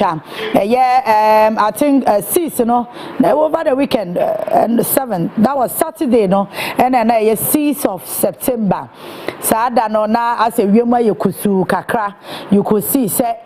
twa I think 6 over the weekend and 7 that was Saturday and then 6th of September sada no na as a wiema yekusu kakra you could see say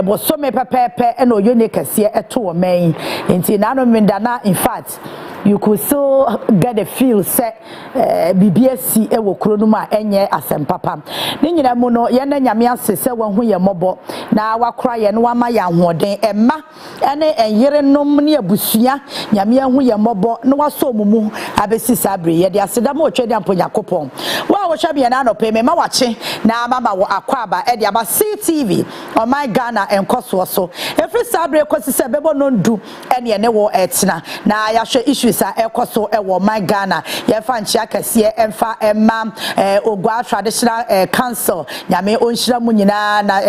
but so me pepe and unique kese eto main nti na no mindana in fact you could so get a feel set BBSC ewo kuro no ma enye asempapa ni nyina mu no ye na nyame asese won hu ye mobo na wakora ye no wama ya hoden emma ene enyere nom ne abusua nyame hu ye mobo no waso mumu abesi sabre ye de aseda ma otwede amponya kopon wa wo hwa bia na no pe me ma wache na mama wo akwaba e de aba CTV Oman Ghana Nkosuo so every sabre kwesi se bebo no ndu ene ne wo etena na ya hwe issues a ekoso e wo Oman Ghana ye fa nchia kase emfa emma ogwa traditional council nyame onhira mu nyina na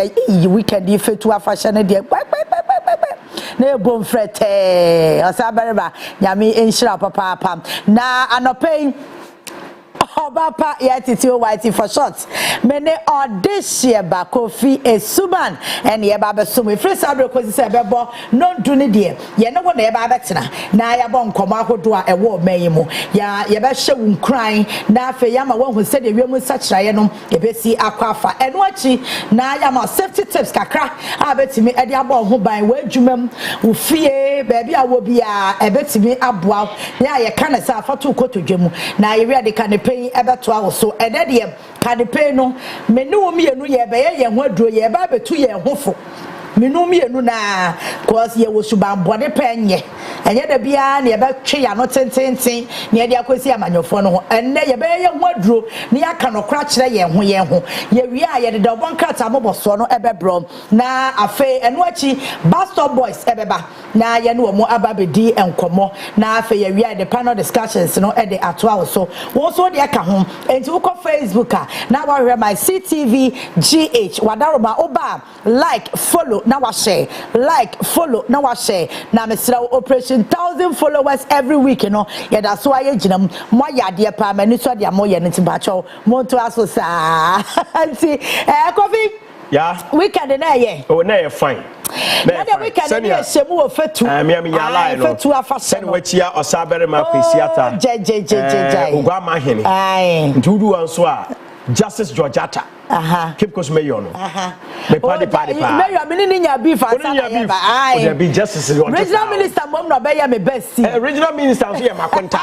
weekend ifetu afahye ne de na ebom frete osabereba nyame enhira papa na anopei Obaa Yaa Titi white for short. Mene Odehyeeba Kofi Essuman and ye baba sumu. Free sabre kosi se bebo no do ni de. Ye no wona ye baba tena. Na ya bon koma hodo a ewo mayimu. Ya ye be hye wun kran na afa ya ma won hu se de wiemu sachiraye no ye be si akwafa. Eno achi na ya ma safety tips kakra a betimi e de abon ho ban wa adwumam wo fie baabi a wo bia e betimi aboa. Ya ye kana sa afato kotodwemu. Na ye wi de kanepe ebeto awoso edede kadepe no menu wo mienu ye be ye ho aduro ye ba betu ye hofo menu mienu na cause ye wo suban bode penye enye da bia na ye be twe ya no tententen na ye de akosi amanyofo no ho enne ye be ye ho aduro na ya ka no kra kire ye ho ye wi a ye de dobon krata moboso no ebebro na afe eno achi Bastard Boys ebeba na ye no mo ababedi enkomo na afe ye wi a the panel discussions no e de atoa so wo so de aka ho enti wo ko Facebook na wa hwe my CTV GH wadaroma oba like follow na wa share like follow na wa share na mesra operation 1000 followers every week ye da so aye ginam mo yade pa mani so de mo ye nti ba cho mo to aso sa anti Kofi yeah weekend na ye oh na ye fine na the weekend na shemu o fetu me ya lie no fetu afa sen wachia osabere ma kwesiata ogwa ma hene ai ntudu anso a Justice Georgetta keep cause mayor no the party mayor me ni nya beef answer ba ai there be justice regional minister mom no be ya me best regional minister so ya makonta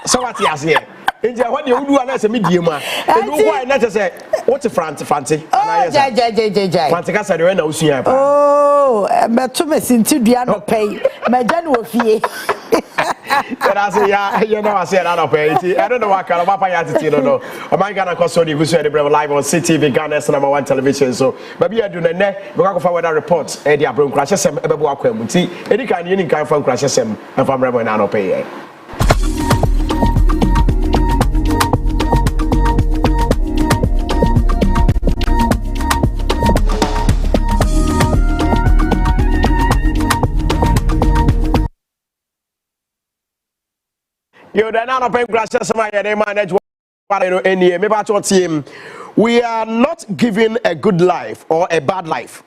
so what ya say enje when you do na say me die mu a enu why na say what France na yes France ka say we na usua pa oh me to me sinti dua no pay me ja no ofie I say yeah you know I say that no pay I don't know what kind of Obaa Yaa Titi no Oman Ghana Nkosuo de gusu de live on CTV Ghana's #1 television so maybe you do na we go for weather report e dey abron crash sem e be bo akwa nti edi kan ye ni kan fa crash sem e fa mrebo na no pay you da na no pay crash sem ya dey manage any me ba to team. We are not given a good life or a bad life.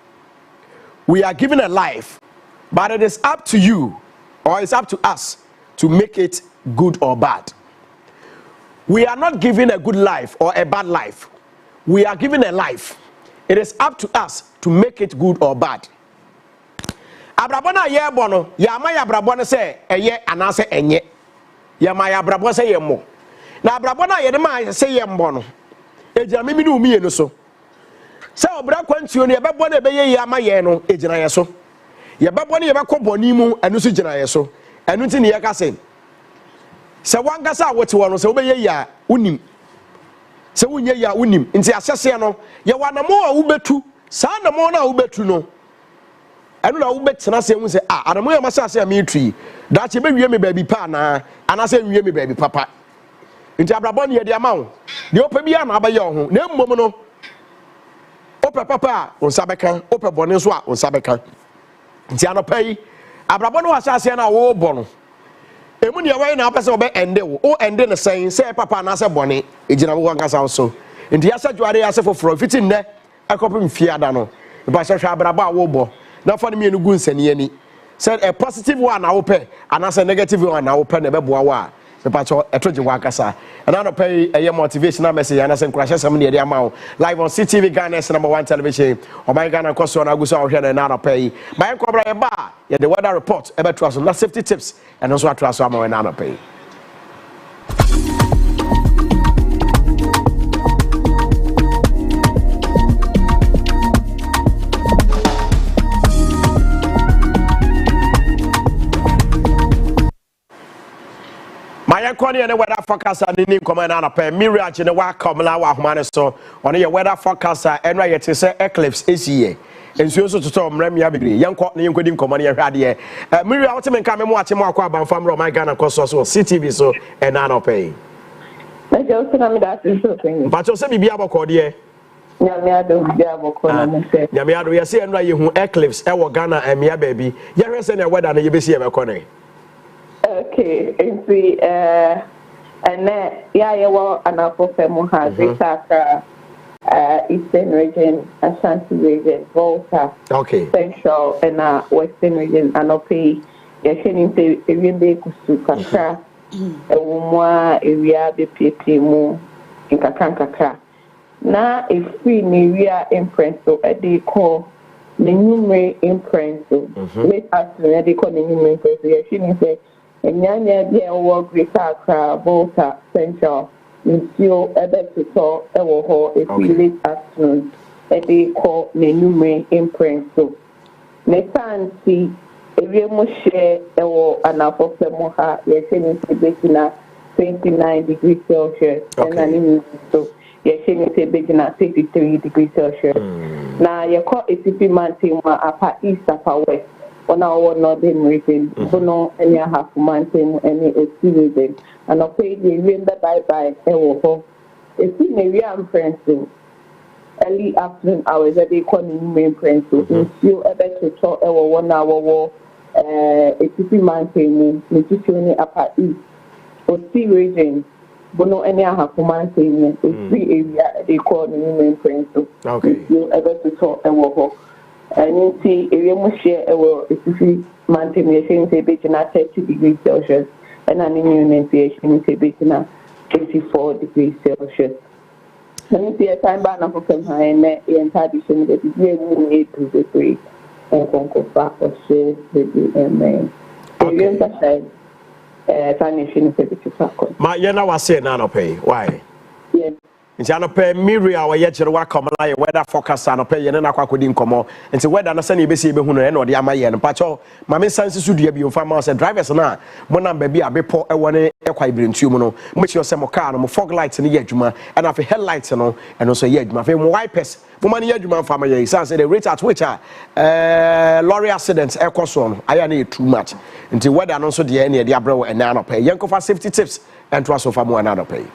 We are given a life, but it is up to you or it's up to us to make it good or bad. We are not given a good life or a bad life. We are given a life. It is up to us to make it good or bad. Abrabona ye bono, ya ma ya abrabona se eye anase enye. Ya ma ya abrabona se ye mo. Na abrabona ye de ma se ye mbo no. Ejira mimi no mi enu so. Se obra kwantuo no ye bebo na ebeye ye ama ye no ejira ye so. Ye bebo na ye bekoboni mu enu so jira ye so. Enu nti ne ye ka se. Se wangasa wote wo no se obeye ya unim. Se wunye ya unim. Nti asese no ye wanamo a ubetu. Sa namo na ubetu no. Enu na ubetena se hu se anamo ye masase a me tui. Da che be wie me baabi pa na anase wie me baabi papa. Nti abrabon ye de amawo de opa bia na abaye ho na mmom no opa papa on sabeka opa bone so a on sabeka nti anopai abrabon wa asase na wo bo no emu ne wai na apese obe ende wo o ende ne sen se papa na se bone ejina wo nkasa so nti ya sadware ya se foforo fiti nne akopim fiada no ba hwehwe abraba wo bo na fa no me no gu nsani ani said a positive one na open and as a negative one na open e be boa wa me pacho etoje wa kasa and na pay a motivational message and as encourage some near the amount live on CTV Ghana's #1 television Obaa Yaa Nkosuo na guso ahwe na pay my cobra e ba ye the weather report e be to us na safety tips and also to us am na pay. My corny and the weather forecaster in command and pay mirage in the work come la wa homa so on your weather forecaster and right to say eclipse is here and so to tom remia bebre yanko na yanko dim command here hade mirage ultimate come mo ache mo akwa ban fam Obaa Yaa Nkosuo so CTV so and na pay na je o se na me da so thing but you say bibia boko de nyamiado bibia boko na me say nyamiado ye say and right hu eclipse e wo Ghana emia baby ye hwe say na weather na ye besi e be ko ne. Okay, and see, and yeah, you were an apple family has Eastern region, Ashanti region, Volta, okay, Central, and Western region, and okay, you're saying to even be Kusukaka, a woman area the PP in Kakankaka. Now, if we need imprint, so a day call the numerate imprint, so let us ready call the numerate, you're saying say. Nyanya bia wo Greater Accra, Volta, Central, Nkosuo ebe to ewo ho efi late afternoon e dey call nenume imprint so ne tanti ewie mo share ewo anafo femo ha ye se ni se begina 29 degrees Celsius and ani so ye se ni se begina 33 degrees Celsius na ye call etipi mountain wa apa east apa west on our northern region, no any half mountain, any region, and I pay the remember bye. It's in a real friends early afternoon hours that they call in main friends. You ever to talk 1 hour war, a city mountain, nutrition upper east, or sea region, but no any half mountain, it's free area they call in main friends. Okay, you ever to talk and see area mo share if mountain we saying say be na 30 degrees Celsius and an immune saying say be na 24 degrees Celsius. And see a time ban for from high and tradition that is very need to the free and conquer back or share the Sanitation is a bit of my yena was saying na pay why yes. Nti anope miri a waye kire wa komala ye weather forecast anope ye na kwakodi nkomo nti weather na se na ebesi ebe hunu na ode amaye no pacho mame sanse su dua bi mfa ma se drivers na mo na ba bi abepo ewo ne ekwa ibrentuo mu no mo chi se mo car no mo fog light ne ye adwuma and afi headlight no eno so ye adwuma fe mo wipers mo ma ne ye adwuma mfa ma ye sanse the rate at which lorry accidents ekoso no aya na too much nti weather no so de ne de abrewo ena anope ye nkofa safety tips and to asofa mo na anope.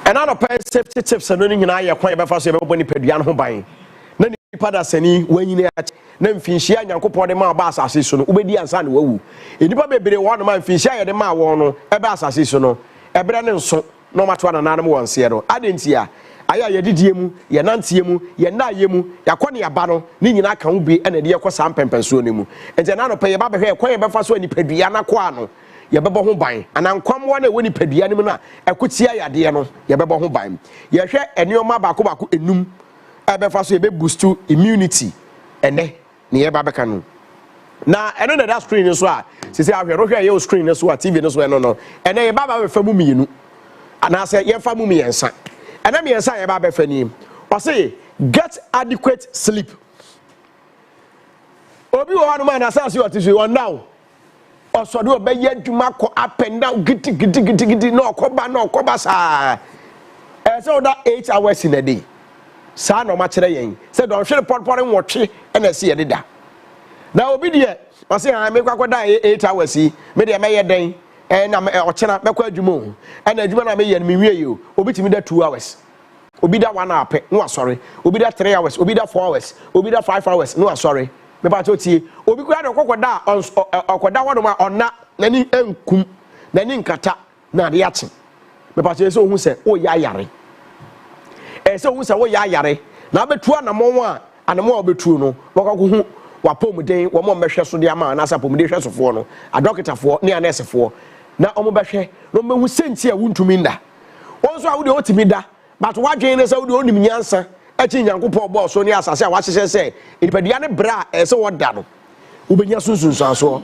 And I don't pay safety tips and running in a quite before everybody paid Yan Hobai. Then you put us any when you then Finchia and Yanko de Ma Bass Assisson, Ubedi and San Woo. If you probably one man Finchia de Ma Wono, a Bass Assisson, a Brandon so no matter one another one Seattle. I didn't see. Aya yedidiemu ye nantiemu ye na yemu yakwa ne yabano ni nyina kan bi ena de yakwa sam pempenso ne mu ente na no pay ba behwe kwan ye befa so nipadua na kwa no ye bebo ho ban anankwam wa na woni padua ne mu na ekotia yade no ye bebo ho ban ye hwe enioma bako enum e befa so ye be boost immunity ene ne ye ba beka no na eno na that screen so a sisi ahwe ro hwe ye screen so a TV no so eno no ene ye ba be fa mu mienu ana se ye fa mu miensa. And I'm here saying about Bethany. Or say, get adequate sleep. Obi one man asks you what is you now. Or so do obey yet to mark up and down, giddy, no coba, sa. So that 8 hours in a day. Son or much saying, said, don't share pot and watch it, and I see a dida. Now, obedient. I say, I make what die 8 hours, see, maybe I may a day. And I'm a channel, and a Jumon, and a Jumana may and me you, obey me that 2 hours. obi da 1 hour pe no sorry obi da 3 hours obi da 4 hours obi da 5 hours no sorry me ba to tie obi kura de kokoda okoda wono ma onna nani enkum nani nkata na de yache me ba to se ohun se o ya yare se ohun se wo ya yare na betu anamo a anamo obetu no bokako hu wapomuden wo mo mehwe so de ama na sapomuden hwe sofo no adokitafo ne anesefo na omo behwe no mehu senti a wuntumi nda wonso a wo de otimi da but wadwen ne se wo de onim nyansa achi nyankopɔ bɔ so ne asase a wahyehyɛ se inipadua ne bra se woda no wobenya sunsunsan so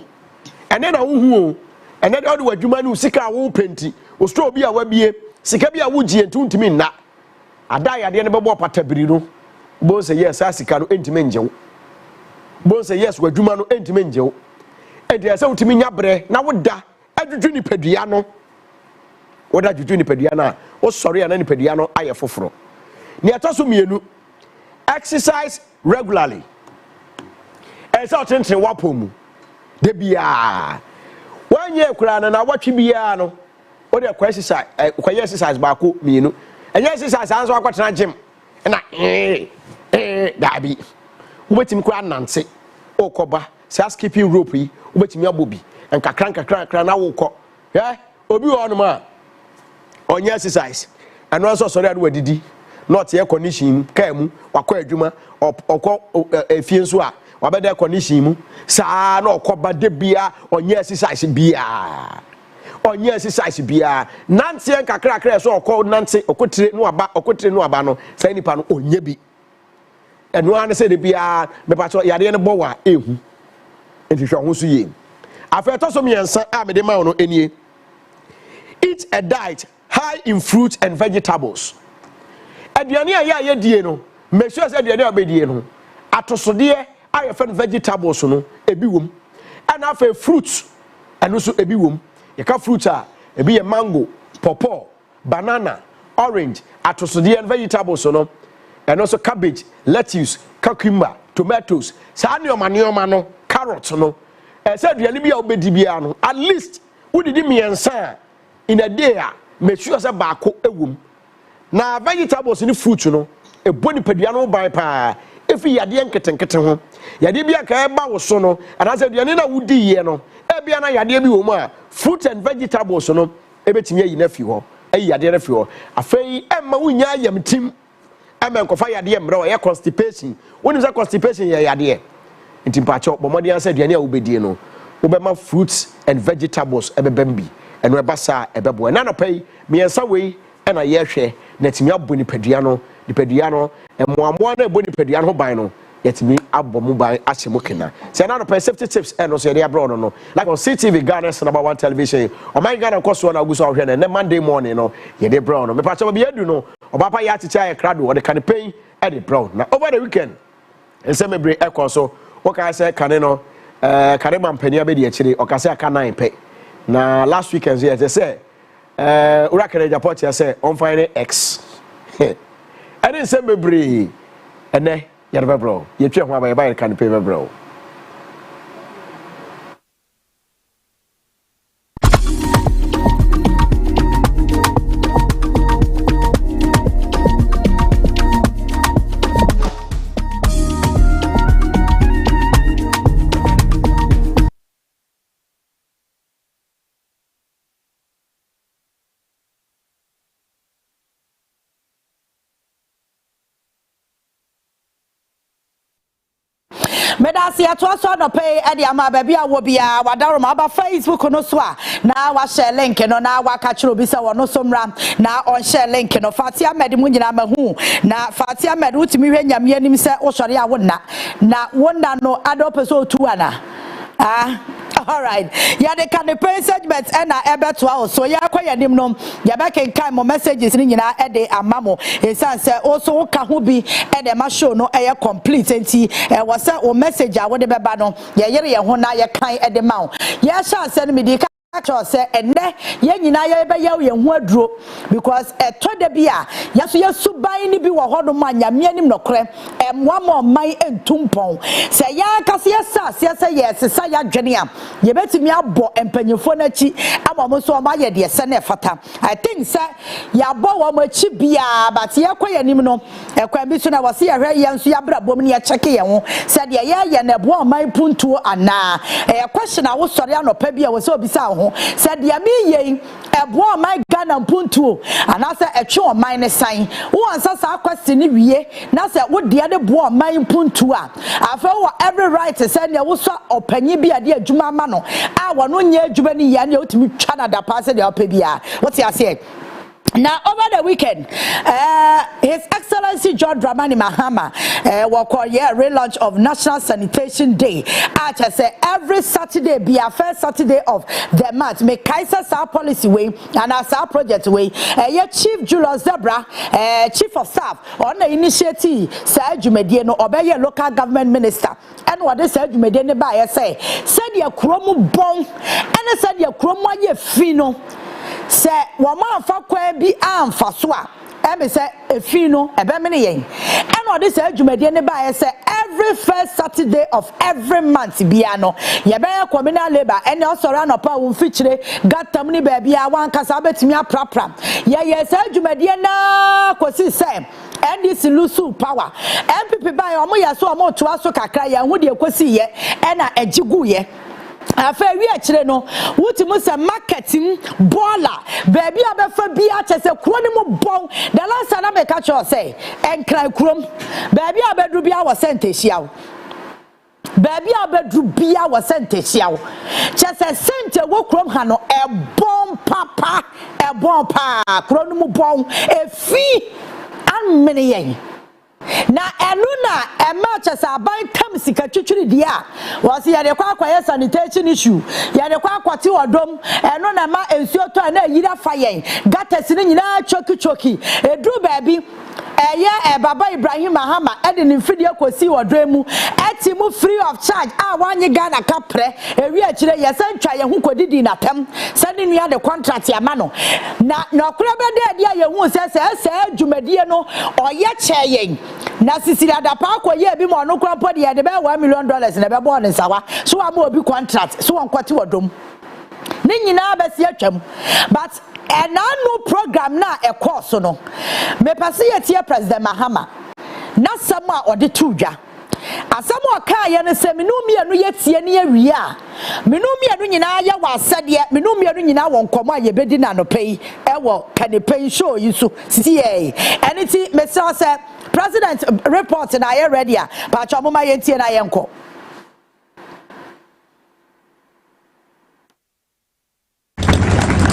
ene na wo hu o ene de wo adwuma ne sika wo penti o store bi a wabie sika bi a wo gie ntumi nna ada yade ne bɛbɔ patabiri no bo se yes asika no ntumi njewo bo se yes wadwuma no ntumi njewo edi se wotumi nya bre na woda adwudwu nipadua no woda adwudwu nipadua na wo sɔre ana nipadua no ayɛ foforo ne atoso mienu exercise regularly esa otentre wapomu de bia wanye kura na watwe bia no wo de exercise exercise ba ko mienu enye exercise anso akotena gym na dabi wobetimi kura nante okoba sa skipping rope yi wobetimi abobi nkakran na wokɔ obi wo no ma onye exercise eno so sɔre ade wadidi not air condition kamu wakɔ adwuma ɔkɔ efie nso a wabɛda condition mu saa na ɔkɔba de bia onye exercise bia onye exercise bia nante nkakrakra so ɔkɔ nante ɔkɔtire no aba no sai nipa no onye bi ɛno ane sɛ de bia mepato yade ne bɔ wa ehu nhwehwɛ ho so ye afeto so miensa a me de ma no enie eat a diet high in fruits and vegetables aduane a ya die no make sure say aduane a obedie no atosode a ye fen vegetables no ebi wom ana fa fruits eno so ebi wom ye ka fruits a ebi ye mango pawpaw banana orange atosode and vegetables no eno so cabbage lettuce cucumber tomatoes sa neoma no carrot no say aduane bi a obedi bia no at least udidi miensa in a day a make sure say baako ewom na vegetables ni fruit no eboni padua no ban pa efi yade nketenkete ho yade bia ka eba wo so no anase aduane na wudi ye no ebia na yade bi wo mu a fruit and vegetables no ebetimi ayi na fi ho ayi yade na fi ho afei emma wunya ayamtim emma nkofa yade emre o ye constipation woni say constipation ye yade ntimpacho bomodi anse aduane a wobedie no wobema fruits and vegetables ebebambi eno ebasa ebebo na no pay miensa wei na yehwe na timi aboni padua no emoamoa na eboni padua no ban no yetimi abomu ban ahye mokena se na no pay safety tips eno so yede abro no like on CTV Ghana's #1 television Oman Ghana Nkosuo na guso ahwe na Monday morning no yede bro no me pa cho be adu no Obaa Yaa Titi aye krado wo de kan pay e de bro na over the weekend ensemebre ekoso wo ka say kan no kare mampania be de akire o ka say aka 9 pay na last weekend they say urakere japort ya say on find x and then say mebre ene yarba bro ye twa ho aba kan pay bro Medasi atwaso no pay e de ama ba bia wo bia wadaro ma ba Facebook no so a na wa share link no na wa ka kire obi se wono so mra na on share link no Fatia Med mu nyina mahu na Fatia Med utimi hwe nyame anim se wo sore a wonna na wonna no adopeso otu ana all right ya de kan the segment e na ebeto a so ya kwaya nim no ya be kan mo messages ni nyina e de amamo e san se o so ka ho bi e de ma show no e complete enti e wo se o message a wo de beba no ya yere ye ho na ye kan e de ma wo ya sha se no me di actually say ene ye nyina ye be ye ye ho aduro because eto de bia yaso ye suban ni bi wo hodo ma nyame anim nokre emwa ma man entumpon se ya kase ye sa se ye sesa ya dwene a ye betimi abo empanyefo na chi amamo so ma ye de se na fata I think say ya bo wo ma chi bia but ye kwaye nim no ekwan bi so na wose ye hwe ye nso ya bra bom ne ye cheke ye ho se de ye na bo man puntuo ana question a wo sori anopa bia wo se obisa said ya me ye ebo my Ghana mpuntuo anase etwe o man ne san wo ansa sa question ni wie na se wo de de bo man mpuntuo afa wo every right say na wo so opanyi bia de adwuma ma no a wo no nya adwuma ni ya na otimi twa na da pass de opa bia what you say. Now over the weekend, His Excellency John Dramani Mahama will call relaunch of National Sanitation Day. I say every Saturday be a first Saturday of the month. Make Kaiser our policy way and as our project way. Chief Julius Zebra, Chief of Staff on the initiative, Sir Jumediano, obey local government minister. And what they said Jumediano by say, said your chromo bong, and said your chromo ye fino. Say woman fa kwan bi amfa so a eme say efino ebe me ne yen and all this adwumade ne ba say every first Saturday of every month bia no ye be communal labor and also run up on feature gatam ni ba bia wan kasa betimi aprapra ye say adwumade na kosi say and this lusu power MPP ba omo ye so omo to aso kakra ye hu de kosi ye na agigu ye afa wi akire no wutimu se marketing baller baby abefa bia chese kuro ni mu bon the last time I catch you say enkran kurom baby abedu bia wo sente hia baby abedu bia wo sente hia chese sente wo kurom ha no e bon papa e bon pa kuro ni mu bon efi an mene yen na enuna emerge aban tam sika twitwiri dia was ye de kwa sanitation issue ye de kwa kwati odom eno na ma ensuo to na yira fayen gatas ni nyina choki edu baabi eye baba Ibrahim Mahama ede ni mfidie kosi wodremu eti mu free of charge a wanye Ghana kapre ewi akire ye sentwa ye hu kodidi na tem sani nua de contract ya ma no na okura be de ye hu se adwumadie no oye cheyen na sisiri adapa akoye bi mo no krampo de ye de be $1 million na be bo ne sawa so am obi contract so won kwati wodom ni nyina be se atwam but and now no program na a course no me pase ye President Mahama na sama ode tudwa asamo ka ye no se menu mienu ye tie ne awie a menu mienu nyina ya wasade menu mienu nyina won komo a ye bedi na no pay e wo kanepen show yi so tie anything me say President report na ye ready a ba chomoma ye tie na ye nko.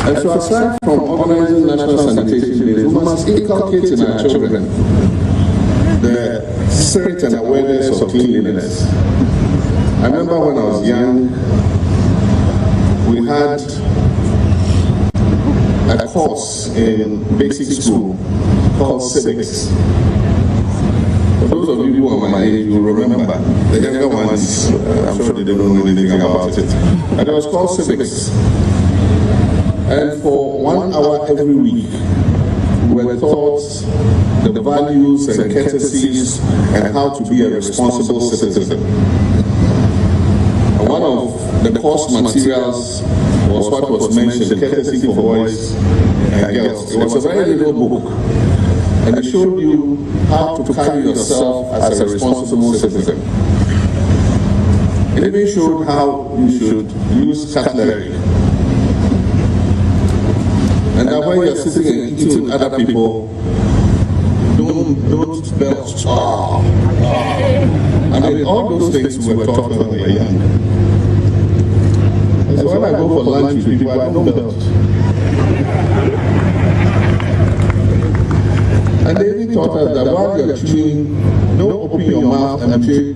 And so aside from organizing national sanitation days, we must inculcate in our children the spirit and awareness of cleanliness. I remember when I was young, we had a course in basic school called civics. For those of you who are my age, you will remember. The younger ones, I'm sure they don't know anything about it. And it was called civics. And for 1 hour every week, we were taught the values and courtesies and how to be a responsible citizen. And one of the course materials was what was mentioned, Courtesy for Boys and Girls. It was a very little book, and it showed you how to carry yourself as a responsible citizen. It even showed how you should use cutlery. And that when you're sitting and eating with other people, don't belch. I mean, all those things we were taught when we were young. And so when I go for lunch with people, I don't belch. And they even taught us that while you're chewing, don't open your mouth and chew.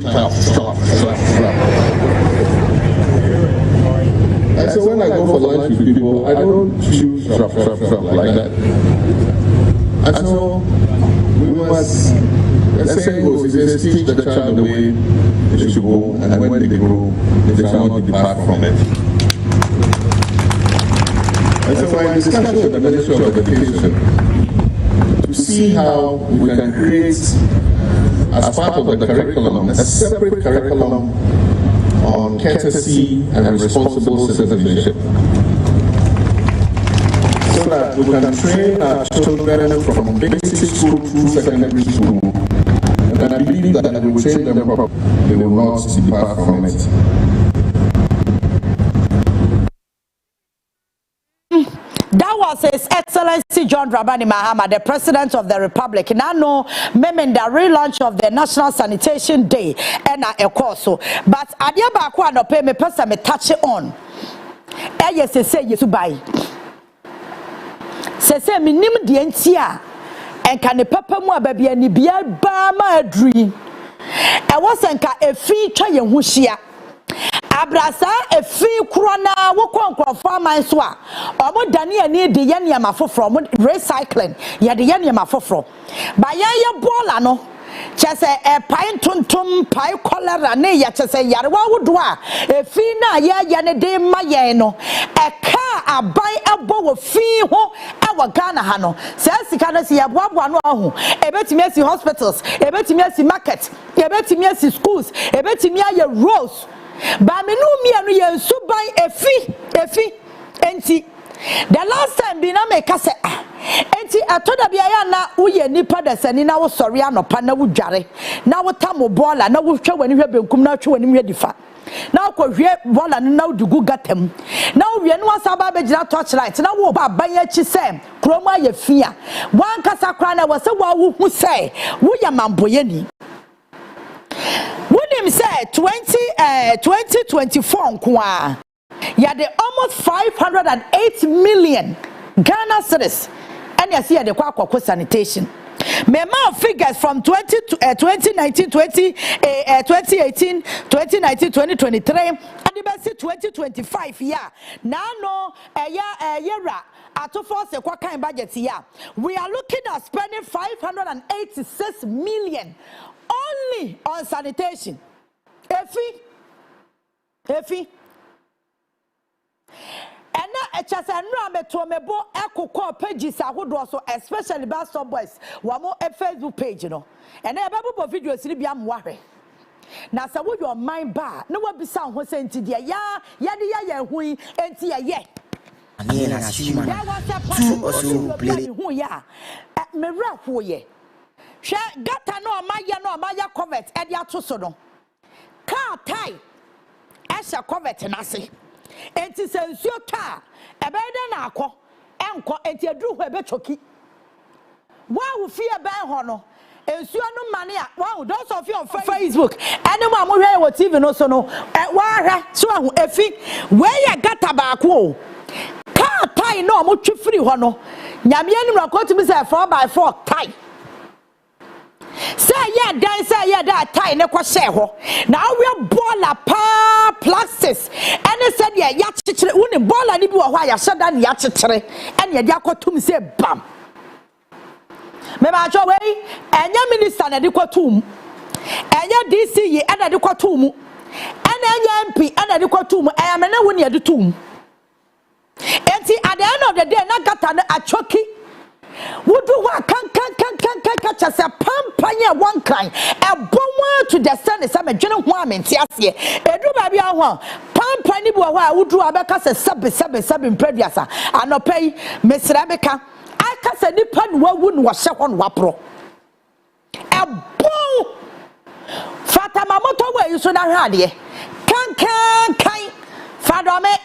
And so when I go for lunch with people, I don't chew like that. And so we must, the saying goes, it says, teach the child the way they should go, and when they grow, they shall not depart from it. And so we're in discussion with the Ministry of Education to see how we can create, as part of the curriculum, a separate curriculum on courtesy and responsible citizenship, so that we can train our children from basic school through secondary school. And I believe that if we train them properly, they will not depart from it. That was His Excellency John Dramani Mahama, the President of the Republic. Now, no, meaning the relaunch of the National Sanitation Day and Nkosuo. But Adiaba Akwa no pay me person me touch it on. Yes, say you to buy. Say me nim di entia. And can the papa mo baby ani bia ba ma adri. E wasenka efi twa ye ho hia. Abrasa efi krona wo konkrofo amanso a omo dane ani de ye ne amafofro omo recycling ye de ye ne amafofro ba ye bola no chese pai tuntum pai cholera ne ye chese yarewa wodo a efi na ye ne de ma ye no eka abai ebo wo fi ho ewa Ghana ha no se sika no se ye boaboa no ahu ebetimi asi hospitals ebetimi asi market ebetimi asi schools ebetimi aye roads. Ba me no mi anu ye suban efi enti the last time bi na me ka se enti atoda bia ya na uye nipa da sani na wo sori anopa na wo dware na wo tamo bola na wo hwe wani hwe benkum na hwe wani hwe difa na ko hwe bola na wo dugu gatam na wo wie no asaba be gira torchlight na wo ba ban ya chi se kroma ye fia wan kasa kra na wo se wo hu se wo ya mamboye ni. William said 2024 nkwa ya de almost 508 million Ghana cedis and you see the kwa sanitation. Mema figures from 2019, 2018, 2019, 2023 and the best 2025 yeah. Now no yera ato force kwa kan budget yeah. We are looking at spending 586 million only on sanitation. Efi. And now just a number to me bo ekoko pages ahodo so especially by some boys one more Facebook page you know. And then about videos ni bia mwahwe. Na sa wo your mind ba na wa bisa ho senti dia ya de hui enti ye. Anena Shuman. Tu also play Hu ya. Me rafu ye. She gata no maya covet e dia to so no. Car tie. Esha covet na se. Enti sensuo ta ebede na akọ enko enti aduru ho ebechoki. Wa wo fie ban ho no. Ensuo no mane a wow those of you on Facebook ene mo hwe wo TV no so no wa hwe so ahu efi we ya gata ba akọ car tie no mo twifiri ho no nyame anim rakoti mi say 4x4 tie. Say yeah, dan say yeah that tie ne kwa share ho. Now we baller pa plastics. And they said yeah ya chichire woni baller ni bi wo ho ya sheda ne ya chichire. And ye de akotum say bam. Me ba cho we enya minister na de kwatum. Enya DC ye na de kwatum. Ena enya MP na de kwatum. Eya me na woni de tum. Enti at the end of the day na gata na achoki. Wudu wa kan chase pampanya one kind e bomwa to the sun is me dwene ho amenti ase edu ba bia ho pampa ni bi wo a wudu abeka se sebe mpraduasa anopai mesra beka aka se nipa no wawu no hye ho no wapro e bom fatama moto wa yuso na hwade kan fadome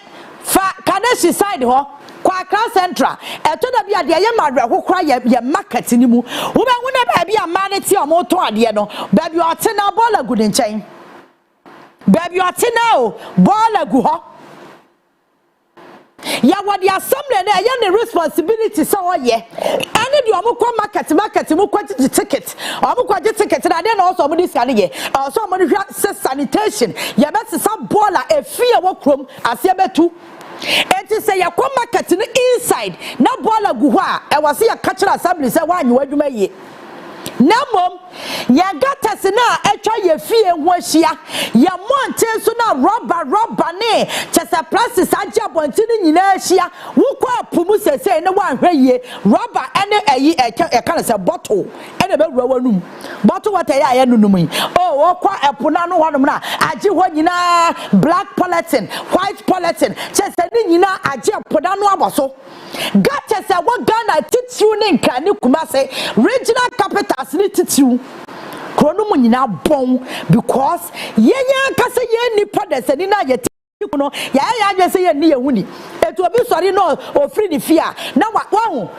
fa kadeshi side ho kwa Accra Central eto da bia de ye madre kokora ye market ni mu wo be hu na ba bia ma ne ti o mo to ade no ba bia ote na bola gu de nchen ba bia ote na o bola gu ho ya wadi assembly na ye ne responsibility so ye ane de o mo kwa market mo kwa ticket o mo kwa ticket na de na so mo dis kan ye so mo hwa sanitation ye be some bola efie wo krom ase betu. Enti say ya kwa market no inside na bola gu ho a e wase ya catcher assembly say wa anyi wadwuma ye Namom, ya gata sena etwa ye fie ho ahia. Ya monte so na rubber ne chesa plastic age abonti ni nyina ahia. Wo kwa apumu sese ne wan hweye rubber ene ayi e ka se bottle ene be wura wanum. Bottle water ya nunum yi. Oh, wo kwa epona no honom na age ho nyina black polythene, white polythene. Chesa ni nyina age epona no aboso. Gata se wo Ghana titiu ne nka ne kumase regional capitals ni titiu krono mu nyina bon because yenya kase ye nipa de se ni na ye tiku no ya je se ye ni ye huni etu obi sori no ofri ni fia na wa hu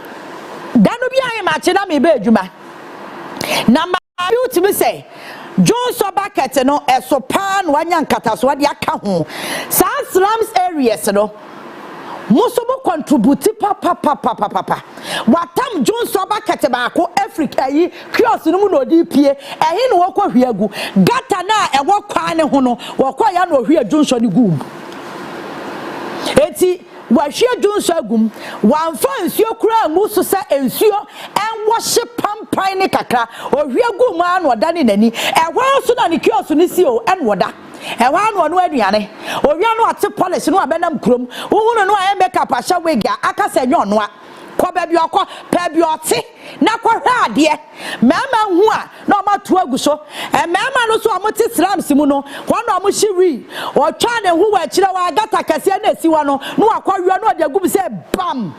danu bi ayi ma che na me be adwuma na ma ultimate say John so bucket no eso pan wanya nkata so de aka ho sa slums areas no musobo contribute papa watam John Soba keteba ko Africa yi kiosk no mu no di pie ehin no wokọ hwiagu gata na e wokwa ne ho no wokọ ya no hwia Johnson ni gum eti wahwia Johnson agum wanfa nsuo kura mu so se nsuo enwohye pampan ne kakra ohwiagu ma na oda ne nani ehwa so na ne kiosk ni si o enwoda ewa no no aduane owia no ate polish no abenam krom wohunu no aye makeup ahya wig aka se nyo no a ko ba bi okọ pa bi ote na ko hwa ade mama hu a na ma to aguso mama no so amote slams mu no ko no amo hiri o twa ne hu wa kire wa gata kase na esi wa no no akọwia no de agum se bam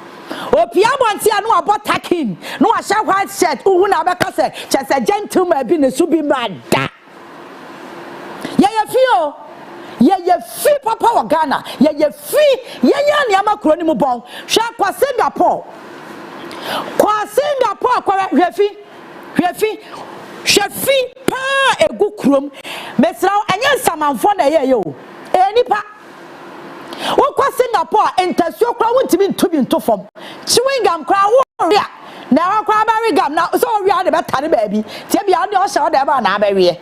opia bonti anu abotakin no ahya white shirt hu na abeka se chese gentleman bi ne su bi mada ye fi papa wa Ghana ye fi ye nya ne ama kro ni mu bon hwa kwa Singapore kwa hwefi pa egu krom mesra anya samanfo na ye o enipa wo kwa Singapore entasuo kwa wontimi ntubi ntofom chiwingam kwa wo ria na kwa barigam na so ria de betare ba bi tie bia de o hye de ba na abawie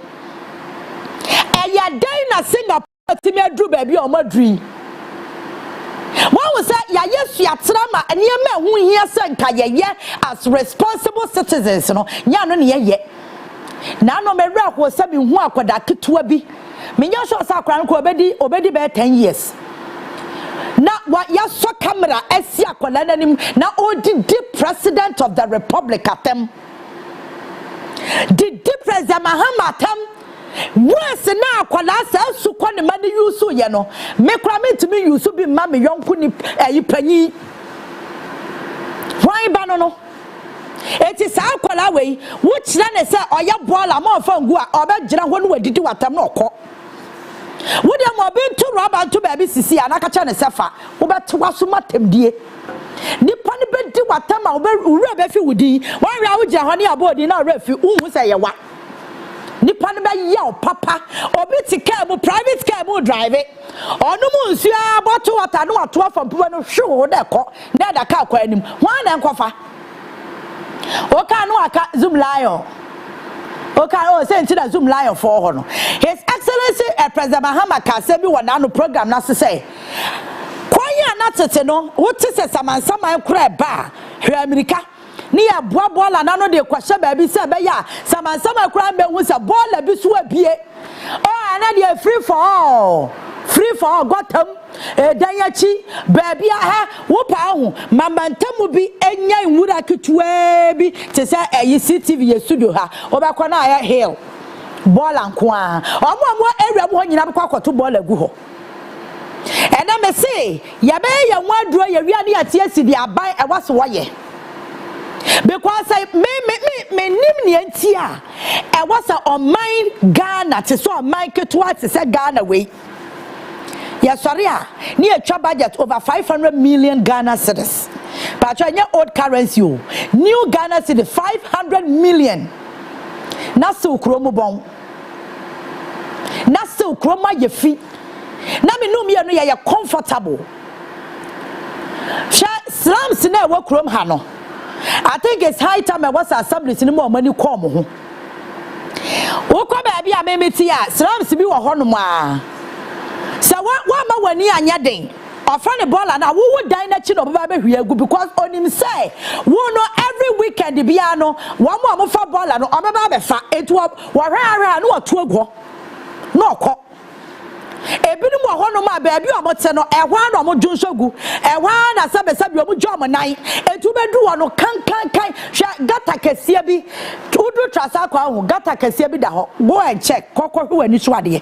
ya dai na Singapore timi adru ba bi o madri one say ya yesu atra ma niam hu hia se nka ye as responsible citizens no nya no ne ye na no me ra ko se bi hu akoda ketua bi me nya so sa akran ko obedi be 10 years na wa ya so camera esi akoda nanim na odi president of the republic atem the president Mahama atem once na akwala sa su ko ne ma ne yusu ye no me kra me timi yusu bi ma me yonku ni panyi why ba no eti sa akwala we wo kira ne se oya bola ma ofa ngu a obegira ho no wadidi watam na okọ wo de mo bi ntu roba ntu ba bi sisi anaka cha ne sefa wo beto waso matam die nipa ne be di watam a wo be fi wudi wan ria wo gira ho ne abodi na ra fi uhu se ye wa nipa ne be ya papa obi ti car mu private car mu drive onu mu nsu a bottle water no ato afam puwa no hwe de ko na da car kwa anim wan na nkofa o ka no aka zoom lion o ka o say nti na zoom lion for ho no his excellency president Mahama ka say bi wona no program na say kwanya na tete no wo ti se samansaman kura ba hwe America ni ya bola na no de kwahye ba bi se be ya samansama kura be hu se bola bi so abie o ana de free for all gotam danyachi ba bia ha wo pa hu mamantamu bi enya nwura ketua bi te se eyi CTV ye studio ha obekọ na ya hill bola nko a omo ewia mo nyina bekọ akoto bola gu ho ena me se ya be ya nwaduro ya wia ne atie si di aban e waso wo ye because me nim ne antia e was a Oman Ghana te so Oman ketua te se Ghana we ya sorry a ne atwa budget over 500 million Ghana cedis but anya old currency o new Ghana cedi 500 million na se ukromo bon na se ukroma ye fi na me no me no ye comfortable slums na we krom ha no I think it's high time I was assembly in more money come ho. Wo ko ba bia memeti a slums bi wo ho no ma. Sa wa ma wani anya den. Ofani baller na wo dan na chi no baba be hwe agu because onim say wo no every weekend bia no wo mo fa baller no obaba be fa etu wo hwe no otu agu no okọ ebinu mo ho no ma baabi o mo te no ehwa na mo dwonsogu ehwa na sabesabi o mo dwo mo nan etu bedu wo no kan hwe gata kese bi udu trasa kwa ho gata kese bi da ho go and check kokko hwe ani so ade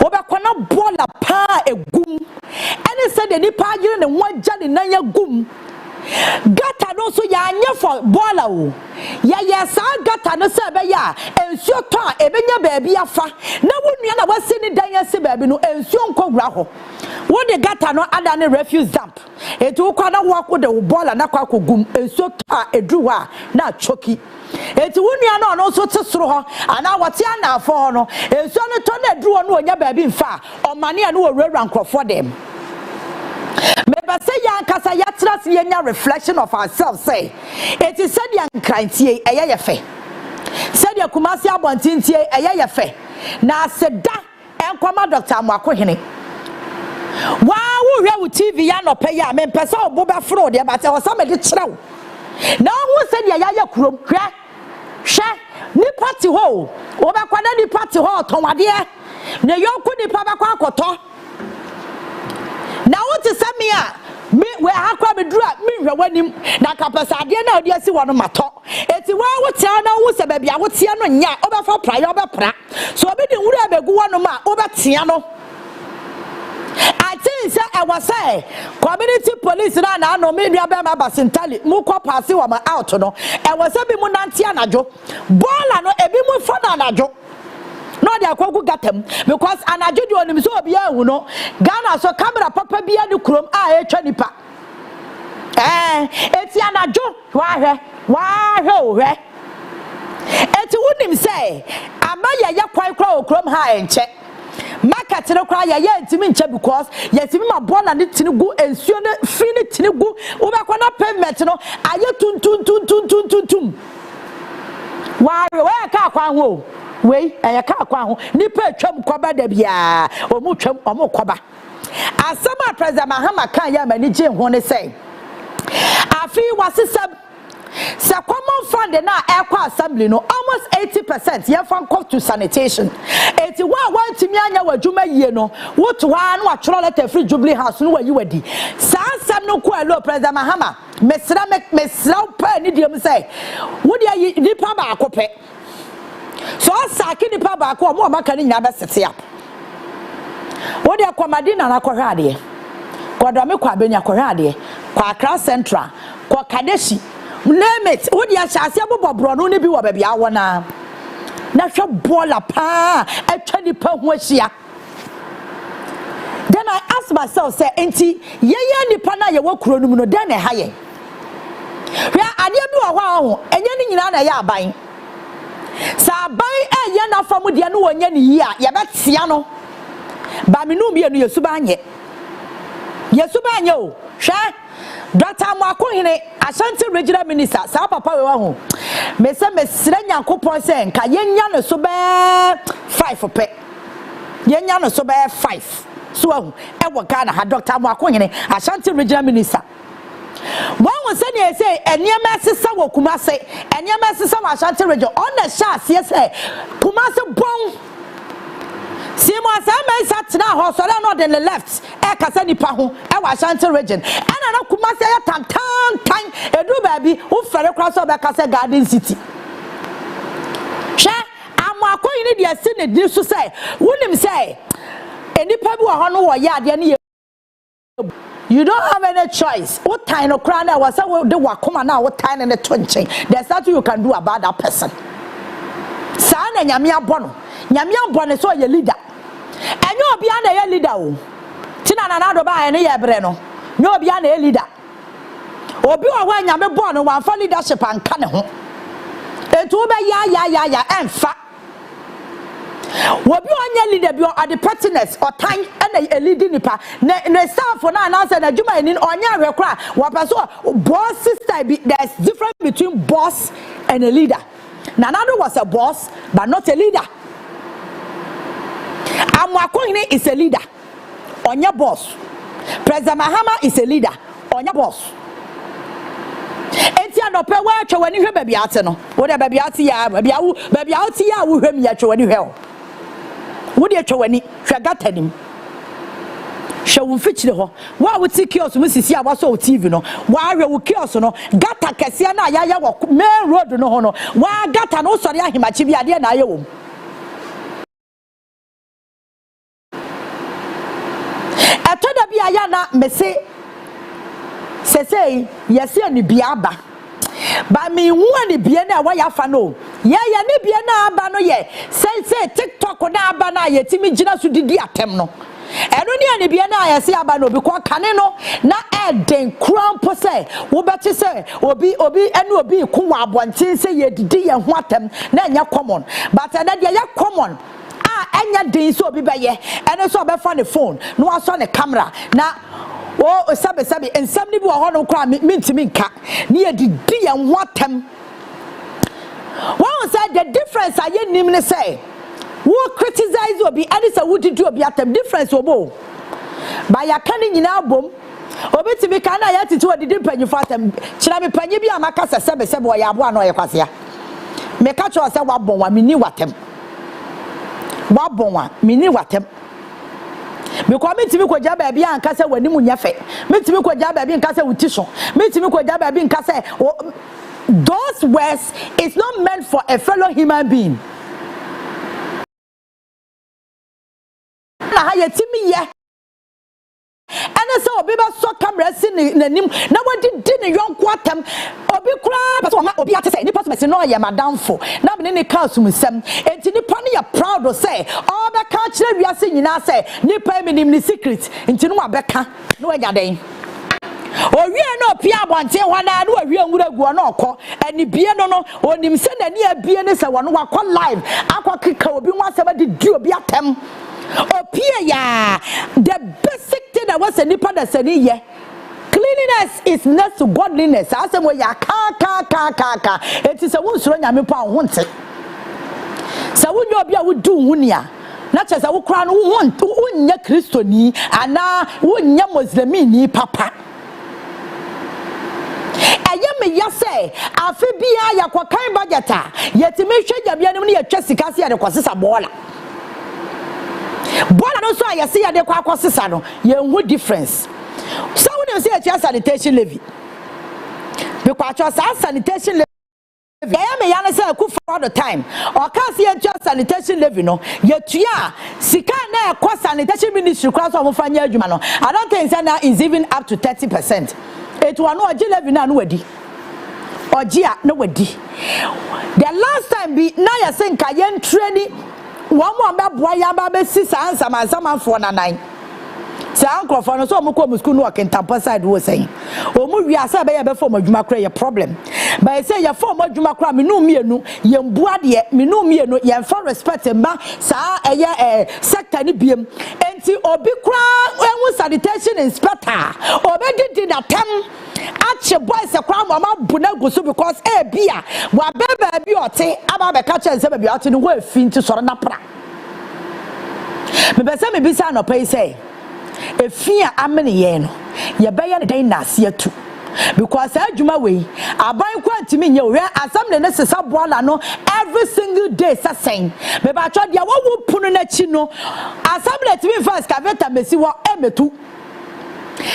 obekona bola pa egum ene se de nipa agire ne wagya ne nan agum gata no so ya anya for bola o ya sa gata no se be ya ensuo to a ebenya baabi afa na wonua na wase ni dan ase baabi no ensuo nkogura ho wo de gata no ada ne refuse dump etu kwa na wo ko de bola na kwa kogum ensuo to a edru ha na choki eti wonua na no so tesoro ho ana wote anafo ho no ensuo no to na edru ho no onya baabi mfa omane a no wura nkrofo dem. Maybe say young Cassa Yatras yenya reflection of ourselves. Say it is said young crantie a yafe. Said your Kumasi Abontintie a yafe. Now said that and come Dr. Makohini. Wow, we have TV and no pay ya men person Boba fraud, but I was somebody trow. Now who said ya krum crack? Sha ni party ho. Obakwana ni party ho, Tomadia. Ne yoku ni papa koto. Now what is me where I come drop me when him na capacity na odi asi wono mato eti wa wo tia na wo se baby a wo tia no nya obefa pra ya obepra so obi de wura abegu wono ma obetia no I think say I was say community police na no me nua be ma basintali mu ko pass wa ma out no I was say bi mu nanti anajo bola no ebi mu fa na anajo no they akwagu gatem because anajo di onim so obi ahu no Ghana so camera papa bia ni krom a etwa nipa eti anajo wa hwe eti wonim say amaya ya kwai kra okrom ha enche market no kra ya ntimi nche because yetimi ma bola ni tinigu ensuo ne free ni tinigu wo be kwana payment no aye tun wa ka kwa ho we ka kwa ho nipa atwam koba da bia omu twam omu koba asama president Mahama kan ya mani je ho ne say afi wasisab se common fund na ekwa assembly no almost 80% ye fan cost to sanitation 81 timi anya wadwuma yie no woto ha no atworo letter free jubilee house no wayi wadi sa asem no ko alo president Mahama mesra pa ni dem say wodi ayi nipa ba akopɛ so asaki nipa ba ko mo maka ni nya be sete up wodi akomadi na akɔhwe ade kodome kwa benya akɔhwe ade kwa Accra Central kwa Kadeshi name it wodi ahyase bobobro no ne bi wo baabi awo na hwe bola pa atwa nipa ho ahia. Then I ask myself say enti ye nipa na ye wakuro no mu no den na ha ye hwe ade bi wo ho enye ni nyina na ye aban sa aban ye na famu de no wonya ni yi a ye betia no ba me no bi no yesuba anye o hwe Dr. Makohine Ashanti Regional Minister sa papa we wa ho me se mesre nyankopon se nka yenya no so be 5 pe yenya no so be 5 so ahu e wo Ghana ha Dr. Makohine Ashanti Regional Minister one was saying say eniema sesa wo Kumase eniema sesa wa Ashanti Region on the chance yes Kumase bon Simo asama sat na ho so na on the left e kasa nipa ho e wa Ashanti Region ana na Kumase ya tan edu baabi wo fere kra so be kasa Garden City hwe Amakohine de ase ne di so say wonim say enipa bi wa ho no wo ya de ne you don't have any choice. What time of crown was the wakoma now? What time and the twinching? There's nothing you can do about that person. Son and Yamia Bono. Yamia Bono is your leader. And you'll be under your leader. Tina and another by any Breno. No be under a leader. Or be away Yamia Bono one for leadership and canoe. It will be ya and fat. Wobi onye leader bi at the pertinence or time and a leading nipa ne staff for now answer na juma ni onye rekra wapaso boss sister there's difference between boss and a leader. Nanado was a boss but not a leader. Amakohine is a leader onye boss President Mahama is a leader on your boss. Enti anope wa atwa wani hwe baby ate no. Wo de baby ate ya, baby ate ya wo hwe mi atwa wani hwe. Wo de atwa wani hwe gata nim. Hwe wo fichire ho. Wa wo ti kiosk mu sisi a waso TV no. Wa hwe wo kiosk no gata kese na ya wo main road no ho no. Wa gata no sori ahimachi bi ade na aye wo. Atoda bi aya na mese sesei yesi ni biaba ba mi hu ani bia na wa ya fa no ye ni bia na aba no ye say TikTok na aba na ye timi gina so didi atem no eno ni ani bia na yesi aba no bi kwa kane no na eden krampo say wo beti say obi ene obi ku wa abontin say ye didi ye ho atem na enya common but na de ye common enya din so obi be ye ene so obefa ne phone no aso ne camera na oh sabe ensam ni bi wo ho no kwa mintimi nka ni ye didi ye ho atem. One said the difference I nim ne say who criticize obi and say who did obi atem difference obo by ya kan nyina bom obi timi kan na ya titi odidi panyi fatem kira me panyi bi amaka sebe o ya abo na o ye kwasea me ka cho say wabon wa mini watem because me timi ko jaba bia anka say wani mu nyafe me timi ko jaba bia anka say wuti so me timi ko jaba bia anka say those words is not meant for a fellow human being na ha yetimi ye ene say obi ba so camera si nanim na wadi di ne yonko atam obi kura person ma obi ate say ni person no ye madamfo na me ne ka sumsem enti ni pa ne ya proud o say all be ka kire wiase nyina say ni pa me nim ni secret enti no abeka no anya den owie no pia bonte wana no owie nwura guo no okọ ani bie no onim se na ni abie ne se wono wakọ live akọ kika obi nwasema di obi atem opia ya the basic thing that was a nipa that said ye cleanliness is next to godliness asem we ya ka it is a won suro nyame pa ho nte sa wonyo obi a wodu hunia na che sa wo kra no wonnya kristoni ana wonnya muslimini papa ayeme ya say afi bia ya kwakan budgeta yetime hwegya bia nim ne ya twa sika se ya de kwasesa bola no so I see de kwa kwasesa no ye hu difference so we say a sanitation levy because sanitation levy me ya na say ku for the time or can see a sanitation levy no ye tua sika na e sanitation ministry class of fanya adwuma no I don't think that is even up to 30%. It wa no oji levy na no wadi oji a no wadi the last time be na ya say nka ye training one more boy ya si sama for na nine sa ankrofo no so mo ko school no work in Tampa side wo saying o mu wi asa be ya be form adwuma kra ye problem but say ya form adwuma kra me no mienu ye mbua de me no mienu ye for respect ma sa eye sector ni biem enti obi kra enwu sanitation inspector obi did that tem ache boys kra mama buna gusu because bia wa beba bi ote aba be ka che se be ote no wa fi nti soro na pra me be se me bisa no pay say efia amene ye no ye be ye den na ase atu because adwuma we aban kwantimi nye we assembly ne sesa boala no every single day sasen me ba twa dia wo punu na chi no assembly timi first excavator mesi wo emetu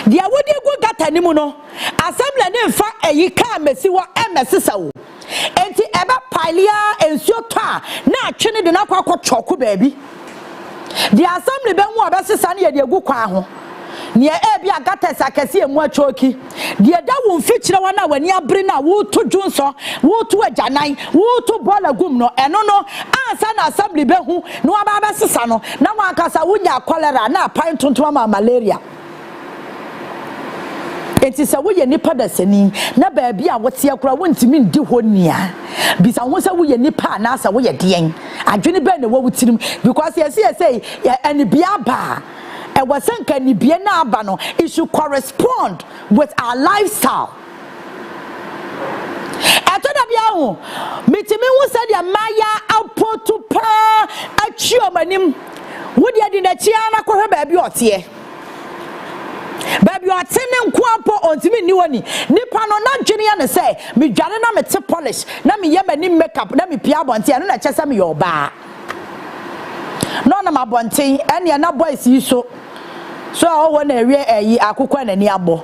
dia wodi go gata ni mu no assembly ne fa eyi ka mesi wo emesesa wo enti eba pilia ensuo to na atwe ne de na kwakọ choku baabi the assembly be hu obesesa ne ye de gu kwa ho ne bi agata sakase emu achoki de da wo mfikire wana wani abre na wo to dwonso wo to ajanan wo to bola gum no eno no ansa na assembly be hu no aba besesa no na wankasa wonya cholera na pan tontom ma malaria enti se wo ye nipa da sani na baabi a wote akura wontimi ndi ho nia bisa ho se wo ye nipa na asa wo ye den adwene be na wo wutirim because you say any bia ba e wasanka ni bia na aba no it should correspond with our lifestyle atoda bia ho mitimi wo se dia maya apotu pa achi omanim wo dia di na chia na ko hwe baabi ote baby o atene nkoampo ontimi niwoni nipa no na dwene ya ne say me dware na me te polish na me ye mani makeup na me pia bonte eno na kyesa me yoba no na mabonte ene na boys yi so o na ewie eyi akukwa na ni abo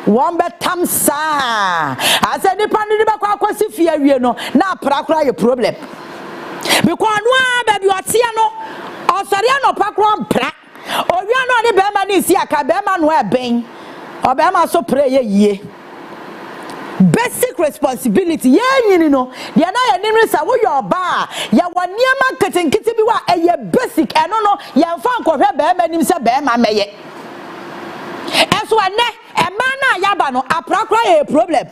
won betam sa ase nipa ni be kwa akwasi fie awie no na prakra ye problem because no baby o tia no osori no pakro mpra owie no ne be ma ni si aka be ma no eben o be ma so pray ye basic responsibility ye nyini no de na ye ninu sa wo yoba ya woniema ketenkete bi wa eye basic eno no ye mfa nkohwe be ma nim se be ma meye eso ane e ma na yaba no aprakra ye problem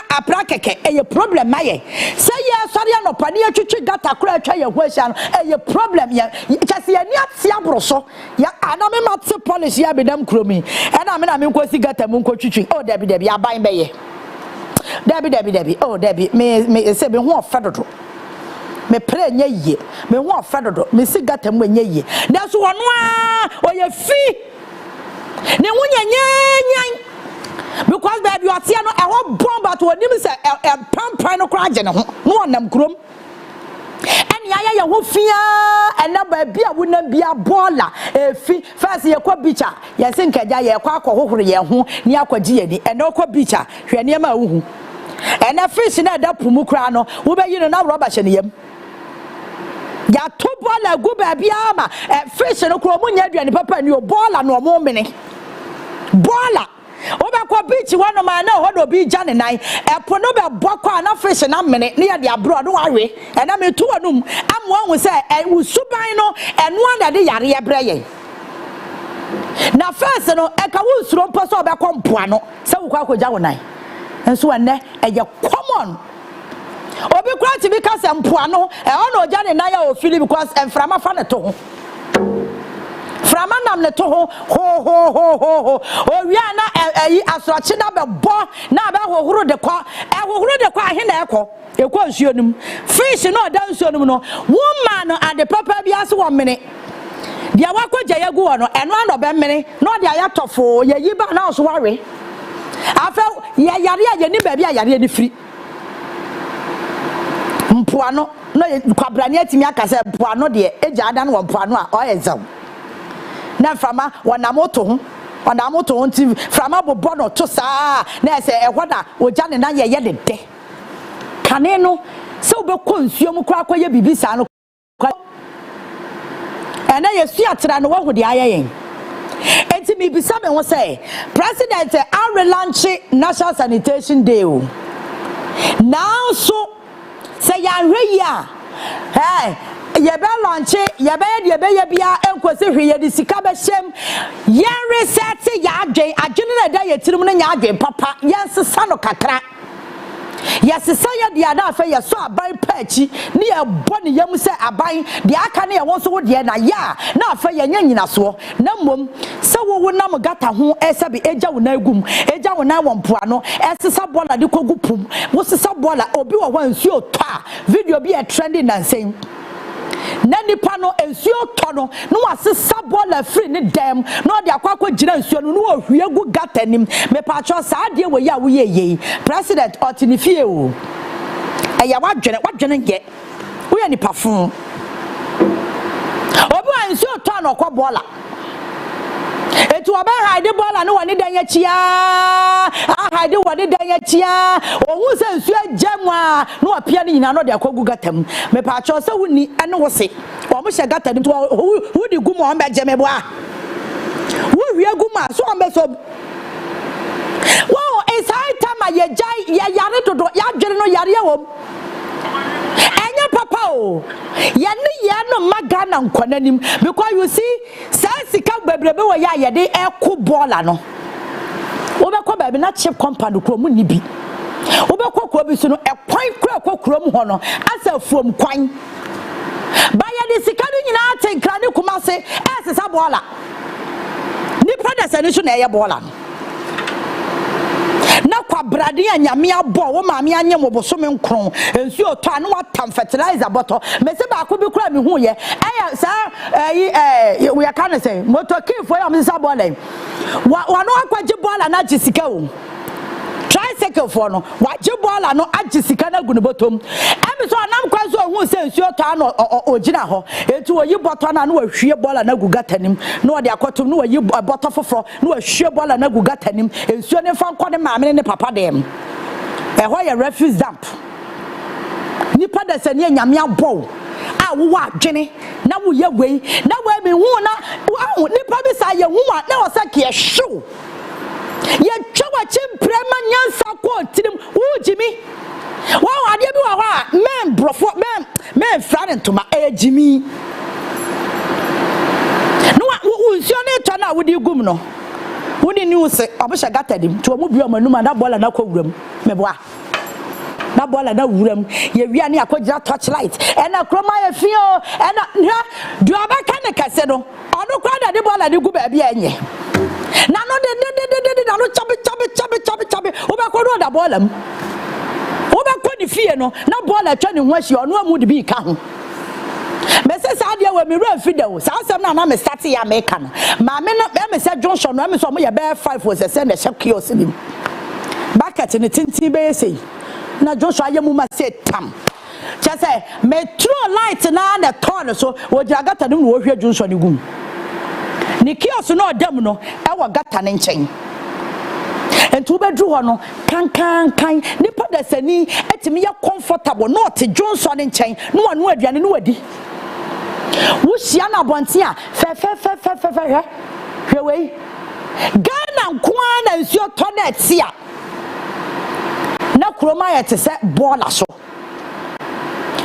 apra keke eye problem maye say ye sori anopa ne atwitwi gata kra atwa ye hwehia no eye problem ye kase ye ni ate abroso ya ana me mate polish ya bedam kromi e na me nkosi gata mu nkotwitwi oh debi aban beye debi oh debi me se be ho ofadodo me pre nya yie me ho ofadodo me si gata mu nya yie na so wono a oye fi ne wunya nya because baby you are seeing no e ho bomb to onim say pampan no kra je ne ho no onam krom eni aya ye ho fia ena baby a wonam bia bola efi first ye kwa bicha ye se nkaja ye kwa akọhohoro ye ho ni akwaji ye ni ena kwa bicha hwe ne ma wuhu ena fish na da pumu kra no wo be yi no na rubber hye ne yam ya to bola gu baby ama fish no kro mu nya aduane papa ni o bola no mo mene bola oba kwa beach wano ma na ho do bi jane nan epo no be bokwa na fish na mene ne ya de abro no wawe e na metu wanum amwo hu se usuban no eno anda de yare ebreye na first no e ka wo suro mpo so be kompoa no se wo kwa koja wonan enso ene eye common obi kwa ti bi ka se mpoa no e ono jane nan ya o feel because enframa fa ne to ho frama nam ne to ho owia na ayi asroche na be bo na be hohoro de kwa ahe na ekọ nsuo num fish no da nsuo num no woman no ade papa bi ase wo mene dia wakoja yegu wo no eno ando be mene no dia ya tofo ye yi ba na so wawe afa ya yare ya ni ba bi ya yare ni firi mpoano no kwabrani atimi akase mpoano de eja ada no mpoano a o yezam na frama wanamoto ho nti frama bobo no to saa na se ehwoda oja ne na ye de kane no se obekọ nsuo mu kra akoye bibisa no ena yesu atra no wahu de ayeyen enti mi bisa me ho say president Relaunch national sanitation day o now so say ya hwe ya ye be launch ye be bia enkosi hwe ye di sika be hyem ye reset ya adwene na da ye tirim no nya adwen papa ye sesa no kakra ye sesa ye dia na afa ye so aban pachi ne ye boni yam se aban de aka ne ye won so wo de na ya na afa ye nya nyina so na mom se wo nam gata ho ese be eja wo na agum eja wo na wompoa no esesa bola de kogu pum wo sesa bola obi wo ho nsuo ta video bi e trending na sen na nipa no ensuo to no wasesa bola free ne dem no de akwa gira nsuo no ohwie gu gata nim me pa cho saa de we ya wo ye president otinifie o eya wadwene nge wo ye nipa fun obi wa nsuo to no kwa bola etu oba hide bola no woni dan yachia hide woni dan yachia ohun se nsu agямwa no apia ni nyina no de akogu gatam me pa cho se wuni ene wo se o mo hye gata ni to wo di gumo o be jeme bo a wo hwie gumo so o be so wo is high time ya jai ya yare dodo ya dwere no yare wo enya papa o ya ni ya no maga na nkwonanim because you see sika bebrebe wo ya ye de eko bola no wo be ko baabi na chip compound kro mu ni bi wo be ko ko bi so no ekwan kro ko kro mu ho no asa fuom kwan ba ya de sika no nyina atenkra ne kuma se esesa bola ni product sanitation na ye bola na kwabrade anyame abo wo maame anye mo bosome nkron ensu oto anu watam fertilizer bottle me se ba ko bi kura me hu ye sa we can say motor key for am sa bole wa no akwaje bola na gisika o tricycle for no waje bola no agisika na gunu botom emi so anam kwa so hu se ensu oto anu ogina ho etu oyi bottle na no ahwie bola na gugatanim na ode akotom no oyi bottle foforo na ahwie bola na gugatanim ensu ne fa nkɔ ne maame ne papa dem ho ye refuse dump nipa da se ne nyame abɔ a wo wa dwene na wo ye wei na wo mi hu na nipa bi sa ye hu a na wo sa ke hyew ye twa chimprema nyansa ko tirim wo jimi wo ade bi wa ho a men brofo men friend to ma jimi no wo nsio ne to na wo di gum no wo ni news obosha gatadim to mo bi o manuma na bola na kowuram meboa na bola na wuram ye wia ne akogira torchlight ena kroma ye fio ena do abaka ne kase no ono kwa da de bola de gu ba bia enye na no de na no chabe wo ba ko do da bola m wo ba ko ni fie no na bola twa ne ho ahia ono amu de bi ka ho mese sa dia we me refi de wo sa asem na me start ya me ka no ma me no me se junction no me so mo ye be 5 wo se na she kiosk ni bucket ni tintin be sei na Joshua yemu ma say tam cha say metro light na na turn so wo dira gata no wo hwe Joshua ni gum ni kiosk no odam no e wo gata ne nchen entu bedru ho no kan ni pada sani etimi ya comfortable no te Joshua ne nchen no anu aduane no wadi wo hia na bonte a fe hwewei Ghana nkoa na nsuo toilet sia na kroma ya te se bola so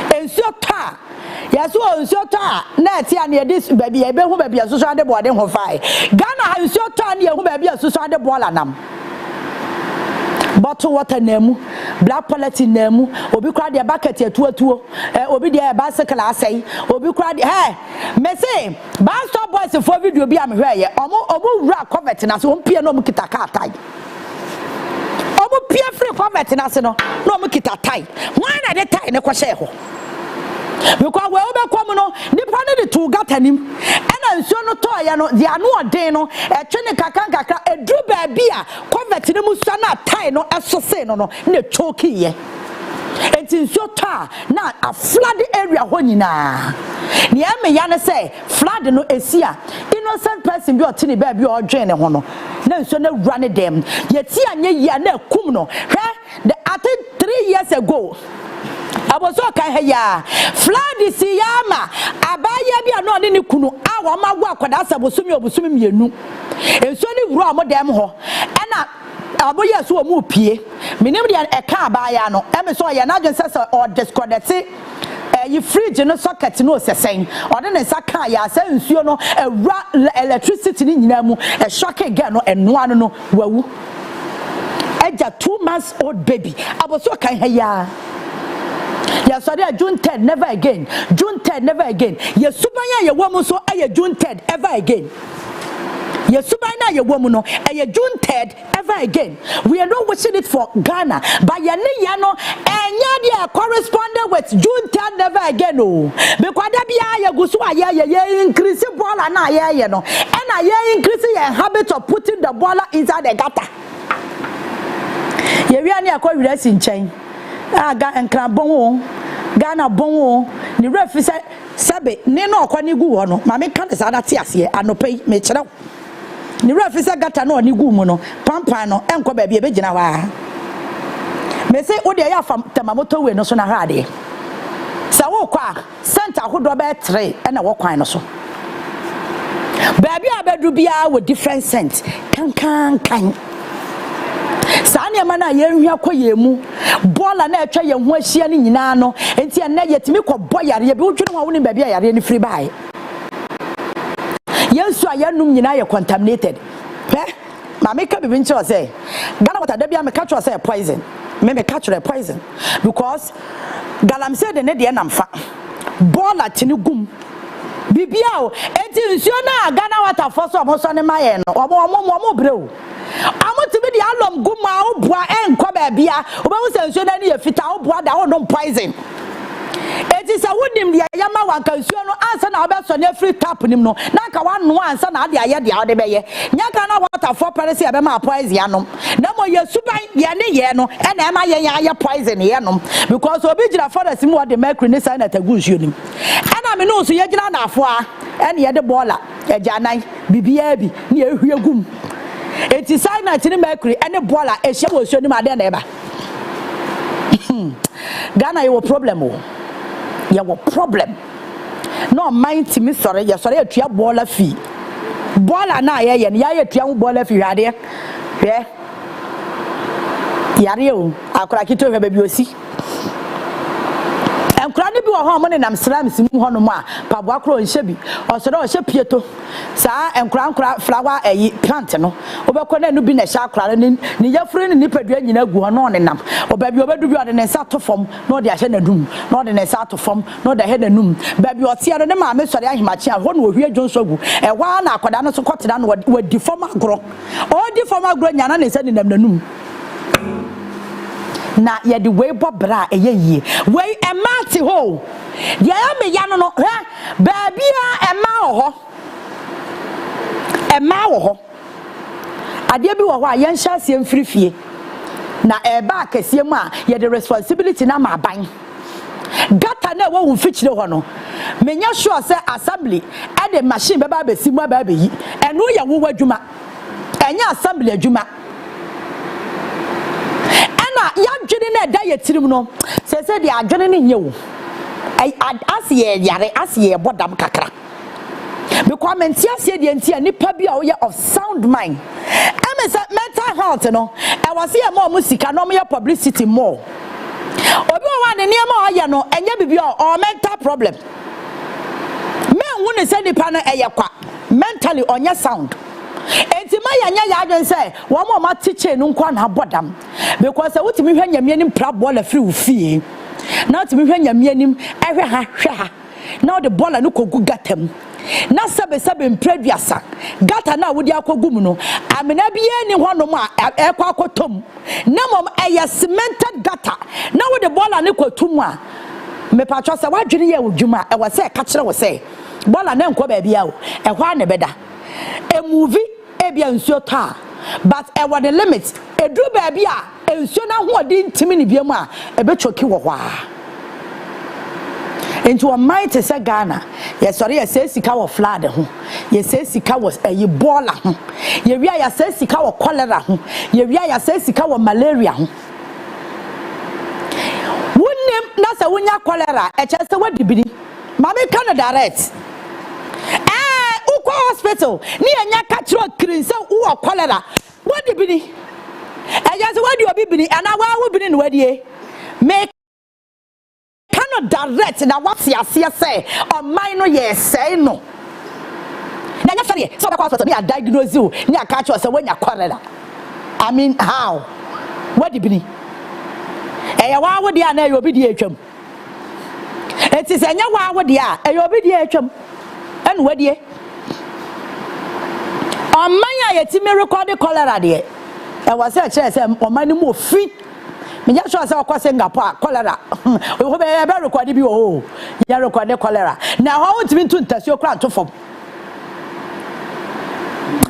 ensuo ta ya so ensuo ta na ti an ye dis baby e be hu baby asoso ade boade ho fai Ghana ha ensuo ta na ye hu baby asoso ade bola nam bottle water nemu black polity nemu obi kra de bucket atuatuo obi de bicycle asai obi kra de me say bastard boys for video bi am hwe ye omo wura covet na so ompie no mkita ka atai omo pia free covet na se no omo kita tai why na de tai ne kwhye ho because we obekom no nipa ne de to gatanim ena nsuo no to ya no dia no odin no etwe ne kakra edru ba bia covet ne musa na tai no esose no ne choki ye enti nsuo to na a flood area ho nyina ne ame ya ne say flood no esia innocent person bi otini ba bia odwen ne ho no na nsuo na wura ne dem yeti anye ya na kum no hwe I think 3 years ago aboso kan ya flood si yama abaya bia no ne kunu awo mago akoda asabosumi obusumi mienu enso ni wura mo dem ho ena aboye so mu pie minim dia e ka abaya no eme so ya na dwen sese or disconnect yi fridge no socket no sesen ode ne saka ya asa nsuo no ewura electricity ni nyina mu e shock again no enoa no wawu eja 2 months old baby aboso kan ya yes, sorry, June 10th, never again. June 10th, never again. Yes, Subaya, your woman, so I June 10th, ever again. Yes, Subaya, your woman, no, I June 10th, ever again. We are not wishing it for Ghana, but Yano, and Yadia corresponded with June 10th, never again. No, because there be a Gusua, increasing ball and I, no, and I increasing a habit of putting the ball inside the gutter. You really are quite racing chain. Ghana bon Ghana bon ni refi se sebe ni no kwani gu ho no ma me ka sa na te ase anopai me kire ni refi se gata no ni gu mu no pampan no enko ba bia be gina wa me se odi ya fam tamamoto we no so na ha de sa wo kwa center hodo be 3 na wo kwan no so ba bia bedu bia wo different scent kan Sani amana yenhwa koyemu bola na etwa ye ho ahia ni nyina no enti ena yetimi kɔ boyare ye bi wotwe no woni ba bia yare ni free buy yensu ayanum nyina ye contaminated ma me ka bibi nche say Ghana water da bia me ka cho say poison me ka cho poison because galamsey de ne de namfa bola tini gum bibia o enti nsuo na Ghana water for so mo so ne maye no omo breu amo to be the alum guma obua enko ba bia obawu se nsuo na ne ye fita obua da ho no poison. It is a woodim the yama wan kansuo no ansa na obeso na free tap nim no na ka wan no ansa na ade aye de ade beye nyaka na water for parese e be ma poison anom na mo ye suban ye ne ye no e na ma ye aye poison ye nom because obi gira forest mu de mercury ne sign at agunsuo nim e na me no so ye gira na afo a e ne ye de bola e janan bibia bi ne ye hwegum it is sign at mercury e ne bola e hye wo suo nim ade na e ba Ghana you problem o. You have a problem. No mind me sorry, you sorry a tia baller fee. Baller na ye and ya tia baller fee had there. Yeah. Yario, I crack it to her baby. See. And cranny be a home and I'm slams in Honoma, Pabacro and Shebi, or so Shepieto, Sa and crown flower a plantano, Obacone no been a shark craning, near friend and nipper drain in a guanon and up, or baby over to be on an sato form, nor the ascended room, nor the sato form, nor the head and room, baby or Sierra de Mamma, so I match one will hear John Sogu, and one I could not so cut down what deformer grow, or deformer grow Yana is sending them the room. Na ye the way bobra ye way e mati ho ye me ya no ba bia e ma wo ho ade bi wo ho a ye nhya se mfirifie na e ba akese mu a ye the responsibility na ma ban gata na wo mfichire ho no menya sure say assembly e the machine be ba besi mu ba yi eno ye wo adwuma enya assembly adwuma ya dwene na da ye tirim no se de adwene ne nye wo asiye yare asiye bodam kakra because mentia se de ntia nipa bi a wo of sound mind mental health no e was here more musika no more publicity more obi o wa ne niam o ye no enye bibi o mental problem men won se nipa no eye kwa mentally onye sound enti ma ya adwen say wo ma teacher no nkwa na bodam because wotimi hwa nyame nim pra bola free wo fie na wotimi hwa nyame nim ehwe ha hwe ha na the bola no kogu gatam na sebe mpraduasa gata na wodi akogu mu no amena bia ni honom a ekwa akotom na mom eye cemented gata na wodi bola ne kotum a me patro se wadwene ye wodwuma e wo se ka kire wo se bola na nko ba bia o ehwa ne beda a movie ebia nsuo ta but e what the limit edu ba bia nsuo na ho odi ntimi ne biam a ebechoki wo hwa into a might say Ghana yes sorry yes say sika wo flood ho yes say sika wo ayi bola ho ye wi ya say sika wo cholera ho ye wi ya say sika wo malaria ho wonnem na say wonya cholera e che say wadibini mama Canada direct hospital ni anya katro krinse wo cholera wadi bini eja se wadi obi bini ana wa bini no wadie me cannot direct na what ase say on mine no yes say no na nya fere so be hospital ni a diagnose you ni aka katro say wanya cholera I mean how wadi bini eya wa wodi ana e obi die atwam enti se nya wa wodi a e obi die atwam en wadie Omanya yetimi record cholera de e was say chere say omani mo fi me ja sure say okwa Singapore cholera we be record bi o ya record cholera na ho wotimi ntu ntasio kra to fom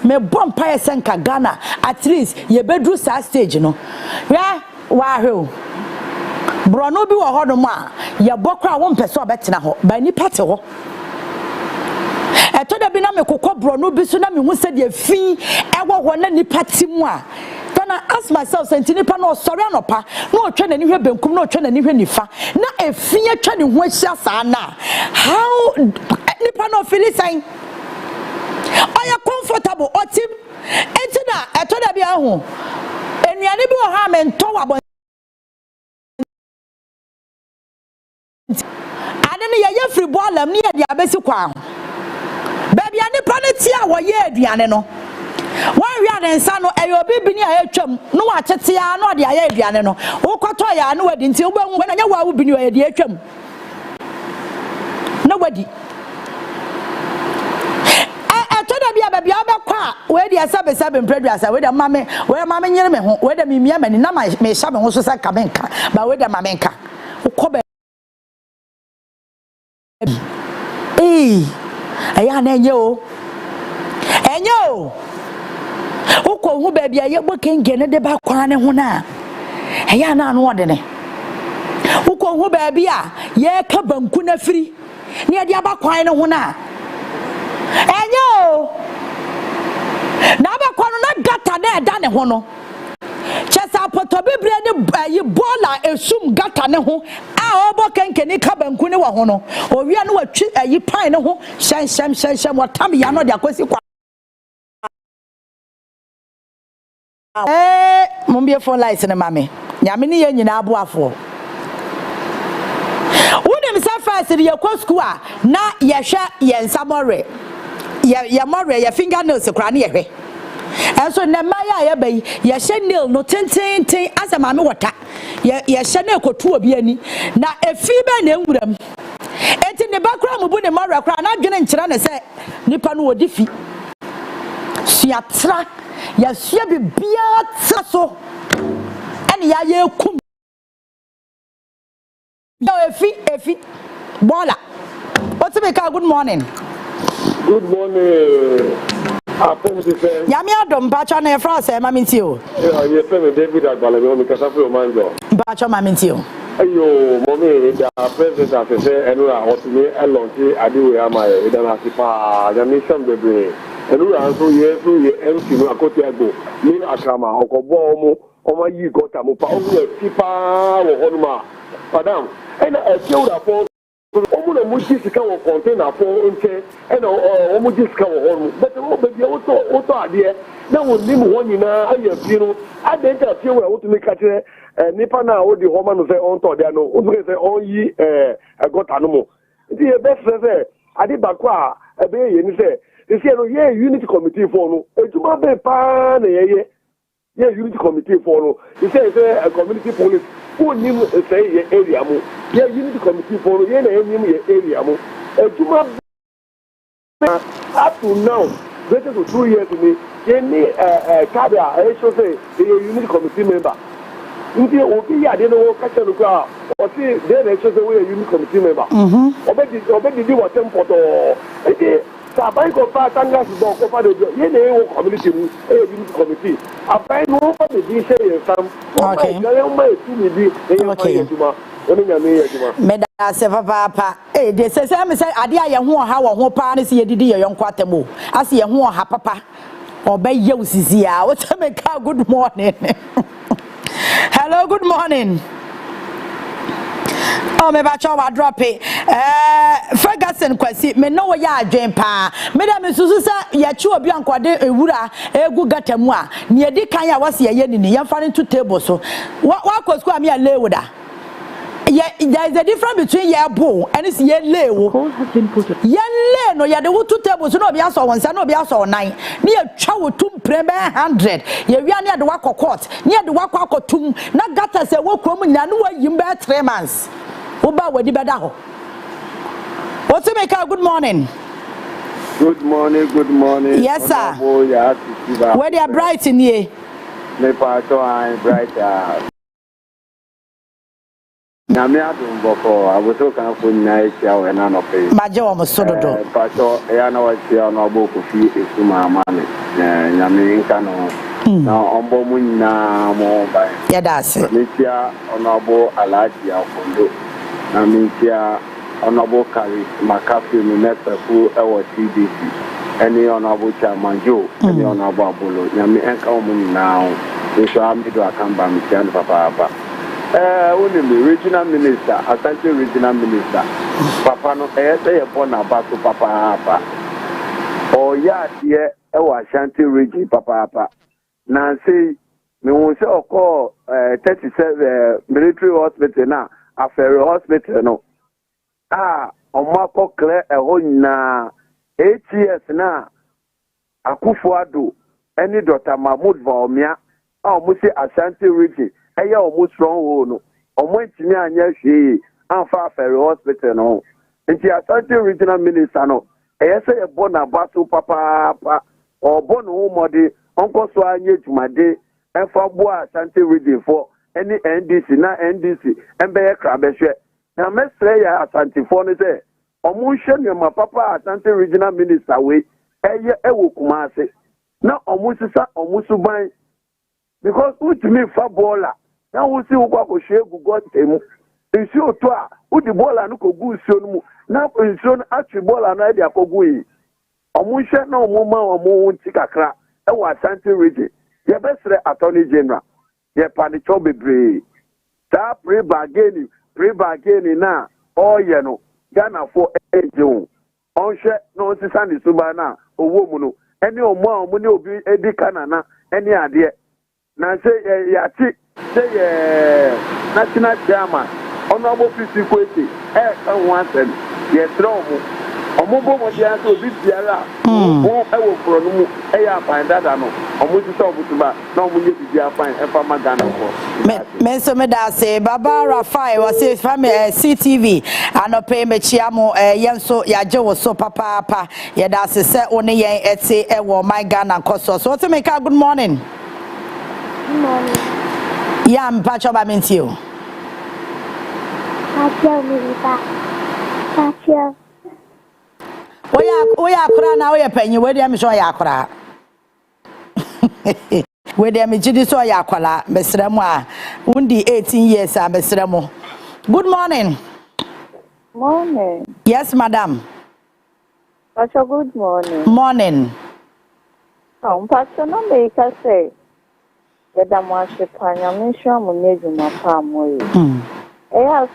me bompa senka Ghana at least ye bedru sa stage no wa hwe brono bi wo ho no ma ye bokra wo mpese obetena ho ba ni pete ho etoda bi na me kokobro no bi so na me hu se de fi ewo ho na nipa timu a then I ask myself say nipa no sorry anopa na otwa na ni hwe benkum na otwa na ni hwe nifa na efi atwa ni ho ahia saa na how nipa no feel sign oya comfortable otim entina etoda bi ahu enuane bi wo ha me nto wabo adene ye free ball am ni ye dia besi kwa baby ani planeti a wo ye aduane no wan wi adensa no eyo bibini a atwam no wa chete a no de aye aduane no wo kwato ya no wadi nti wo behu na nya wa wo bini o de atwam na wadi etoda bia baby obekwa where the seven preduasa, where the mammy near me, where the mimiam and my shaman also said Kamenka, but where the mamenka. Eh, I know. And yo, who baby, I working get the back one and one. I am not ordinary. Who baby, ye cabin kuna free near the abaquine and one. And yo, now I got a done a hono. Just up to be brand you bola assume got a no. Our boken can you come and kuna hono, or we are no a ye pine no sham what time you are not your question. Mumbia for license, mammy. Yamini in Abuafo. Wouldn't say first in your school, na yasha yen samore. Ya more, your fingernails, a cranny. And so, Namaya Abbey, yasha nil, no tin as a mammy water. Yasha no two of yenny. Now a feeble name with them. And in the background, we put a mara crown, not getting China say, Nippon would defeat. Siatra. Yes, she be so. And ya kum. No, Effie, Bola. What's the make? Good morning. Good morning. Yamia don't batch on a frost, mammy too. Yeah, you send David at Balabon because I feel mine. Batch on mammy too. Ayo, mommy, the president has said, and we are hot to me, and long I do. Am I? We don't have to pay. The mission baby. And we are so yes, we empty no akotiago. Me akrama okobo omo yi gota mo pa omo tipa wo honuma. Madam, and I feel that for omo na mo ji sika wo container for nche and omo ji sika wo honu. But o baby auto ade na wo nim ho nyina aye fi no. Ade nta fi wo to make kire nipa na o di homa no say on to de no. O say on yi gota no mo. Nti e best say ade bakwa e be ye ni say you see, yeah, unity committee for no. It's my be pan, yeah, unity committee for no. You say a community police. Who name say area mo? Yeah, unity committee for no. Yeah, name area mo. It's my up to now. Better to 2 years to me. Yeah, me Kabia. I should say a unity committee member. Inti obi ya de no catch no kwa. O see there I should say we a unity committee member. Obedi di what tempo to. Sabai ko fa tanga si ko fa de ye ne wo community mu unity committee abai no fa de di share sam okay ga yo mai tu ni di e yo fa yeduma oni nya me yeduma me da se papa de se me say ade aye ho ha wo ho pa ne se yedidi ye yonko atemo ase ye ho ha papa obey ye usisi a what me ka good morning. Hello, good morning. Oh, me ba chawa drop it. Ferguson kwasi me no ya adwen pa. Me da me susu sa ya chi obi ankwade ewura egu gatamu a ne edi kan ya wase ye ni ya fa into table so. Wa kwasku am ya lewoda. There is a difference between ye bo and is ye lewo. Ye le no ya de wo two tables no obi aso wonsa no obi aso nine. Ne ya twa wo tum prebe 100. Ye wi ane de wakọ court. Ne de wakọ akotum na gata se wo krom nya no wa yim be 3 months. Oba wadi beda ho. What's it make? Good morning. Good morning, good morning. Yes, sir. Obaa Yaa Titi. Where they are bright in here. Me pato I'm bright. Na me adum boko abuso kan fo nyina etia we na no pe. Maje wo mo sododo. Pato ya na wa tia no Obaa Kofi Essuman amane. Na me nka no. Na ombo mu nyina mo ba. Ya da se. Me tia Obaa Alhaji Afondo. Na me tia Obaa Kari Makafi mi nepefu ewo TDC. Any Obaa Chairman any Obaa Bolo. Na me enka mo nyina o. So am do akamba me tia no papa. Only the regional minister, Asante regional minister. Papa no say born about to papa. Oh yeah, dear, Ashanti region papa. Now say me won say call 37 military hospital na affair hospital no. Omako clear e ho na 8 years na Akufo-Addo any Dr. Mahmoud Bawumia mo say Ashanti region eya omo stronghold no omo ntimi anya hwe anfa affair hospital no nti Asante regional minister no eya say e bona bato papa or born modi Nkosuo anye jumade efa boa Ashanti region for any NDC na NDC embeye krabehwe na mesre ya Ashanti for ne say omunhwe ne ma papa Ashanti regional minister we eye ewo Kumase na omusisa omusuban because ultimate fa baller na wo si wo kwa ko hwe gugu temu nsi oto a wo di baller no ko gu nsuo no mu na nsuo no atwe baller na e di akogu yi omunhwe na omuma omu nti kakra ewa Ashanti region ye besre attorney general ye panicho bebre ta pre bargain na oye no Ghana for ejeun onhwe no sisa ni suba na owo mu no eni omu a omu ni obi edi kanana eni ade na say ya ti say national chairman honorable PC Kwesi kan wan sem ye throw mu omo bo mo dia so bi biara o ewo fro no mu ya fan dada no omo ti so butuba na omo ye bi afan e fa magana ko me so me da say baba Rafai was say family CTV anope me chiamo yenso ya je wo so papa ye da say one yen ete e wo my Ghana Nkosuo so to make a good morning. Good morning. Yeah, I'm patch up into you. Patch. Oya akora na oya panyi we dem so ya akora we dem jidi so ya akwala mesremu a undi 18 years a mesremu. Good morning. Morning. Yes madam. Pastor, good morning. Morning. Oh, Pastor, no make us say that I'm panya mention mo neju ma pa mo yi.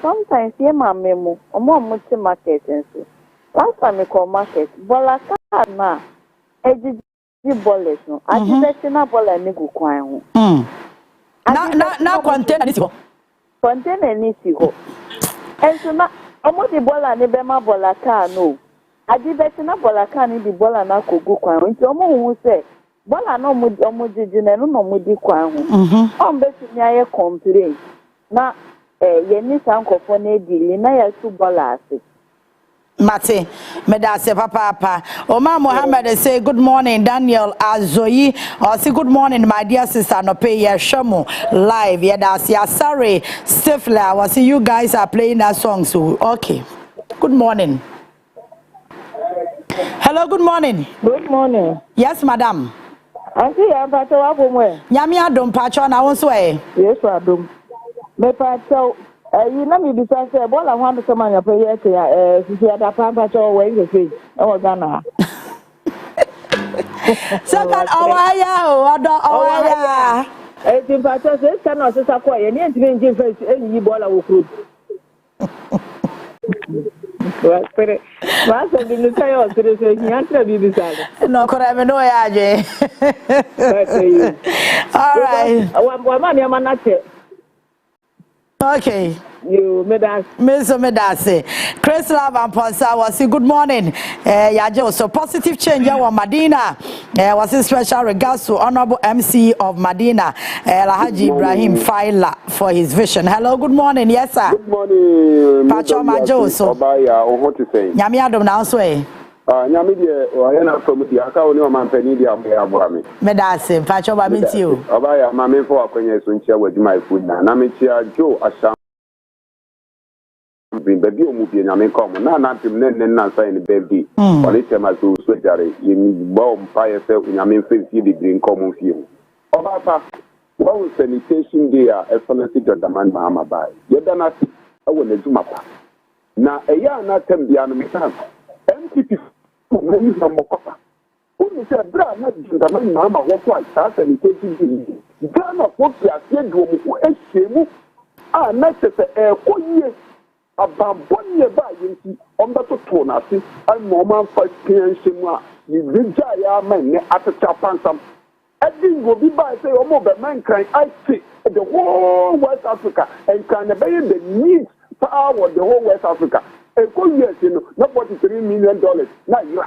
Sometimes ye ma memo omo muti market enso. Last time I call market, bola card na ejiji bollets no. Adi na bola ni go kwan ho. Na container ni si ho. Container ni si ho. Enso na omo di bola ni be ma bola card no. Adi na bola card ni di bola na kogu kwan ho. Nti omo hu say bola na omo jiji na no omo di kwan ho. Beti ni aye complain. Na ye ni sankofo na edili na ya su bola ase. Mate, medase papa. Omar Mohammed say good morning, Daniel Azoyi. Or say good morning, my dear sister. No pay your shamu live. Yeah, that's yeah. Sorry, Stifler. I see you guys are playing that song. So okay. Good morning. Hello. Good morning. Good morning. Yes, madam. Auntie, I'm Pacho Abumwe. Nyami adom Pacho na wonswe. Yes, Adum. Me Pacho. You know me because bola want to come and pay here. Sisi ada Pacho we go free. O Ghana. Second Owaya Owaya. Eti Pacho say cannot say kwa ye ni ntimi nje face enyi bola wo kru. What's the new say o tire say he answer bi bisale. No kora me no ya je. All right. Wa man ya manache. Okay. You medase. Medase. Chris Love and Ponsa was good morning. Yajo, so positive change wa Medina. Was a special regards to Honorable MC of Medina, Alhaji Ibrahim Faila for his vision. Hello, good morning. Yes, sir. Good morning. Pacho Majo, so Obaa Yaa, what to say? Nyami adom na so e. Nyami de o ya na from di aka oni o man pani di abo ami. Medase, Pacho ba mi ti o. Obaa Yaa ma me for akwanya so nchia waduma food na me chia Jo Asham baby o mu bi nyame kom na tim na sign baby oni tema so jare yin bo mpa ye se nyame fe di green kom fie Obaa pa wo sanitation day a excellency demand ma bai ye dana ti awo na juma pa na eya na tem bia no metan MPP no yi na mokopa unu se bra na demand ma wo kwa sanitation day Ghana for ya do mu ehemu a na se koye abambonye ba yinti ombeto to na se an normal fa kianhemu a yija ya man ne atata pansam edin go bi ba say omo be man kan IT the whole West Africa and can be the needs power the whole West Africa e ko yes no na $43 million na ira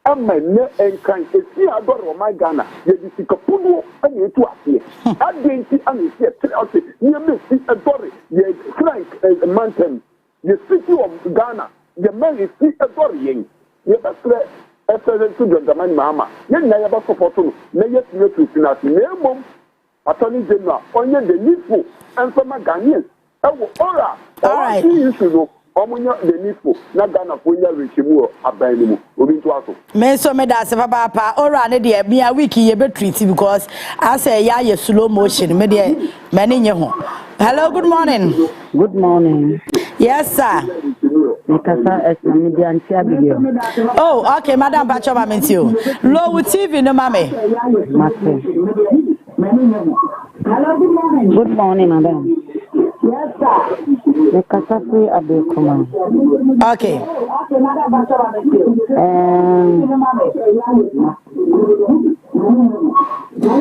amane en kan esi adoro my Ghana ye di sikapuno ani etu asie adenti ani sie trelse ye me si adore ye frank mountain the city of Ghana, the man is still adoring. You better President to the man mama. Yen na yaba support no. Na yes no to finance. Na mom Attorney General onye the needful and some Ghanaians. Ora. All right. Omunya the needful. Na Ghana for ya rechimu abanimu. Obi to aso. Me so me da se papa ora ne de me a week ye be treat because I say ya ye slow motion me de me ne nye ho. Hello, good morning. Good morning. Yes, sir. Nkasa media antia video. Oh, okay, Madam Pacho Mamentio. Low TV no mame. Hello, good morning. Good morning, madam. Yes, sir. Nkasa free abekoma. Okay. Okay, Madam Pacho Mamentio.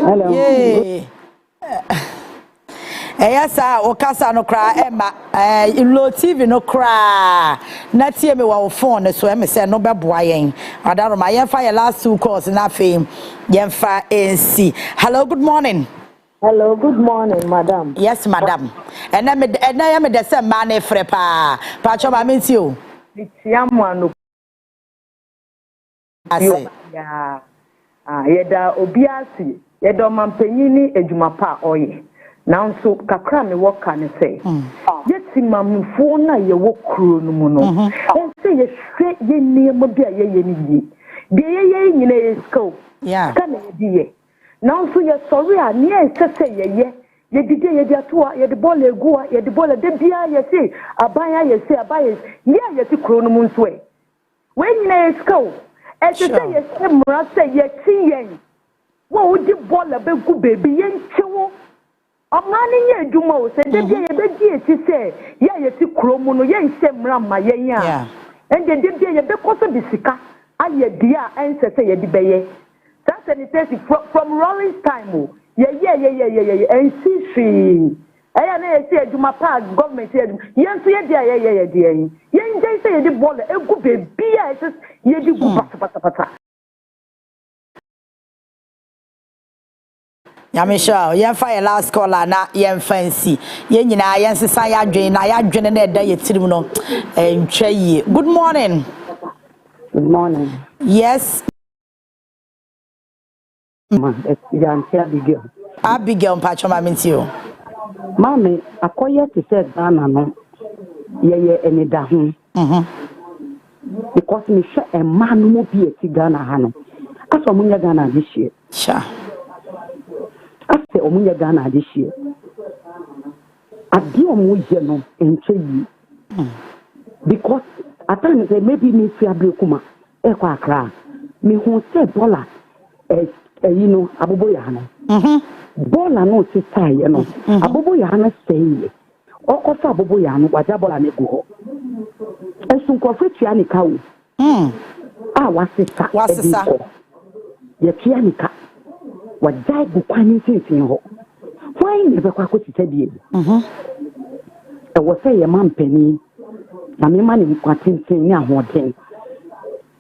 Hello. Yeah. Yes, sir. Okasa no cry, Emma. Low TV no cry. Na tie me wa phone so me say no beboa yen. Adaro ma yen fa your last 2 calls na fame. Yen fa NC. Hello, good morning. Hello, good morning, madam. Yes, madam. And na me the same man e frɛ pa. Pacho ma menti o. Tiamu anu. Ase. Ya. Yeda obiasi. Yeda mampanyini ejuma pa oye. Nanso kakra me woka ne say yeti mamfo na ye wo kro no mu no en say ye hwe ye niam bia ye ni yi de ye nyina ye sko ka na ye die nanso ye sorry a ne ye say ye dide ye dia to ye de ball egu ye de ball de bia ye say abaya ye say abaya ye ti kro no mu nso e we nyina ye sko e say ye say mura say ye ti yen wo di ball abegu baby ye nchewo Omani ye djuma o se de ye be die ti se ye ti kromu no ye nse mra ma ye ya ende de ye be koso bisika aye dia ense se ye di beye that sanitation from rolling time o ye ensi fi eya na ye se djuma pa government ye nso ye dia ye dia ye nje se ye di ball egu be bia ye di gu pata Yamisha, yen fire last caller na yen fancy. Yen nyina yen sesa ya dwen na ya dwen na eda ye tirim no. Ntwa yi. Good morning. Good morning. Yes. It's Abigail. Abigail Pacho Maminti o. Mami, akoye ti se Ghana no. Ye eni da ho. Because me hwe e man no bi eti Ghana ha no. Aso munya Ghana this year. Sure. After omunya Ghana this year. Adi omuye no enche yi. Because at times maybe me fi abrekuma e kwa akra. Me hu se dollar you know abobo ya no. Dollar no se sai no. Abobo ya no sei. Okofa abobo ya no waja dollar ne go ho. Ensu nkofo tua ne ka wo. Wasesa. Ye tua ne ka. Wajai gukwani sinsin ho. Why never kwa ko titadie? E wo say ye man pani. Na me man nkwatintin ni ahoden.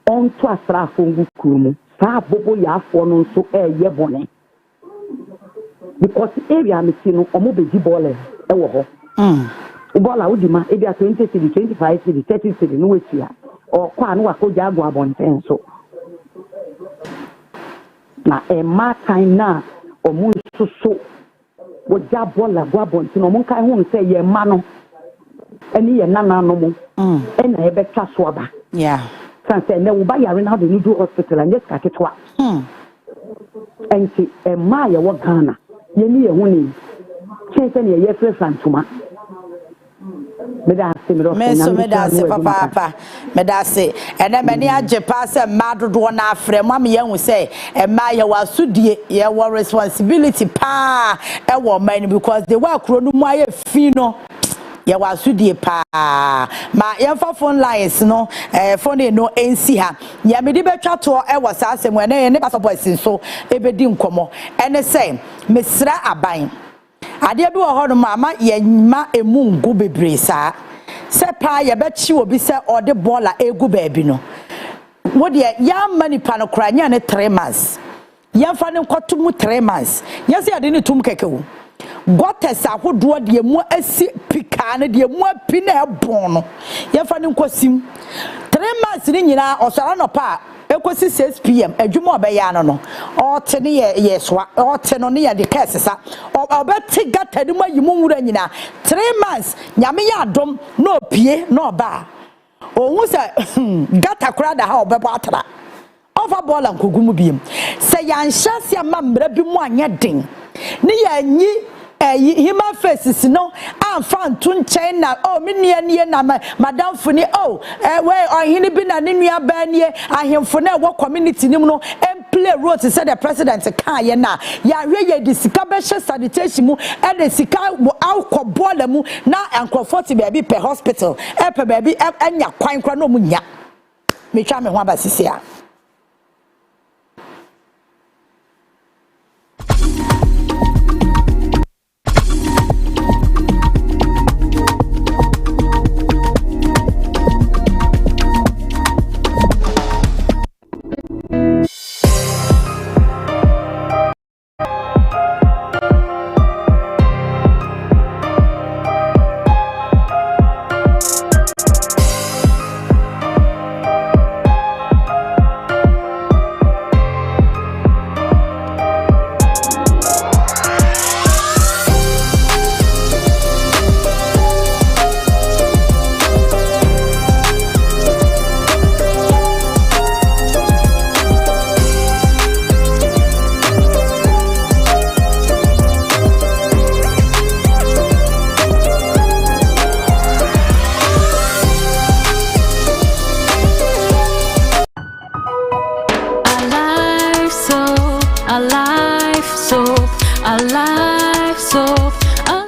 On to asrafo ngukuru sa bobo ya afo no nso ye bone. Because area me ti no omo beji ball e wo ho. Bola udima e bia 20 cedi 25 cedi 30 cedi no wetia. O kwa no akoja agu abonten so. Na ma time na omu susu woja bola go abonti no monkai hu se ye ma no eni ye nana no mu ena ye betwa so aba sanse na wo ba yare na do do hospital and just kaketwa enti ma ye wo Ghana ye ni ye hu ni chense ne ye fresh antuma Medase papa medase ene mani age pass madodo na afre mam ye hu say ma ye wasudie ye wo responsibility pa e wo man because they were kro no mu aye fi no ye wasudie pa ma ye fa phone lines no phone no NC ha ye me di betwa to e wo sa asem ene ye ne passport so e be di nkomo ene say mesra aban ade bi wo ho no mama ye ma emu ngu bebre saa se pa ye be chi obi se ode bola egu baabi no wo de ya mani pa no kra nya ne 3 months ya fa ne nkotum 3 months ya se ade ne tum kekewu gotes ahodo de mu asi pika ne de mu api na ebon no ya fa ne nkosim 3 months ni nyina osara no pa ekosi 6 p.m. adwuma obeya no ote ne yeswa ote no ne ya de kesesa obeti gata ni mayimu nwura nyina 3 months nyame ya adom no pie no ba ohun se gata kura da ha obebo atra over ball and kogumu biem se yanhya se amambra bi mu anya den ne ya nyi human faces no amfa ntu nchen na menie na madam funi we ohini bi na ne nua ba nie ahemfo na wo community nim no play role to say the president kan ye na ya hwe ye discourse sanitation mu e de sika alcohol mu na ankrofort be per hospital pe be anya kwan kra no mu nya me twa me ho abasisi a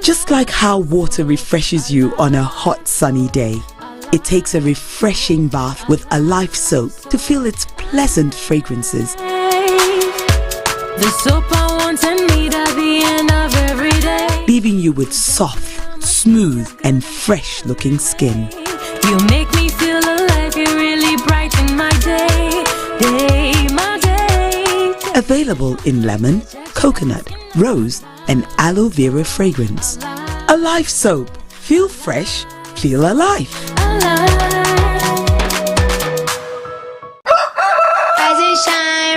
Just like how water refreshes you on a hot sunny day, it takes a refreshing bath with Alive soap to feel its pleasant fragrances. The soap I want and need at the end of every day, leaving you with soft, smooth and fresh looking skin. You make me feel alive, you really brighten my day, my day. Available in lemon, coconut, rose and aloe vera fragrance. Alive soap. Feel fresh, feel alive.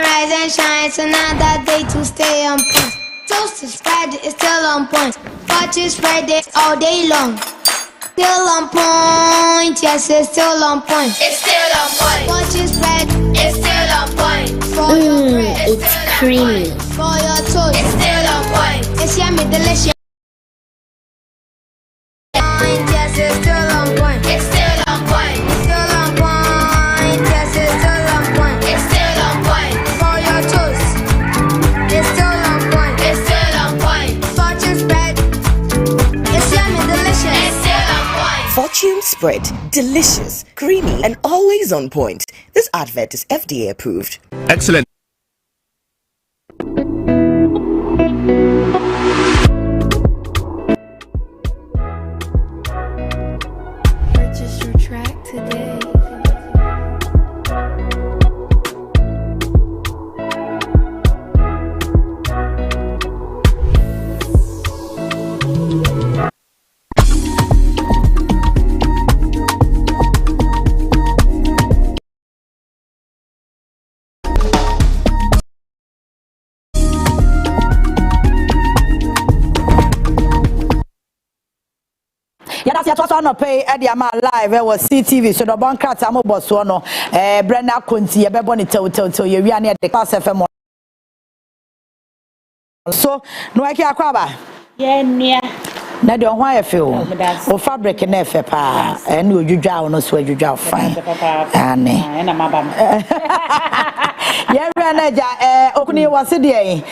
Rise and shine, it's another day to stay on point. Toast is Friday, it's still on point. Watch is Friday all day long. Still on point, yes, it's still on point. It's still on point. Watch is Friday, it's still on point. For your bread, it's creamy. For your toast, it's still on point. It's yummy, delicious. Yes, it's still on point. It's still on point. It's still on point. Yes, it's still on point. It's still on point. For your toast, it's still on point. It's still on point. Fortune spread, it's yummy, delicious. It's still on point. Fortune spread, delicious, creamy, and always on point. This advert is FDA approved. Excellent. Purchase your track today. That's what I want to pay at the live. It was CTV. So the bank cards I'm about so no. Brenda Kunti, everybody tell you we are near the class FM. So no I can't crab. Yeah, near. Na de ho afeo o fabric na efe pa ene odwudwa no so odwudwa fine ane na mabam yeah na ja okuni wase de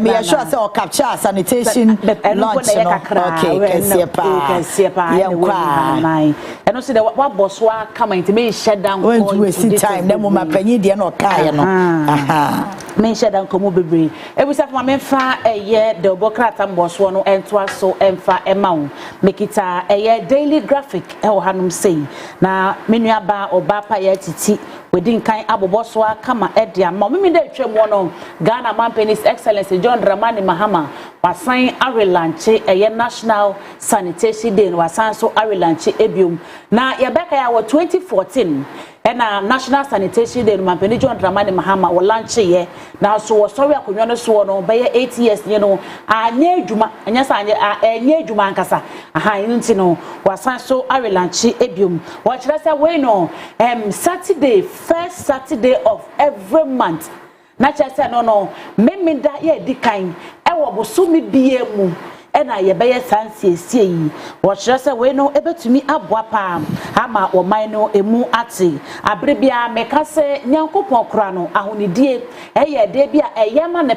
me sure say o capture sanitation launch no okay kese pa yeah kwa eno say the what boss wa come into me shut down going to waste time na mo mapanyi de na o kae no aha me shut down komo bebre ebusa fa me fa eye de obokrata boss wo no ento aso emfa emaw make it a daily graphic e wo hanum sei na menua ba Obaa Yaa Titi wedin kan aboboso kama ede ama me de twem wono Ghana Man's Excellency John Dramani Mahama wasan a Relaunch a National Sanitation Day wasan so a Relaunch ebium na yebeka ya 2014 na National Sanitation Day mampeni John Dramani Mahama wo launch ye na so wo sorry akonwa no so no be 8 years ye no anya adwuma anya sa anya adwuma ankasa aha nti no wasan so a relaunch ebium wo kire say we no Saturday, first Saturday of every month na kire say no memeda ye dikan e wo bosumi bie mu ena ye beye sansiesie yi wo kire say we no ebetumi aboa pa ama wo man no emu ate abre bia meka se nyankopon kora no ahonidie eye de bia eye ma ne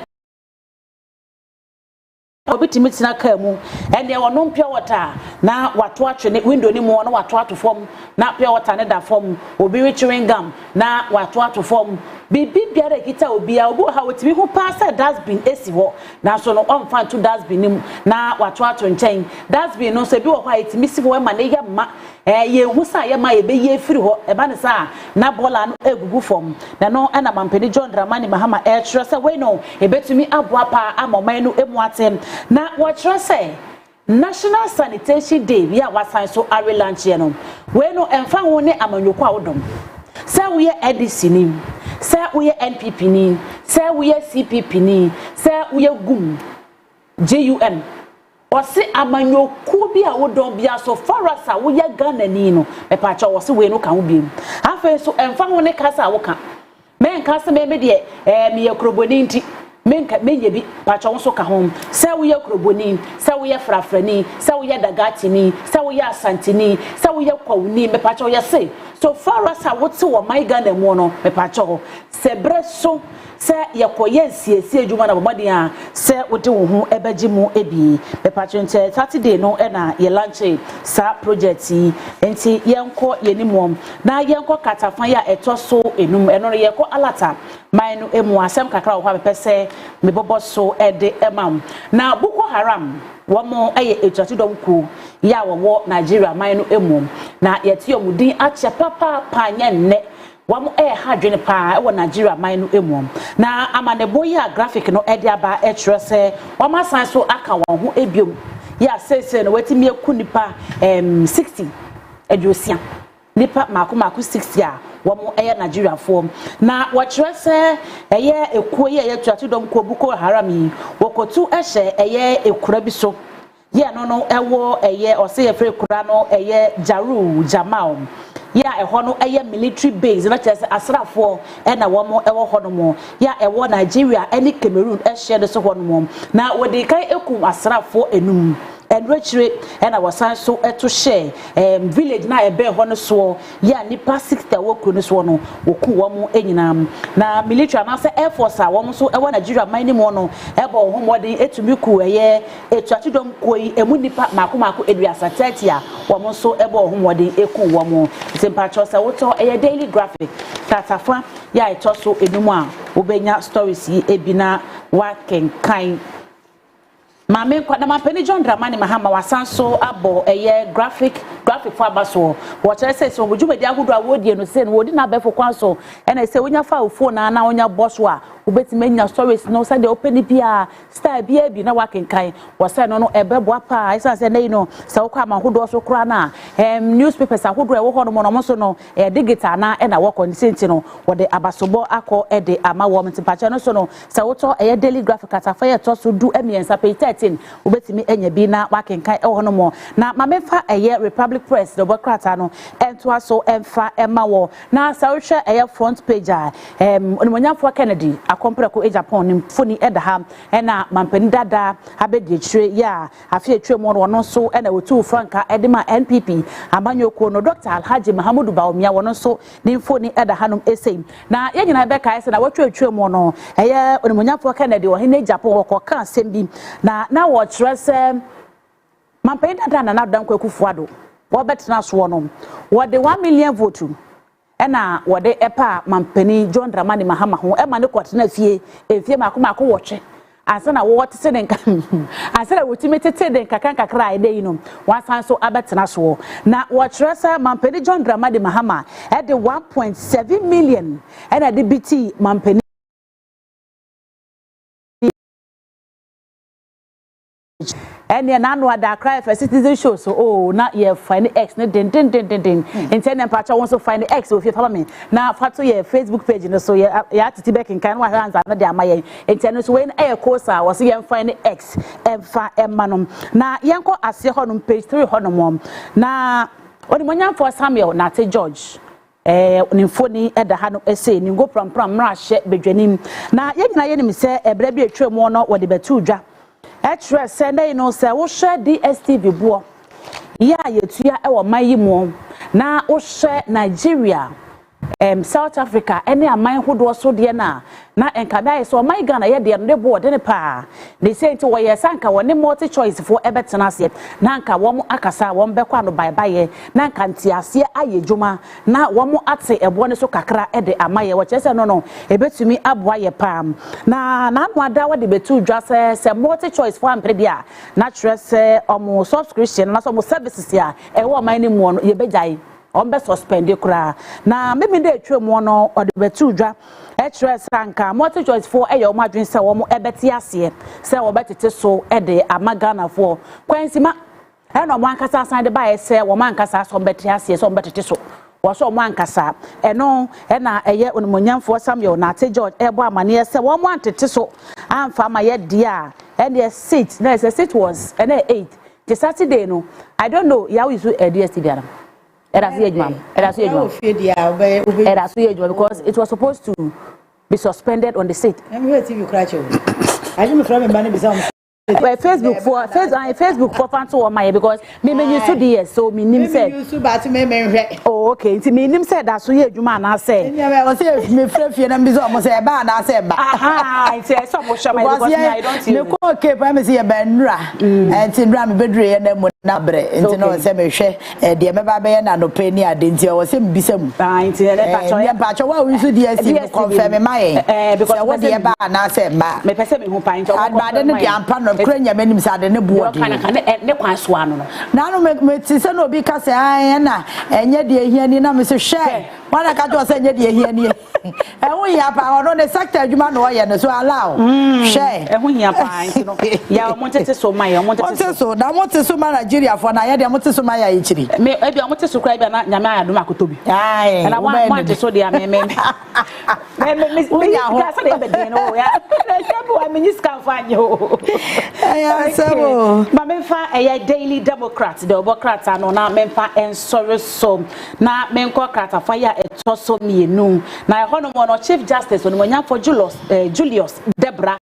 obitimi tina ka mu ene wono mpia wota na wato atwe ne window ni mu wono wato ato fom na pia wota ne da fom obi chewing gum na wato ato fom bibi biara kita obia obu ha wotimi ho pass dustbin esi ho na so no onfa to dustbin nim na wato ato nchen dustbin no so bi wo ha itimi si ho ma ne ye ma ye hu sa ye ma ye be ye firi ho e ba ne sa na bola no egugu fom na no ana mampeni John Dramani Mahama e kire se we no e betumi aboa pa amoman no emu atem na watchra say National Sanitation Day we are wasan so a relaunch ye no we no emfa ho ne amanyoko awodom say we ADC ni say we NPP ni say we CPP ni say we GUM JUN wasi amanyoku bi awodom bia so farasa we Ghana ni no me pa cha wasi we no kan bi afa so emfa ho ne kasa woka men kasa me de me yakroboni nti menka menye bi pacha won so ka hom se wo ye kroboni se wo ye frafrani se wo ye dagatini se wo ye asantini se wo ye kwawuni me pacha wo ye se so far as I would say what my Ghana mono me pacho se breso se yakoye nsiesie adwuma na bomade a se wode wo ho ebeji mu ebi me pacho nte Saturday no e na ye launch sa project yi enti yenko yenimom na yenko katafan ya etoso enum eno no yeko alata man no emu asem kakra wo ha pese me bobo so ede emam na Boko Haram womo eye etwatidom ku ya wo Nigeria man no emu na yeti omudin ache papa panya nne wam hadwene pa e wo Nigeria man no emu na amanebo ya graphic no ede aba e kire se wam asan so aka won ho ebiom ya sese no wetimi ekunipa 60 eduosia nipa mako 60 a wam Nigeria form na wo kire se eye ekuo ye etwatidom ku Boko Haram yi wokotu ehye eye ekura bi so ye no ewo eye ose ye fre kura no eye Jamal ya eho no eye military base na chese asrafo na womo ewo ho no mo ya ewo Nigeria any Cameroon ehye de so ho no mo na wodi kai ekum asrafo enum enrechire na wasan so eto share village na ebe ho no so ya nipa 60 wokru no so no woku womo enyinam na military na say air force a womo so ewo Nigeria man ni mo no ebo ho modin etumi ku eye etwatidom koi emu nipa mako eduasa 30 a womo so ebo ho modin eku womo sempacho say woto eye daily graphic tatafa ya etoso enum a obenya stories yi ebina wa kenkan Mame kwa na mapeni John Dramani Mahama wasanso abo eye graphic for abaso wo kire say so bujumedi agudu awodie no say no wodi na befo kwanso ena say wonya fa phone na wonya boss wa ubetime nya stories no say the open bia star bia bi na wakenkan wo say no ebebo apa isa say nei no say wo kwa mahodo so kra na newspapers ahodo e wo ho no no so no digital na ena wo consent no wo de abasobo akọ ede ama wo mtipacha no so no say wo to eye daily graphic atafa ye to so du emiensa pay 13 ubetime enya bi na wakenkan e wo no mo na mamefa eye Republic Press the Bokrata no ento aso emfa ema wo na sawhwe eye front page a onimonyafo Kennedy akompreko e Japan ni foni edaham na mampani dada abedi chire ya afie twe mo no so na wotu franka edema NPP amanyoko no Dr. Alhaji Mahamudu Baumia wono so ni foni edahanum esem na yegyina be kai se na wotwe mo no eye onimonyafo Kennedy wo hene Japan wo koka asem na wo kire se mampani dada na dan kwakufuado wo betena so no wo de 1 million vote ena wo de epa mampani John Dramani Mahama ho e ma ne kwotena fie efie mako wotwe asa na wo wote se denka asa na wotime tete denka kankakra ide yi no wasan so abetena so na wo tresa mampani John Dramani Mahama e de 1.7 million ena de biti mampani ene na no ada cry for citizenship so oh na ye find X na den internet pacha won so find X o fi follow me na fato ye Facebook page no so ya titi back in kan wa hands na de amaye internet so when e course a was ye find X emfa emanom na yenko ase honom page 3 honom na oni monyan for Samuel na te George nimfoni eda ha no ese ni go pram mra hye bedwanim na yegina ye nim se ebra bi atwam no wode betu dwa etre se na no se wo hye DSTV bo ya yetua e wo mayi mo na wo hye Nigeria South Africa any aman hodo so de na enkabe so my Ghana ye de no bo de ne pa they say to we sanka woni multi choice for ebetena se na nka wo mo akasa wo mbekwa no bye na nka ntiase ayedwuma na wo mo ate ebo ne so kakra e de amaye wo chese no ebetumi aboa ye pam na no ada wo de betu dwa se multi choice for ampre dia na trese omo subscription na so mo services ya e wo man ni mu no ye bejai on be suspend kura na maybe dey twem no or the betu dwa etres ranka multi choice for e your madwin se wo mo ebeti ase se wo betete so e de amagana for kwansima e no mo ankasa san de ba se wo man ankasa so beti ase so betete so wo so mo ankasa e no e na eye onimonyamfo Samuel na te George e bo amane se wo mo antete so amfa ma ye dia and the seat no the seat was and 8 the Saturday no I don't know ya we so DSTV because it was supposed to be suspended on the seat. Facebook for fans to my because me used to DS so me nim said oh okay nti me nim said that so ye adwuma na say me frefie na mbizo mo say ba na say ba aha nti so mo shama because I don't me ko okay pa me say ba nura nti nura me bedure na mo na bre nti no say me hwe de me ba be na no pani ade nti o say mbisa mu nti le pa cho wa we so DS confirm my because what dey ba na say ba me pese me hu pa nti o ba de ne de ampa no krenya manim sa de ne boodi ne kwaso ano no na no me ti se no bi ka se an na enye de ehiani na me se hwe wana ka jo se enye de ehiani e hu ya pa no ne sector adwuma no ye no so allow hwe e hu ya pa nti no ya mo tete so ma ya mo tete so na mo tete so ma Nigeria for na ye de mo tete so ma ya ichiri me e bia mo tete so kra bia na nyame ayado makotobi ai na wa tete so de ya me ya ho ka se de be no ya tempo I mean scan fanyo so ma memfa daily democrat the democrat no na memfa ensori so na menko krata fire etoso mienu na hono no chief justice on monya for Julius Debra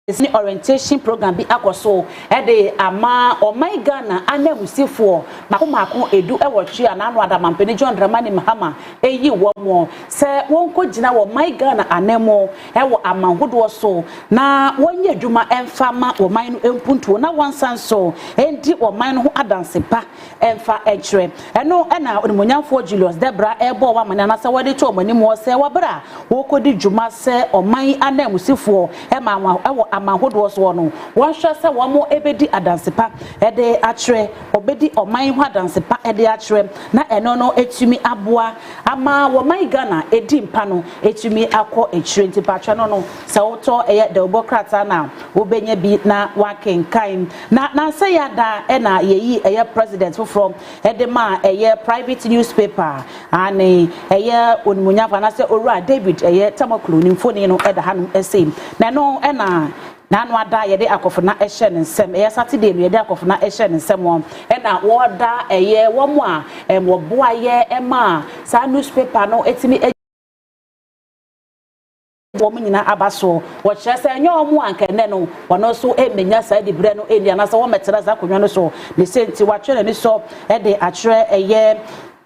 Disney orientation program bi akoso e de ama o my Ghana anamusifo mako edu e wotwe anano adamampeni John Dramani Mahama eyi wo mo se wonko gina wo my Ghana anemo e wo amanhodo so na wonye adwuma emfa ma wo man no empuntuo na wonsan so endi wo man no ho adansepa emfa ekre eno na onimonyamfo Julius Debra e bo wa mane na se wode to omani mo se wobra wo kodi dwuma se o man anamusifo e ma e wo amanhodo so no won hwe se wo mo ebedi adansepa e de akre obedi oman ho adansepa e de akre na eno no etumi aboa ama wo man Ghana edi mpa no etumi akọ ekire nti patwa no se woto eye democrat na wo benya bi na wakenkan na se ya da e na yeyi eye president from edema eye private newspaper ani eye onmunya fa na se owura David eye tamaklo ni mfoni no eda hanum ese na no e na no ada ye de akofona ehye ne nsem eye Saturday no ye de akofona ehye ne nsem won e na wo da eye wo mo a wo boa ye e ma sa newspaper no etimi wo nyina abaso wo kire se enye omo ankene no wono so emenya sa de bre no enia na se wo metera za konwa no so ne senti wa twere ne so e de akire eye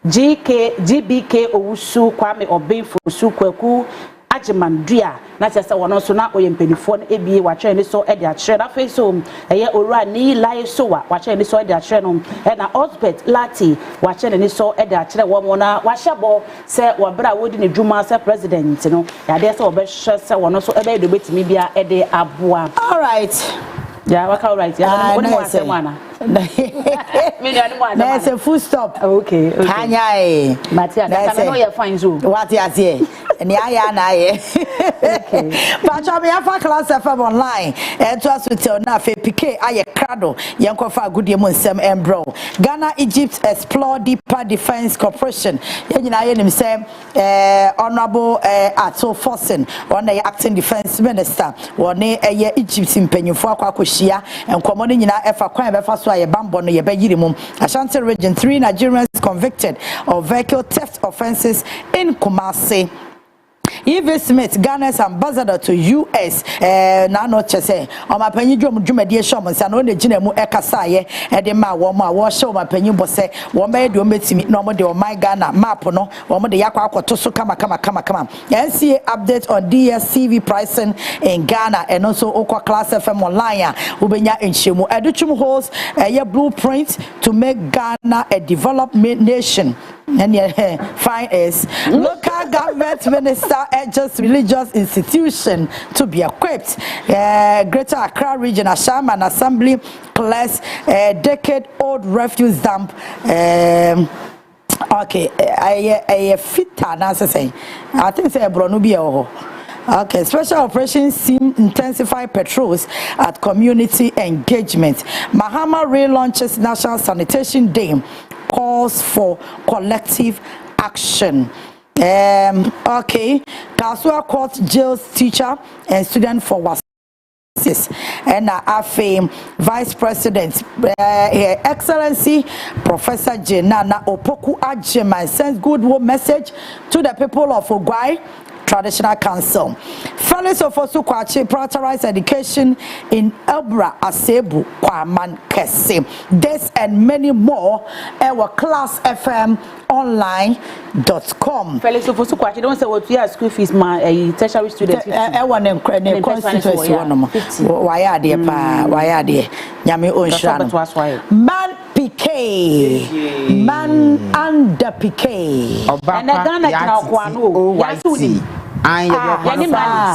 GBK owusu kwame obenfo su kwaku ajimandua na se wono so na oyempenifo no ebie wa twere ne so e de akire na fe so eye owura ni lai so wa twere ne so e de akire no e na Osbert Lati wa twere ne so e de akire wo mo na wa hyabo se wo bra wodi ne dwuma se president no ya de se wo be hye se wono so e be do betimi bia e de aboa all right yeah waka all right yeah woni mo asem ana me no ani mo ana there's a full stop okay kanya Matia that no you fine so what you say aya na ye. Pacha me afa class FM online. To us tell na fe PK aye krado. Yenko fa goodie mu nsem embro. Ghana Egypt Explore Deeper Defense Corporation. Yenyina ye nim say honorable Ato Forsen on the acting defense minister. Wone eye Egypt mpanyufo akwakohia enkomo ne nyina efa kwan befa so aye bambo no ye bayiri mum. Ashanti region 3 Nigerians convicted of vehicle theft offenses in Kumasi. Eve Smith, Ghana's ambassador to US, na no chese. O ma panyi dwumadi ehom nsa no ne gina mu ekasaye e de ma wo ma wo hye o ma panyi bose wo ma de o metimi no mo de o my Ghana map no wo mo de yakwa akoto so kama. NCA update on DSCV pricing in Ghana and also Okwa Class FM online ubenya enchemu educhum holds a blueprint to make Ghana a developed nation. And fine is local government minister urges religious institution to be equipped. Greater Accra Region Asham and Assembly class decade-old refuse dump. Okay, I fit say. I think say Bronubi. Okay, special operations team intensify patrols at community engagement. Mahama Relaunches National Sanitation Day calls for collective action. Okay, Kasua Court jails teacher and student for wasis. And AFAME Vice President, Her Excellency Professor Jenana Opoku Ajema sends good message to the people of Ogwai Traditional Council. Fellows of Osukwachi prioritize education in Elbra Asebu Kwaman Kese. This and many more our Class FM online.com. Fellows of Osukwachi don't say what we are school fees ma tertiary students. One constituency one. Why are they pa? Why are they? Nyame onshran. Man PK. Man under PK. And Ghana now kwano. Yasudi. I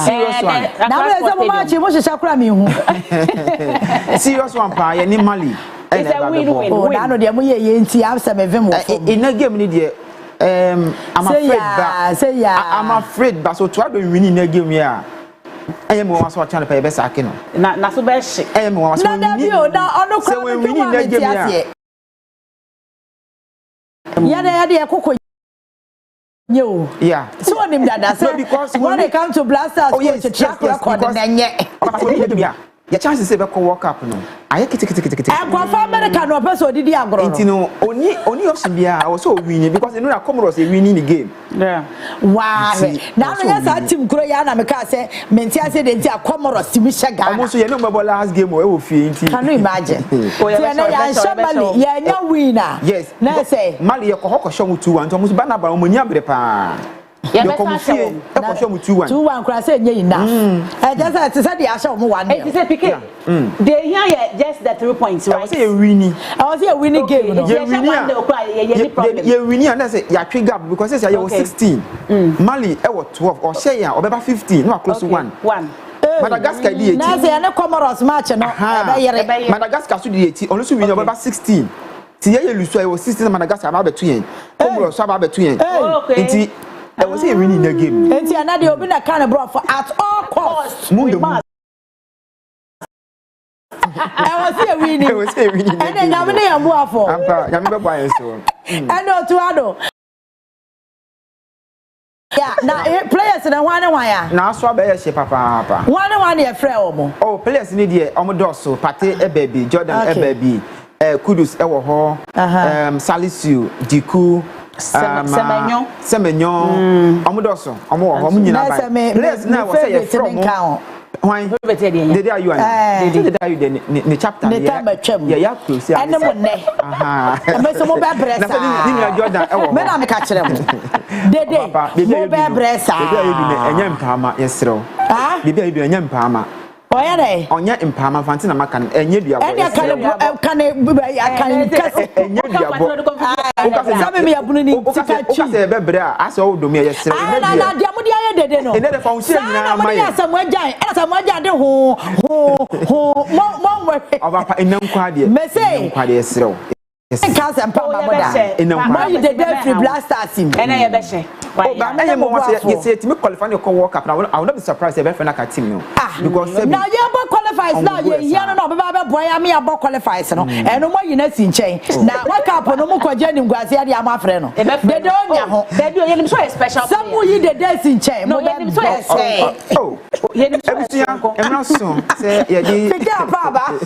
serious one. Now there's so much emotion shakura mi hu. Serious one pa ye ni Mali. It's a win-win. Oh, now they mo ye nti am se me vem wo. In a game ni dey I'm afraid but so to have been winning a game here. I am one so channel pay be sake no. Na so be hye. I am one so winning. Na ono kwa winning a game here. Ya de ekoko Yo. Yeah. So him that say because when they come to blasters to track record nenye. Your chances say be work up no. Aye kiti. I confirm America no person didi agro. Enti no only option bia I was so winning because they know that Comoros is winning the game. Yeah. Wow. Now no yes team kuro ya na me ka say mentia say dey Comoros team shega. Almost you know me last game we fie enti. Can you imagine? Yeah na ya Shamali ya nya winner. Yes. Na say Mali ye ko show 2-1 to almost banaba o manya bre pa. Yeah, but I show 2-1 cross enough. I just said the show 1. It is a PK. They hear just the 3 points, right? I was a winning. I was a winning game. You're winning, and that's it. You're trigger because I was 16. Mali, I was 12 or say or about 15. No, close to 1. Madagascar did 18. Now they are no Comoros match. Madagascar should be 18. Only we know about 16. See, I was 16. Madagascar about between. Comoros about between. Okay. I was here winning the game. And see, another you'll be a kind of brought for at all costs. I was here winning. And then I'm there more for. I'm buying so. I know to Ado. Yeah, now players in a one. Now, swab a shape, papa. One year, Frelmo. Oh, players need a Omodoso, Pate, a baby, Jordan, a baby, Kudus, Ewo, Salisu, Diku. Semenyo Omodoso Omo nyina ba let's now say a from why did you the chapter yeah close yeah and mo ne me so mo be bresa na Jordan e wo me na me ka kire mo dede mo be bresa dede you be enya mpama yesrew bibia you be enya mpama oya dey onya mpama fanti na maka enye duabo enya kan enya duabo sabe me yabunu ni tika chi se bebre a ase o domi yesrew na dia mo dia ye dede no ene de fa unse nyina ma ye samuajan de ho mo oba pa enam kwa de me say kwa de yesrew Cast and Pama Moda. In a man, you did free blasters him. And I have a share. Oh, but I am you say to me qualify your co-work up. I will not be surprised if I team. Because now you about qualifies now. You know, Baba boy, I mean about qualifies. And no more you know in chain. Now, what up on no more Jenny Guazia, my friend. They don't they do him so special. Some will you the dance in chain. No, him so oh, I'm not soon. Say, yeah, Baba.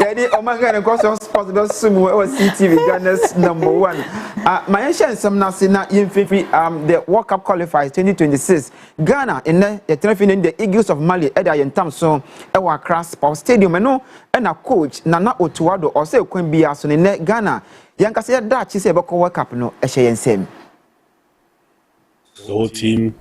Yeah, oh my God, of course, I'm possible soon. CTV Ghana's #1. My ancient some now say now in the World Cup qualifiers 2026. Ghana in the training the Eagles of Mali at the Yentamson Ewa Accra Sports Stadium and a coach Nana Otuado or say Quembia so in Ghana. Yanka say that she say about World Cup no same. The whole team,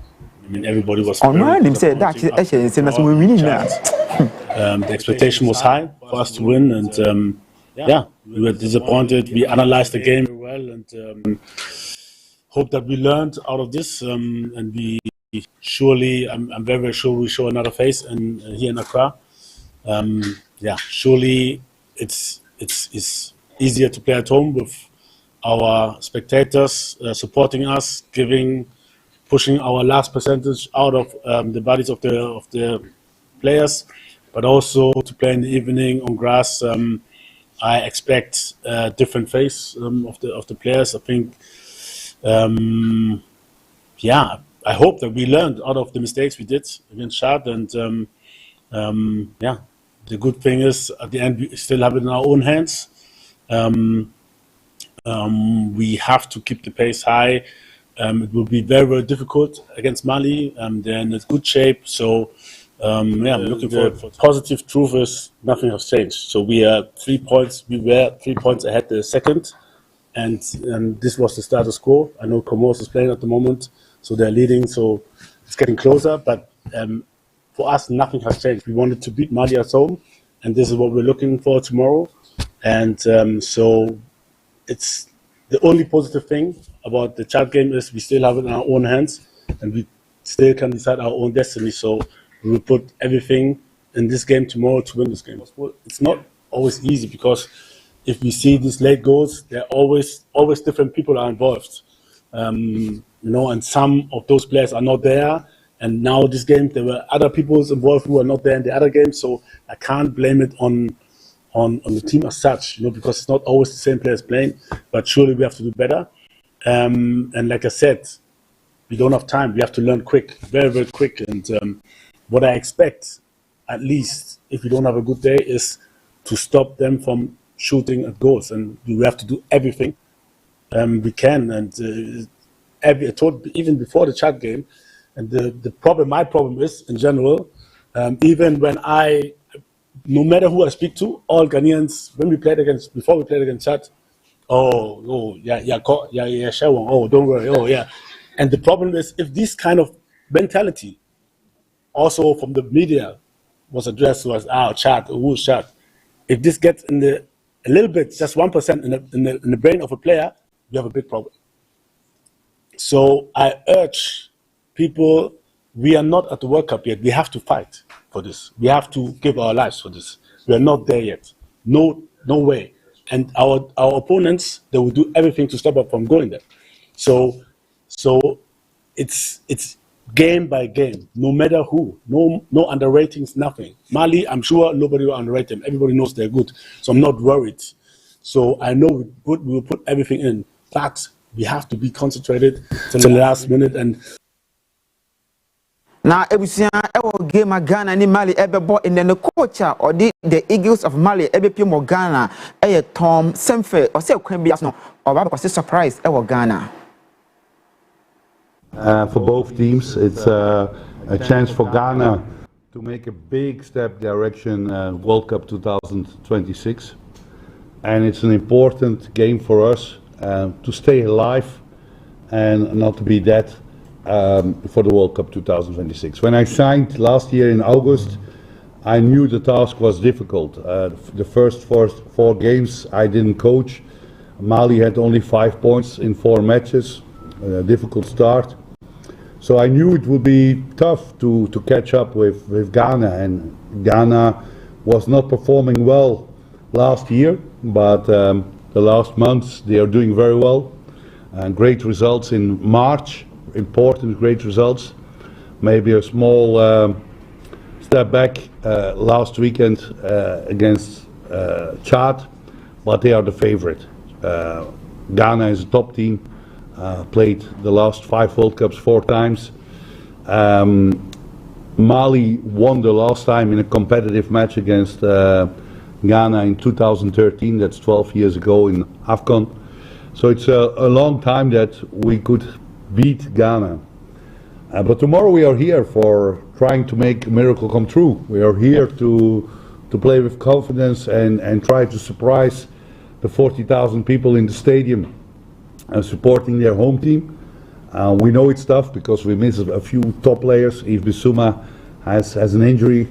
I mean everybody was on him said that she same as we winning the expectation was high for us to win and yeah, we were disappointed. We analyzed the game very well and hope that we learned out of this. And we surely, I'm very, very sure we show another face here in Accra. Yeah, surely it's easier to play at home with our spectators supporting us, pushing our last percentage out of the bodies of the players, but also to play in the evening on grass. I expect a different face of the players. I think, yeah, I hope that we learned out of the mistakes we did against Chad. And yeah, the good thing is at the end we still have it in our own hands. We have to keep the pace high. It will be very, very difficult against Mali. They're in a good shape. So yeah, I'm looking forward. Positive truth is nothing has changed. So we are 3 points. We were 3 points ahead the second, and this was the status quo. I know Comoros is playing at the moment, so they're leading. So it's getting closer. But for us, nothing has changed. We wanted to beat Mali at home, and this is what we're looking for tomorrow. And so it's the only positive thing about the Chad game is we still have it in our own hands, and we still can decide our own destiny. So we will put everything in this game tomorrow to win this game. It's not always easy because if we see these late goals, there are always different people are involved. You know, and some of those players are not there. And now this game, there were other people involved who are not there in the other game. So I can't blame it on the team as such, you know, because it's not always the same players playing. But surely we have to do better. And like I said, we don't have time. We have to learn quick, very, very quick. And what I expect, at least if we don't have a good day, is to stop them from shooting at goals. And we have to do everything we can. And even before the Chad game, and my problem is, in general, even when no matter who I speak to, all Ghanaians, before we played against Chad, don't worry, And the problem is, if this kind of mentality also from the media was addressed to us, Chad, who's Chad? If this gets a little bit, just 1% in the brain of a player, we have a big problem. So I urge people, we are not at the World Cup yet. We have to fight for this. We have to give our lives for this. We are not there yet. No way. And our opponents, they will do everything to stop us from going there. So it's game by game, no matter who. No underratings, nothing. Mali, I'm sure nobody will underrate them. Everybody knows they're good. So I'm not worried. So I know we will put everything in. But we have to be concentrated till the last minute. And now, Ebusia, game Ghana ni Mali bought in the coach or the Eagles of Mali Pimo Ghana, Tom Semfe or say Quembias or because surprise Ghana. For both teams, it's a chance for Ghana to make a big step direction World Cup 2026, and it's an important game for us to stay alive and not to be dead for the World Cup 2026. When I signed last year in August, I knew the task was difficult. The first four games I didn't coach. Mali had only 5 points in 4 matches, a difficult start. So I knew it would be tough to catch up with Ghana, and Ghana was not performing well last year, but the last months. They are doing very well. Great results in March, important great results. Maybe a small step back last weekend against Chad, but they are the favorite. Ghana is a top team, played the last 5 World Cups 4 times. Mali won the last time in a competitive match against Ghana in 2013, that's 12 years ago in AFCON. So it's a long time that we could beat Ghana. But tomorrow we are here for trying to make a miracle come true. We are here to play with confidence and try to surprise the 40,000 people in the stadium supporting their home team. We know it's tough because we miss a few top players. If Bissouma has an injury,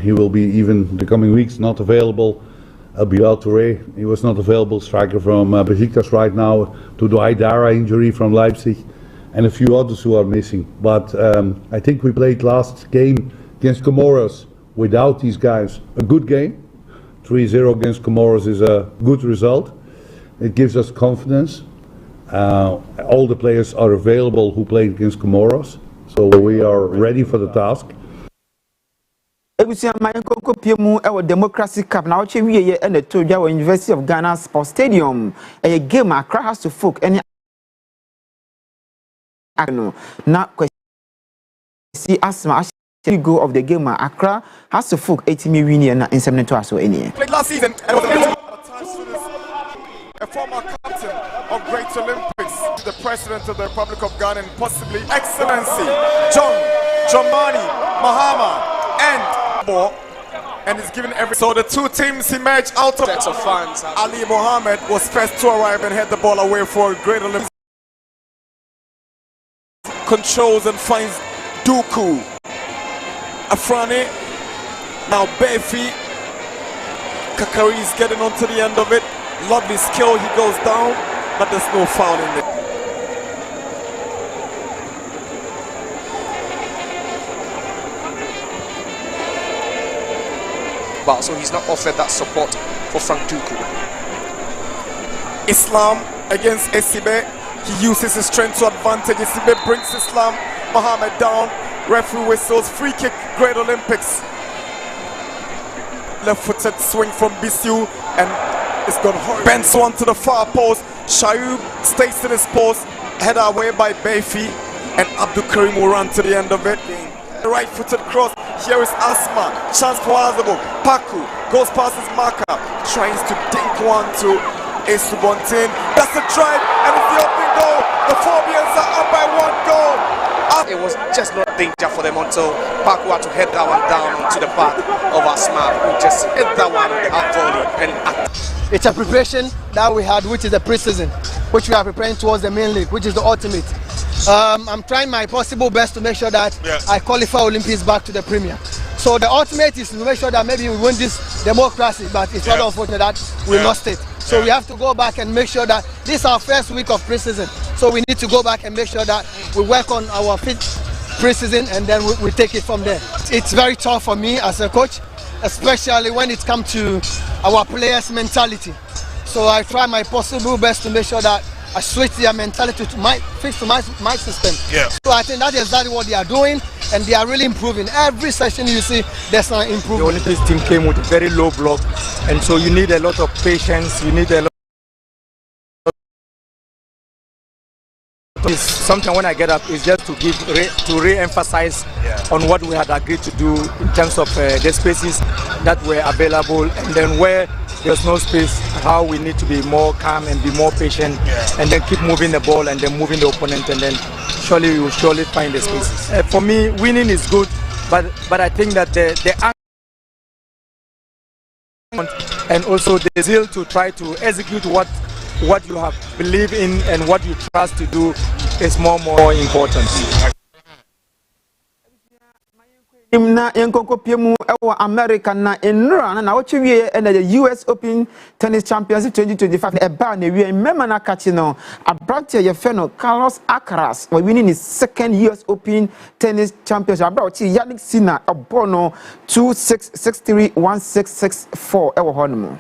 he will be even the coming weeks not available. Bilal Touré, he was not available, striker from Besiktas right now, to the Aidara injury from Leipzig, and a few others who are missing. But I think we played last game against Comoros without these guys. A good game. 3-0 against Comoros is a good result. It gives us confidence. All the players are available who played against Comoros, so we are ready for the task. Democracy Cup now and the Toja University of Ghana Sports Stadium. A game Accra has to folk any now see asthma go of the game Accra has to folk 80 million in 72 hours or any. Played last season and a former captain of Great Olympics, the president of the Republic of Ghana, and possibly Excellency John Dramani Mahama and is given every. So the two teams emerge out of sets of fans. Ali Mohammed was first to arrive and head the ball away for Great Olympics. Controls and finds Duku. Afrani. Now Befi. Kakari is getting onto the end of it. Lovely skill, he goes down, but there's no foul in it. But so he's not offered that support for Frank Duku. Islam against Esibe. He uses his strength to advantage. Esibe brings Islam Mohammed down. Referee whistles. Free kick, Great Olympics. Left-footed swing from Bisu and it's gone hard. Bends one to the far post. Shayoub stays in his post. Headed away by Befi. And Abdul Karim will run to the end of it. The right-footed cross. Here is Asma. Chance for Azabo. Paku goes past his marker. Tries to dink one to Esubontin. That's the drive and it's the opening goal. The Phobians are up by 1 goal. It was just not danger for them until Paku had to head that one down onto the back of Asma, who just hit that one on the half volley. And it's a preparation that we had, which is the pre-season, which we are preparing towards the main league, which is the ultimate. I'm trying my possible best to make sure that I qualify Olympics back to the Premier. So the ultimate is to make sure that maybe we win this democracy, but it's not unfortunate that we lost it. So we have to go back and make sure that this is our first week of pre-season. So we need to go back and make sure that we work on our pre-season and then we take it from there. It's very tough for me as a coach, especially when it comes to our players' mentality. So I try my possible best to make sure that I switch their mentality to my system. So I think that is exactly what they are doing, and they are really improving. Every session you see, there's an improvement. The Olympics team came with a very low block, and so you need a lot of patience. You need a lot. Sometimes when I get up, it's just to re-emphasize on what we had agreed to do in terms of the spaces that were available, and then where there's no space, how we need to be more calm and be more patient, and then keep moving the ball and then moving the opponent, and then surely you will surely find the spaces. For me, winning is good, but I think that the and also the zeal to try to execute what you have believed in and what you trust to do is more important. Na Nkoko Piemu ewo America na enra na wochiwie and the US Open Tennis Championship 2025 eba na wie memma na kachi no abrante ye fe no Carlos Alcaraz we winning his second US Open Tennis Championship abrante Yannick Sinner obono 2-6 6-3 1-6 6-4 ewo hono.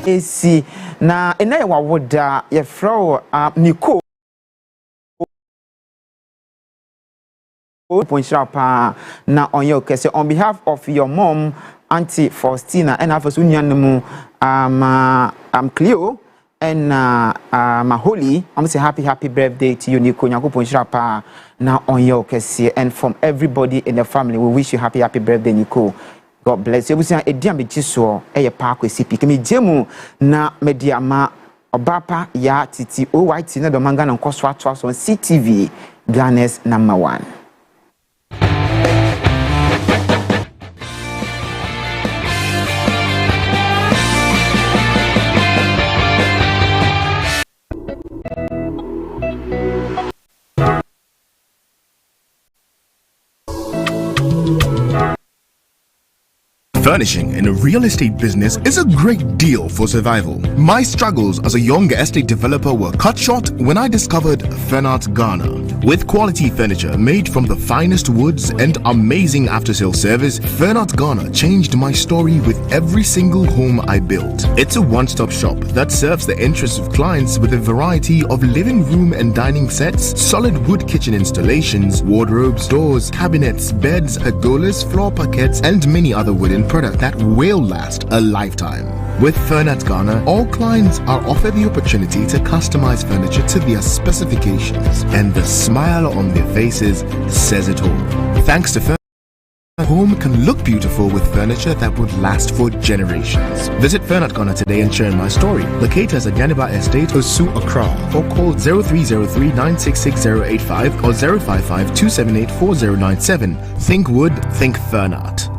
esi na ena ye wawoda ye fro Niko Ponchapa na onye okese on behalf of your mom Auntie Faustina and after nuanom Cleo and Maholi, I'm say happy birthday to you, Niko. Nyankopon Shirapa na onye okese, and from everybody in the family, we wish you happy birthday, Niko. God bless you. We say ediam bechiso eye pa kwesi pike me jemu na mediama Obaa Yaa Titi OYT na do manga na Nkosuo ato on CTV Ghana's #1. Furnishing in a real estate business is a great deal for survival. My struggles as a young estate developer were cut short when I discovered Furniture Ghana. With quality furniture made from the finest woods and amazing after-sale service, Furniture Ghana changed my story with every single home I built. It's a one-stop shop that serves the interests of clients with a variety of living room and dining sets, solid wood kitchen installations, wardrobes, doors, cabinets, beds, pergolas, floor parquets, and many other wooden products that will last a lifetime. With Furniture Ghana, all clients are offered the opportunity to customize furniture to their specifications, and the smile on their faces says it all. Thanks to Furniture, home can look beautiful with furniture that would last for generations. Visit Furniture Ghana today and share my story. Locate us at Yaniba Estate, Osu, Accra, or call 0303 966 085 or 055 278 4097. Think wood, think Furniture.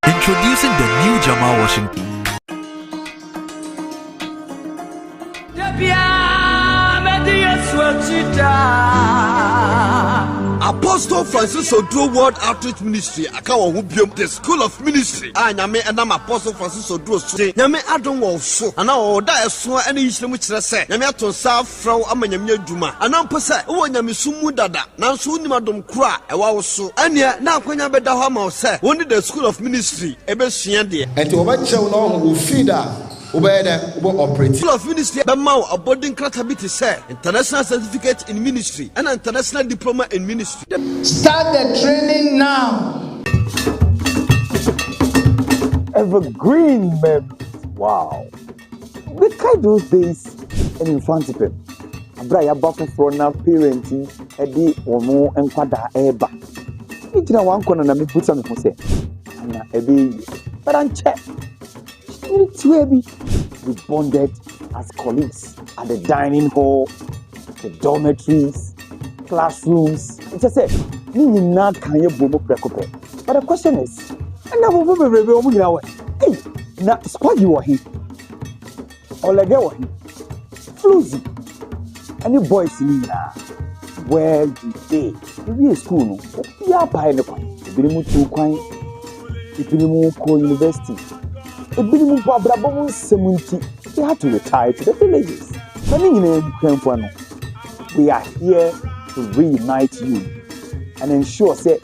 Introducing the new Jamal Washington. Apostle Francis Odro World Outreach Ministry akawo hubiom the School of Ministry anyame enam Apostle Francis Odro so nyame adon wo so ana wo da eso ene yisremu kire se nyame aton sa fraw amanyame adwuma ana mpo se wo nyame sumu dada nanso unim adom kura ewa wo so ene na akwanya beda ho ma wo se woni the School of Ministry ebesua de enti wo ba chew na wo feeder operate. School of Ministry Bemau a boarding credibility say international certificate in ministry and international diploma in ministry. Start the training now. Evergreen memories. Wow. We kind those days and in front of him. Abraya buffer for now parenting edi omo enkwada eba. Itina wan kono na me put some for say. Na ebi but I'm check. We bonded as colleagues at the dining hall, the dormitories, classrooms. It's just said, but the question is, hey, now squad you were here, or like were here, Floozy, and you boys in here, where you day, we are school, we are by the point, University. A minimum Babrabon 70, they had to retire to the villages. We are here to reunite you and ensure that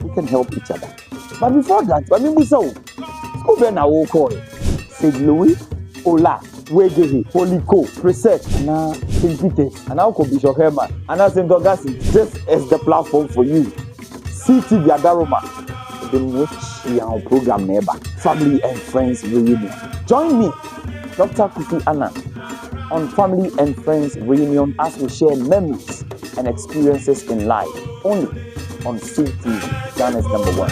we can help each other. But before that, I will call St. Louis, Ola, Wegehi, Holiko, Preset, and St. Peter's, and I'll call Bishop Herman, and St. Augustine. This is the platform for you. CTV Adaroma, the most young program neighbor, Family and Friends Reunion. Join me, Dr. Kofi Annan, on Family and Friends Reunion as we share memories and experiences in life, only on CTV, Ghana's #1.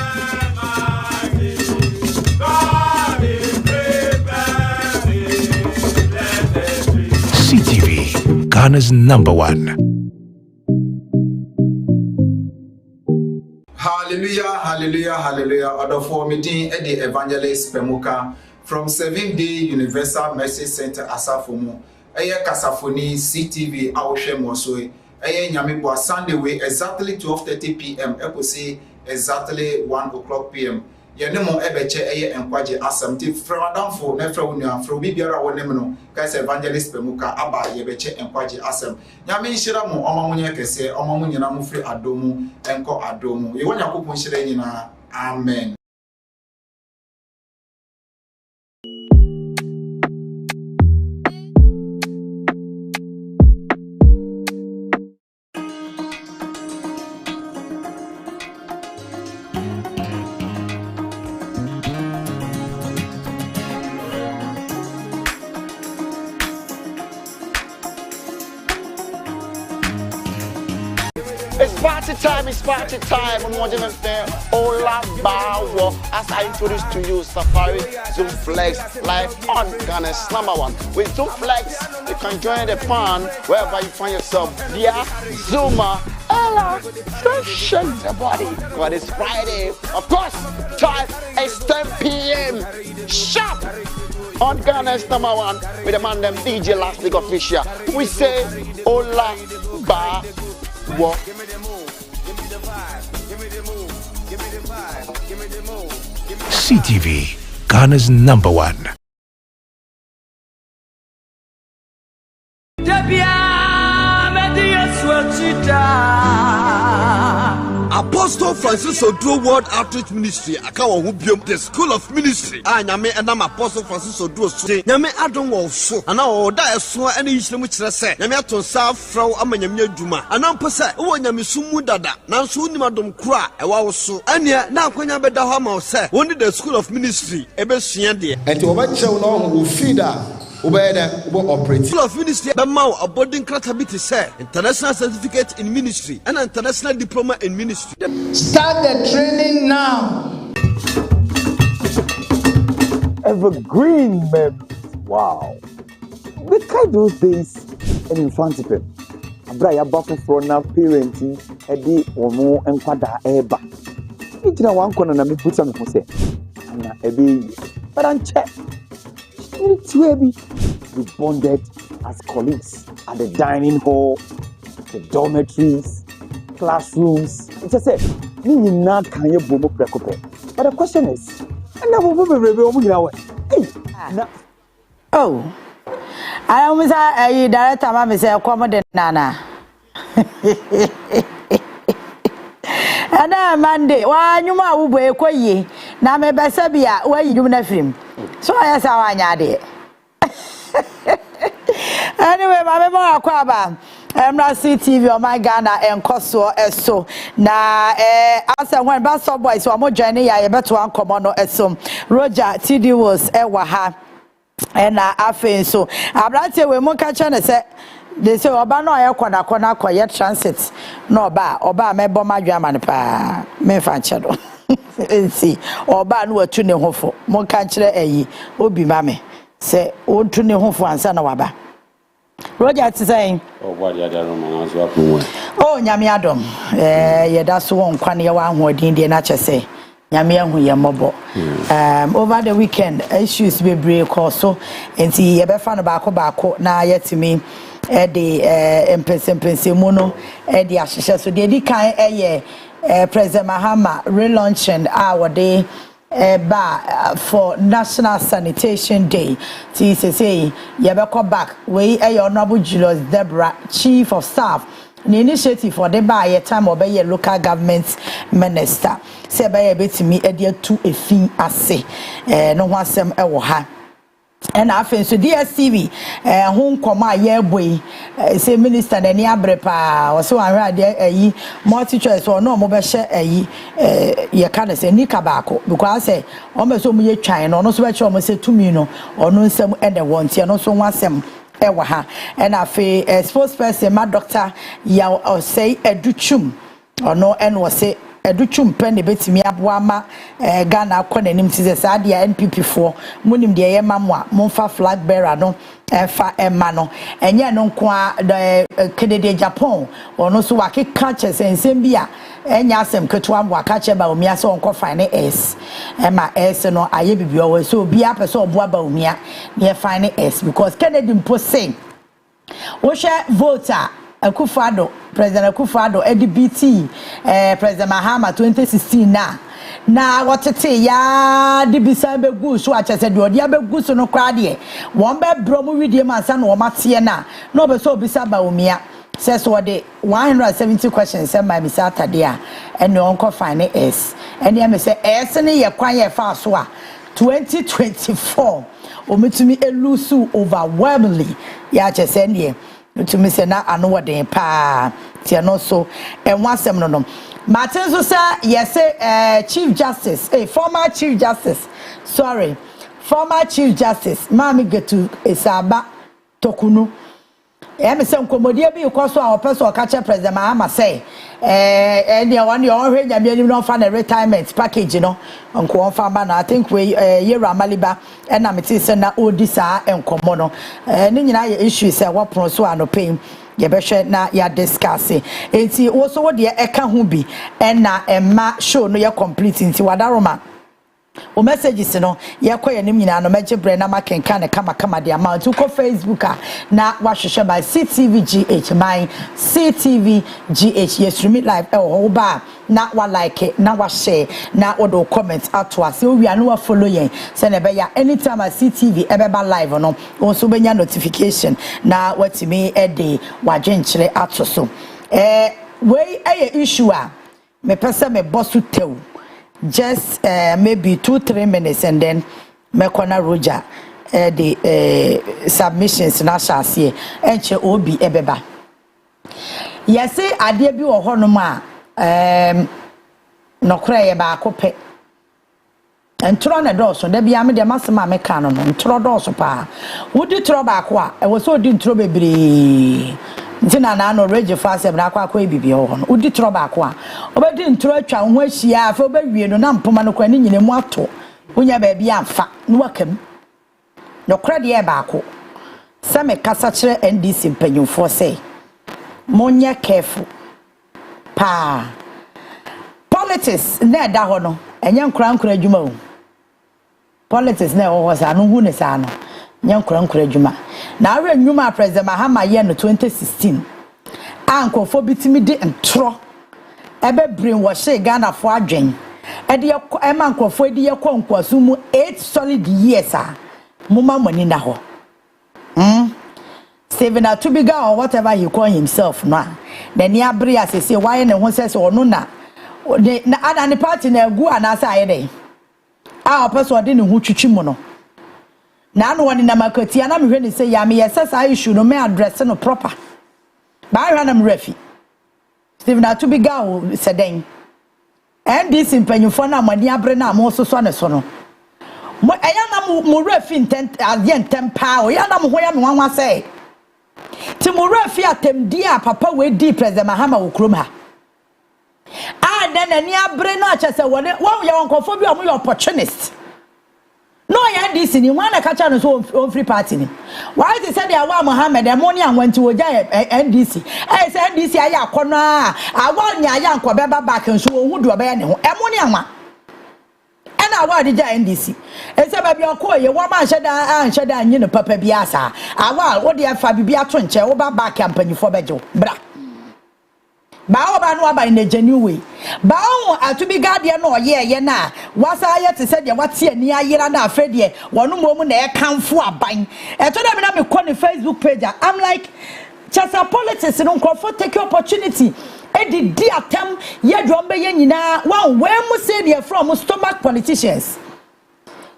CTV, Ghana's #1. Hallelujah, hallelujah, hallelujah. Order for meeting at the Evangelist Pemuka from 7th Day Universal Mercy Center Asafomo. Aya Kasafoni CTV Awoshe Mosoi. Aya Nyamibo Sunday way exactly 12:30 p.m. Epo say exactly 1 o'clock p.m. Yenemo ebeche eye enkwaje asamti framadamfo nefra unya from bibiara wonemno guys Evangelist Pemuka aba yebeche enkwaje asam nyame nhira mo omamunye kese omamunye na mufri adomu enko adomu ye wonya kopon nhira nyina amen. It's party time. I'm watching the fair. Obaa Yaa. As I introduce to you, Safari Zoom Flex live on Ghana's #1. With Zoom Flex, you can join the fun wherever you find yourself via Zoomer. Ella, don't shake the body. But it's Friday. Of course, time is 10 p.m. Sharp on Ghana's #1 with the man them DJ Last Week Official. We say Obaa Yaa. CTV, Ghana's #1. Apostle Francis Odro World Outreach Ministry akawo ho biom the School of Ministry anyame enam Apostle Francis Odro so nyame adon wo so ana o da eso ene yisremu kire se nyame aton sa fraw amanyame adwuma ana mpo se wo nyame sumu dada nanso unim adom kura ewa wo so ane na akwanya beda ho ma wo se woni the School of Ministry ebesua de enti wo ba chew no ho feeder operate. School of Ministry Bemau a boarding credibility say international certificate in ministry and international diploma in ministry. Start the training now. Evergreen memories. Wow. We kind those days and in front of him. Abra back from now parenting edi omo enkwada eba. Itina wan kono na me put some say. Na ebi but am check. We bonded as colleagues at the dining hall, the dormitories, classrooms. It's just said, but the question is, oh, I almost a director, Mamma say, accommodate Nana. And Monday, why you ma will be quiet. Now, me Besabia, where you do nothing. So I saw one yard. Anyway, my memory akwaba CTV on my Ghana and Nkosuo eso na as when Basso Boys were more joining ya beto an komono eso Roger TD was ewa ha na afen so abrante we mo ka che ne se they say oba no aye kwana koye transit no oba mebo madwa man pa me fa che do ensi oba no atu ne hofo mo ka kire eyi obi mame se ontu ne hofo ansa na waba Roger is saying, oh, Nyami Adam, that's one quania one word in the nature say, Nyami who ya mobo. Over the weekend, issues be break also, and see, you found bako na yet to me, the Empress Mono, the Ashisha, so they kind President Mahama relaunching our day. For National Sanitation Day. Titi say, Yabeko back, we Honorable Julius Deborah, Chief of Staff, an initiative for the by a time of a local government minister. Say by a bit to me, a dear to a thing I say, no one sem ewoha. And I think so DSTV home koma ye boy say minister na ni abrepa o so anra de multi choice or no mo be she ye ka say nika baako because say o me so mo ye twan no so be che o mo say tumi no ono nsem e de wontie no so wasem ewa ha and afi spokesperson ma doctor ya o say educhum ono en wo say educhum pen betimi aboa ma Ghana akona nim ti say dia NPP for munim de ye mamwa monfa flag bearer no fa emma no enye no nko a Kennedy Japan ono so wakeka chesensem bia enya asem ketua mwa ka che ba omia so onko fine s ema s no aye bibio we so bia person oboa ba omia ne fine s because Kennedy mpo say wo hwe voter Akufado, President Akufado, EDBT, President Mahama 2016 na watete ya dibisa be gu so achese de odi be gu so no krade won be bromu widie mansa no matie na no be so bisa ba omia says what the 170 questions say my bisa atade a ene onko fine s ene me say s ne ye kwan ye fa so a 2024 omitumi elusu overwhelmingly ya chese ne to me say na ano den pa tie no so and wasem no Martin so say yes Chief Justice former Chief Justice former Chief Justice Mami Getu Esaba Tokunu me say nkomodia bi ko so a opeso ka che president Mahama say dia one your hwe nyame anim no fa na retirement package no nko on fa ba na I think we Yera Maliba na meti say na odi saa enkomo no ni nyina ye issue say wopon so anope ye behwe na ya discuss enti wo so wo de eka ho bi na emma show no ye complete enti wadaroma o messages no ye koye nim nyina no meje bre na makenka ne kama de amount ko Facebook na wahwehwe by CTVGH my CTVGH yes stream it live Obaa na wa like na wa share na odo comment ato ase o wi anu wa follow yen se na be ya anytime a CTV ebeba live no onso benya notification na watimi ede wadwenkyere ato so we issue a me pese me bosu tew just maybe 2-3 minutes and then mekona Roger the submissions na shase enche obi ebeba yesi ade bi wo hono ma nokra ye ba kope entro na doso da bia me de masema meka no ntro doso pa wodi tro ba ko a e wo so di ntro bebre ntina na no rege fast na akwa ebibi ho no udi tro ba ko a obedi ntro atwa ho ahia afa obawie no na mpoma no kwa ni nyine mu ato wonya ba bia amfa no wakam no kra de ba ko se me kasa kire NDC mpanyumfo say monye careful pa politics na da ho no enye nkura adwuma o politics na ho sa no hu ne sa no nyankura adwuma na awe nnwuma president Mahama ye no 2016 ankofo bitimi de ntro ebe brainwash Ghana fo adwen ede ema nkofo ede ye kwankwaso mu 8 solid years a muma money na ho Steven Atubiga or whatever he call himself no then ya bre asese why ne ho sese ono na ana ne party na egu anasa ayede a person de ne ho twitwi mu no na no woni na makati na me hwe ni say ya me yesesa issue no me address no proper ba hwa na me refi Steven Atubiga o seden NDC mpanyufo na amani abre na mo soso ne so no mo eya na mo refi intent azie ntempa o ya na mo ho ya me wanwa say ti mo refi atemdi a papa we di president Mahama okrom ha then ani abre na chese woni won ya wonkofo bi o mo opportunist no ya this ni wana kacha no so on free party ni why they said Awa Mohammed the money and went to Oja NDC I say NDC aya akono a awa nya aya nko beba back nso wo hu do be ne ho e money anwa e na awa de ja NDC e say ba bi okoye wo ma anheda anyi no papa bi asa awa wo de afa bibi ato nche wo ba back campaign for bejo bra ba oba no aba in a genuine way ba on Atubiga de no ye na wasa ye te se de wate ani ayira na afre de wono mom na e kanfo aban e to dem na me ko ne Facebook page I'm like chasa politics no crofo take opportunity e di atem ye dwom be ye nyina wan we mu say de from stomach politicians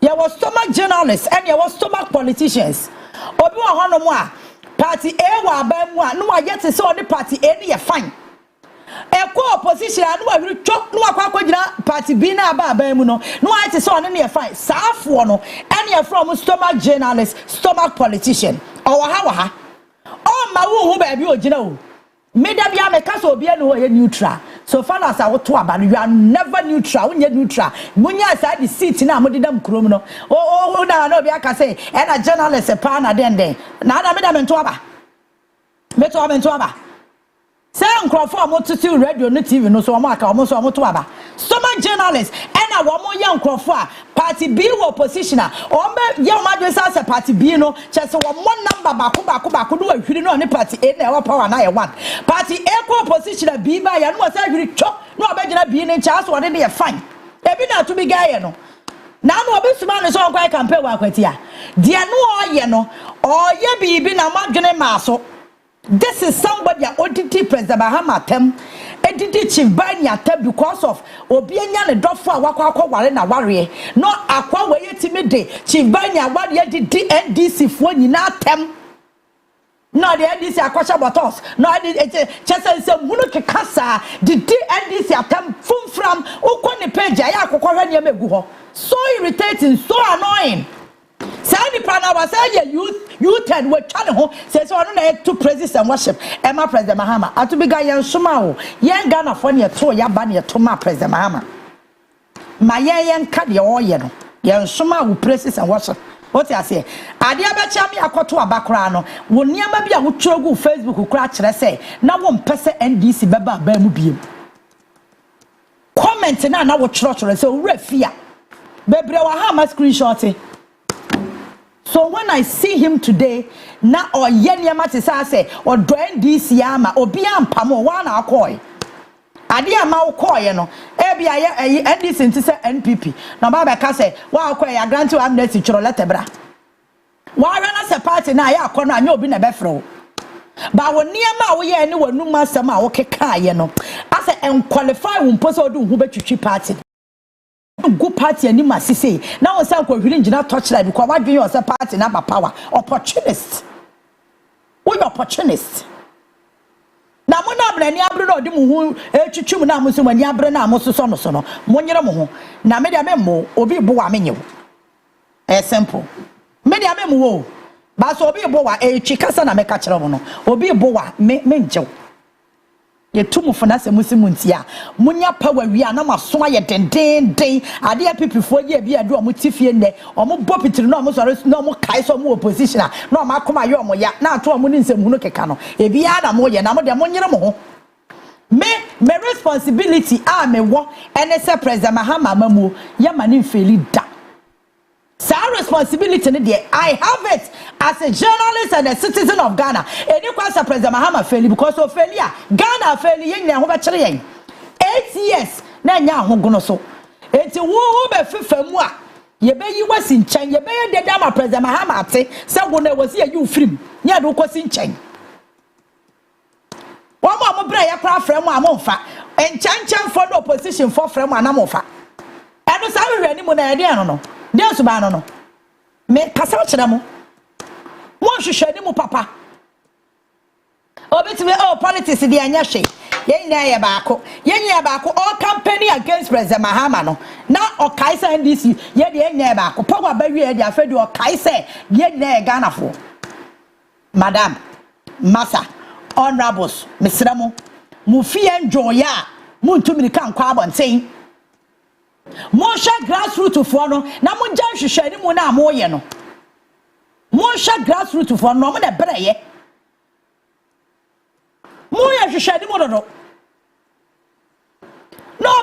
ye was stomach journalists and ye was stomach politicians obi wa hono mu a party A wa aban mu a no wa ye te se on party A ne ye fine eko opposition anu wa hiri chok no akwa gira party B na aba mu no no I say on ne fine saafo no ene e from stomach journalist stomach politician o ha o ma wo hu ba bi o gina o media bia me kasa obi ene ho ye neutral so far as awoto aba you are never neutral unye neutral munya sa di seat na amodidam krom no o na obi aka say ena journalist pa na den na me da me nto aba mento aba say nkrofo mo tutu radio no TV no so mo aka mo so mo to aba stomach journalists ena wo mo ye nkrofo a party B wo position a o be ye o ma do say party B no chese wo mo number bako no ahwiri no ne party A na e power na ye one party A ko position a B ba ya no say ahwiri cho no obegina B ne chance wo ne fine ebi na to be guy no na no obi suma ne so on campaign wa kwati a de no o ye no o ye bibi na madwene maaso. This is somebody odidi president Mahama tem edidi chief banya tem because of obienya ne dofo a wakwa ware na ware no akwa we yetimi de chief banya ware edidi NDC fo nyina tem no the NDC akwasha bottles no chese se munu kekasa the NDC atem from ukoni page ya akokwa hwe ne megu ho so irritating so annoying Sani Prana was a you tell we try ho say so no na to praises and worship Emma President Mahama atubiga yen soma o yen Ghana for ne to ya ba ne to ma President Mahama ma yen ka de o ye no yen soma wo praises and worship what you say ade abacha me akoto abakra no wo niam bia wo twogu Facebook kura kire say na wo mpese NDC beba ba mu biem comment na wo choro say wo refia bebre wa ha ma screenshot. So when I see him today, na or yeniama te say or do NDC ama obi ampamo wa na akoy. Ade ama wo koy no e bia ye NDC nti say NPP. Na ba ka say wa akoy ya grant amnesty choro letter bra. Wa na say party na ya akono anya obi na befro. Ba wo niama wo ye ni wonu masam a wo keka ye no. Ase enqualify wo mposo do hu betwitwi party. Go party and you say now we say Kwahiri touch life because what do you say party na power opportunist. We opportunist. Na mo na bra ni abre no de mo hu etwitwum na mo so mani abre na mo so no so no mo nyere mo ho na me dia me mo obi bo wa menye wo. Simple. Me dia me mo wo. Ba so obi bo wa etwi kasa na me ka kire mo no. Obi bo wa me nje wo. Ye tumu fana se musimuntia munya power wi na maso aye den ade a pipifo ye bi ade o mutifie nne o mo bopitiri na o mo sore na o mo kai so mo opposition na o ma akoma ye o mo ya na ato o mo ni nsemu no keka no e bi ya na mo ye na mo de mo nyere mo ho me responsibility a me wo ene se President Mahama mamu ya mani feli da. So responsibility I have it as a journalist and a citizen of Ghana. And you can say President Mahama fail because of failure. Ghana fail yen na ho ba kire yen. 8 years na nya ho gono so. Enti wo be fefa mu a ye be yi wasi nchen ye be de dama President Mahama ate say wo na wasi you film. Nya do kwasi nchen. Wo mo bra ya kra frem a mo mfa. Enchanchen for the opposition for frem a na mo fa. Eno sa we ani mu na ye de no. Deus ba no me kasa kire mo mo hwehwe ni mu papa obetime politics de anya hwe yen na ye baako all campaign against President Mahama no na o kaisa NDC ye de yen baako power ba wi de afedi o kaisa ye na Ghana fo madam massa honorables mesramo mu fie enjoy a mu ntumi kan kwa abonten Monsha grassroots for no na mo jan hwehwe ni mu na mo ye no Monsha grassroots for no mo na breye mo ye hwehwe ni mo no no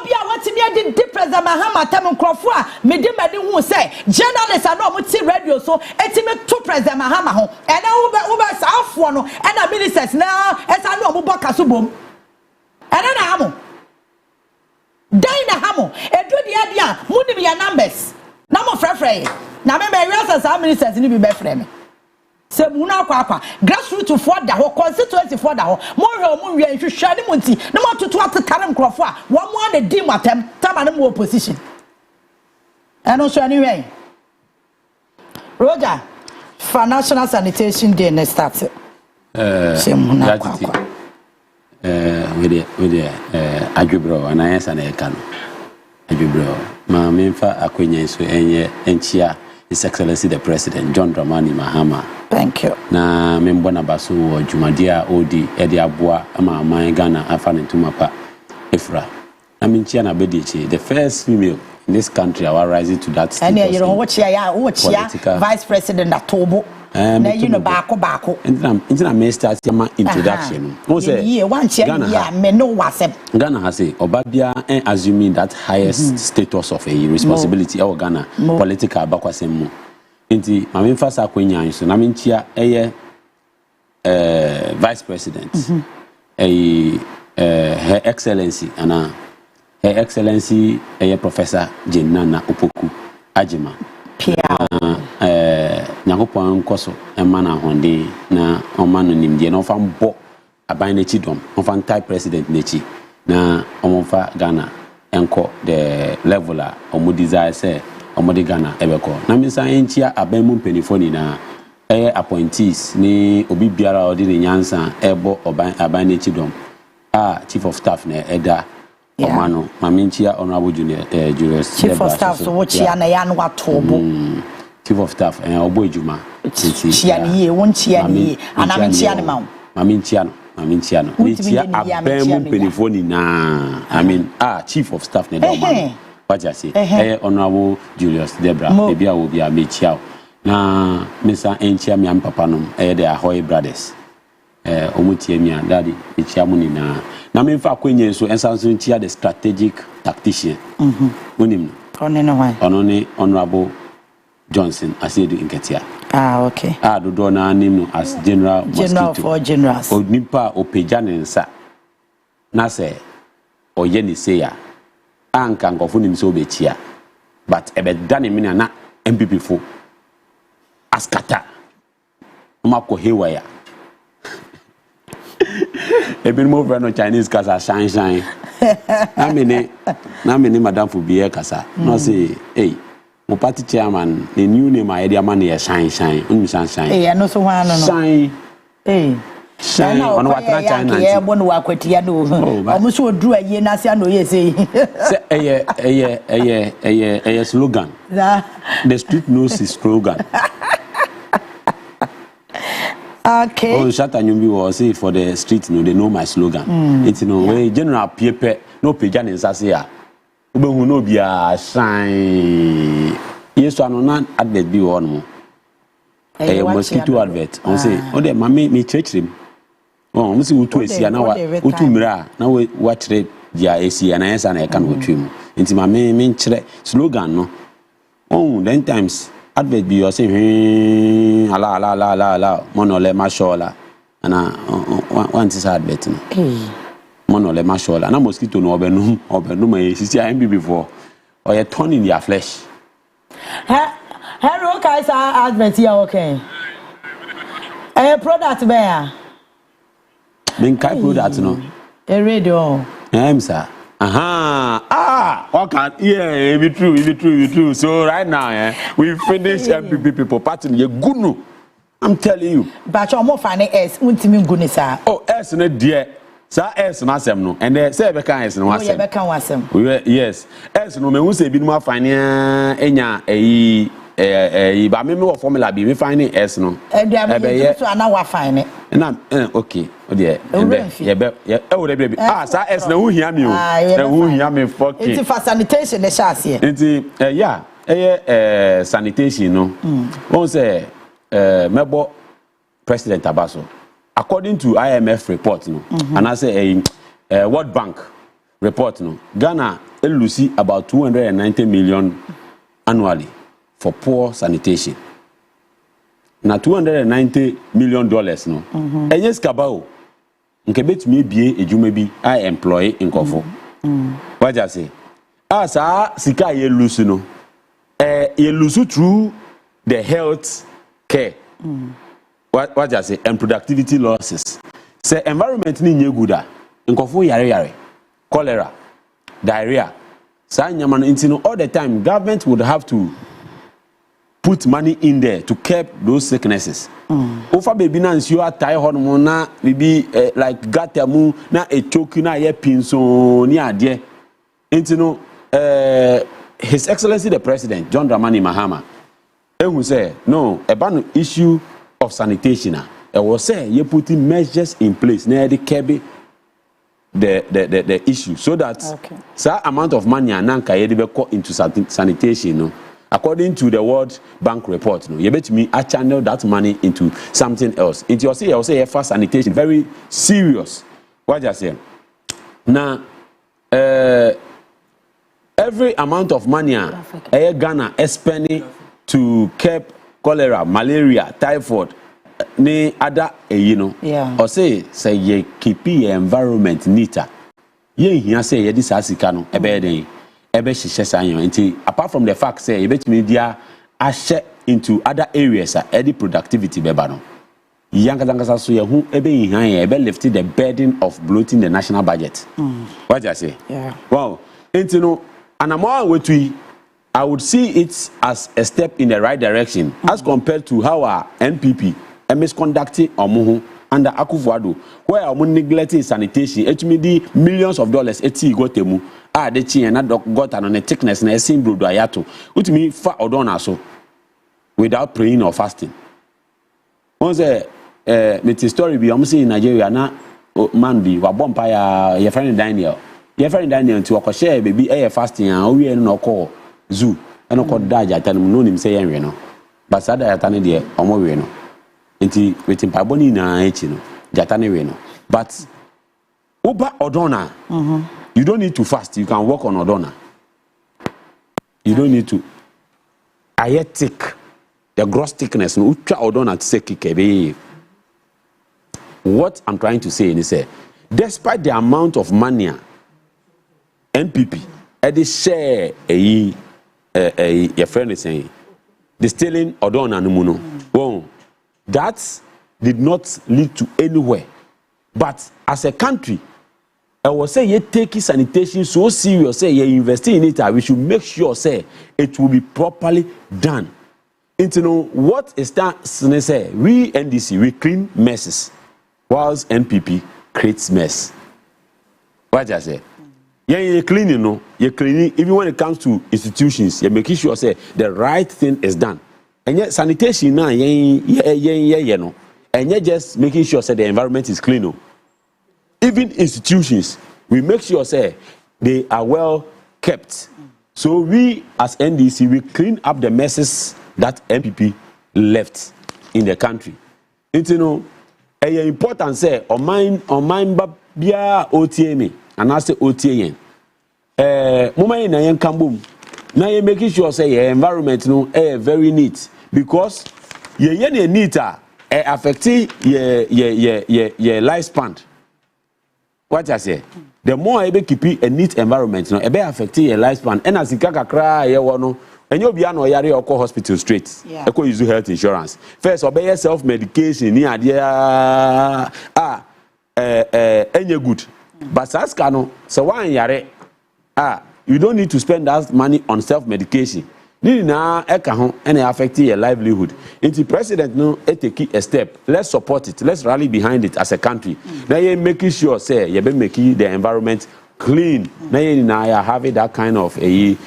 bia watimi ade di President Mahama tam nkrofo a medi hu say journalists are no mo ti radio so etimi to President Mahama ho e na wo ba saafo no e na ministers na esa no mo boka so bom e na hamo Daina hamo edu dia munim ya numbers na mo frefre na me real sa ministers ni bi be frɛ me se mu na akwa grassroots for da ho constituency for da ho mo hwe mo wi hwehwa ni mo nti na mo toto atetare nkrofo a wo mo na di matem tama na mo opposition eno so anyway Roger for national sanitation day next start se mu na akwa with adwubro and I na eka no adwubro ma memfa akwenya so enchia His Excellency the President John Dramani Mahama. Thank you. Na membo na baso wo dwumadia odi ede aboa ama aman Ghana afa ne tumapa Efra. Na minchia na bedichi the first female in this country are rising to that stage. And you know what ya Vice President Atobo. Na you know baako intina me start my introduction no say Ghana me no wasem Ghana has say obabia assuming that highest status of a responsibility or Ghana political bakwasem mu nti ma me fa sa kwanya so na me ntia Vice President Her Excellency ana Her Excellency Professor Jenana Opoku Ajima Nyakopon Nkosuo emana honde na omano nimdie na ofan bo aban na chi dom ofan type president na chi na omonfa Ghana enko the level a omo desire say omo de Ghana ebeko na minsan enchia aban mu penifoni na appointees ni obi biara odi ne nyansa ebo aban na chi dom chief of staff na eda omano maminchia honorable junior Julius chief of staff so wo chia na ya no atobo chief of staff Obo Ejuma chiani won chiani anam chiani ma mami chiano ni tia abemu penifoni na I mean chief of staff ne do what you say honorable Julius Debra bia obi a mechiao na Mr. Enchia mi am papa no the Ahoy brothers omutie mi daddy echia mu ni na me fa kwenye so ensanso ntia the strategic tactician wonim ono ne honorable Johnson Asiedu Nketia okay do na nim no as general for generals onipa opeja ne nsa na se oye ni se ya anka nkofo nim so obechia but ebeda ne mina na MPP fo askata mako hewa ya ebin mo no Chinese kasa shine na me madam fo biye kasa no say mo party chairman the new name I dey man here shine shine no so wan no shine on what na China yeah bo no akwatia no omo so oduru aye na sia no ye say say slogan the street knows his slogan. Okay. Oh, Shatta Nyumbi was say for the street, they know my slogan. It's way general paper, no pigeon in Sasia. Ube who no be a sign. Yes, to an advert be one more. A mosquito advert. On say, the mammy me church him. Oh, Missy Utu now Utumira, now watch it, yeah, AC and I can watch him. Into my main slogan, no. Oh, then times. Advert be you say la monole mashola ana one is advert no monole mashola na mosquito no obenum e sisi MB before or you turn in their flesh hello guys advert here okay product bear ben kai product no a radio sir okay, yeah, be true. So right now, we finish MPP people party. You good no? I'm telling you. But you're more funny S. Ultimate goodness, sir. Oh, S no dear. Sir S no asem no. And say be kan S no asem. Oh, be kan wasem. Yes. S no me hu say bi no afane enya ba me wo formula bi me fine S no. Be so ana wa fine. Na okay. O de sir S na hu hia me o. Na hu hia me fucking. It's for sanitation the chassis. It's sanitation no. Won say mebo President Abaso according to IMF report no and I say World Bank report no Ghana lose about 290 million annually for poor sanitation. Na $290 million no. Yes kabao. Nke betumi bie ejuma bi I employ nkofo. What you say? Sa sika ye lose no. Ye lose through the health care. What you say? And productivity losses. Say environment ni nye good a. Nkofo yare. Cholera, diarrhea. Sa nyama no intino all the time government would have to put money in there to curb those sicknesses. Ofa baby na nsi o atai ho no na bibi like gatamu na echoku na ye pinso ni ade. Intino His Excellency the President John Dramani Mahama who say no about the issue of sanitation e was say you putting measures in place na the curb the issue so that that amount of money ananka ye dey go into sanitation no. According to the World Bank report, no, you bet me I channel that money into something else. Into you say first sanitation very serious. What you say? Now, every amount of money Ghana is spending to curb cholera, malaria, typhoid, ni other or say ye keep your environment neater. Ye here say ye this asikano ebeden. Apart from the fact say you bet media are share into other areas any productivity bebano. Yanka so who ebe lifted the burden of bloating the national budget. What do I say? Yeah. Wow. And I would see it as a step in the right direction as compared to how our NPP misconducting Omuhu under Akufo-Addo, where our neglecting sanitation, it millions of dollars, go temu. The chi and got on a thickness and a sim brood ayato. Which me fa odona so. without praying or fasting. Once a story be almost in Nigeria na man be wa bompire your friend Daniel. Your friend Daniel to a share baby fasting and we no call zoo and no call daja tell him no him say yen no. But sada yatane de omo we no. Enti wetin paboni na echi no. Jatane we no. But Obaa Odona, you don't need to fast. You can work on Odona. You don't need to. Ayetic, the gross thickness. No, Odona to what I'm trying to say is that despite the amount of money, NPP, they share a friend is saying, the stealing Odona Numuno. Well, that did not lead to anywhere. But as a country, I will say you take sanitation so serious, say you invest in it, we should make sure say it will be properly done. And you know what is that? Say we NDC we clean messes, whilst NPP creates mess. What I say? Yeah, you cleaning, no, you cleaning. Even when it comes to institutions, you're making sure say the right thing is done. And yet sanitation now, no, and yet just making sure say the environment is clean. No. Even institutions, we make sure say they are well kept. So we as NDC we clean up the messes that NPP left in the country. It's you know, important say Oman bia OTA and I say OTA. Moment na yen kambum. Now you making sure say your environment very neat because ye neat affect your lifespan. What I say, the more I keep a neat environment, it be affect your lifespan. And as you cry, and you'll be an oyari or hospital straight. Echo use health insurance. First, obey self-medication. Any good. But Saskano, so why yare? You don't need to spend that money on self-medication. Nina eka and affect your livelihood. Into president no take a step. Let's support it. Let's rally behind it as a country. Now you making sure say you be making the environment clean. Now you having that kind of a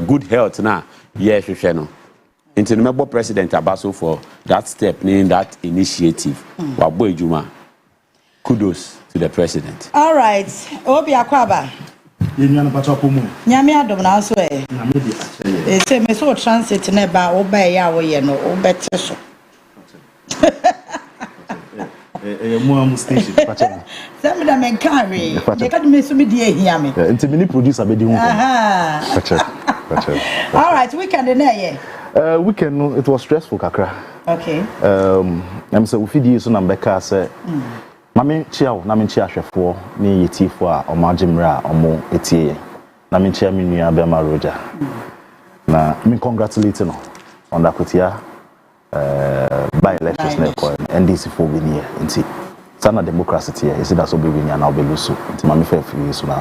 good health now. Yes, you know. Into remember President Abaso for that step in that initiative. Wabo Ejuma. Kudos to the president. All right. Obi Akwaba. Nyame adom na so say me so transit na ba Obaa Yaa wo ye no obete so Mo station pacha say me da men carry they can me so me dey hia me nti me ni producer be di hu pacha all right weekend na ye weekend no it was stressful kakra okay I'm say we feed so na mbeka say Mami chiao na minchi ahwefo ni yetifo a omagimra omo etie na minchi aminua be maroja na me congratulate no on that kutia by elections na ko NDC for win here nti sana democracy here is that so be win na obelusu nti mami fa free so na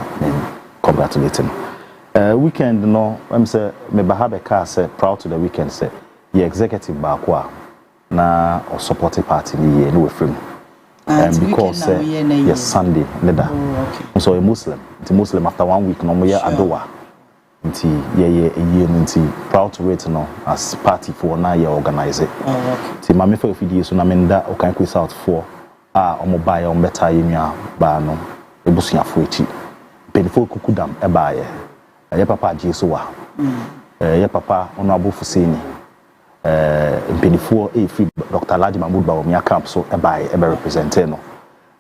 congratulate no weekend no am say me bahabe ka say proud to the weekend say the executive ba kwa na o supporting party ni here no we free and because yes Sunday leader so a Muslim after 1 week no more adowa nti ye nti proud to wait no as party for na ye organize it nti mama for fidie so na menda o kan quiz out for omo buy o beta ye nua ba no ebusuafo echi benefo kukudam e ba ye papa jesu wa ye papa ono abofuseni benefo free Dr. Laji Mahmoud ba omia camp so e ba represent no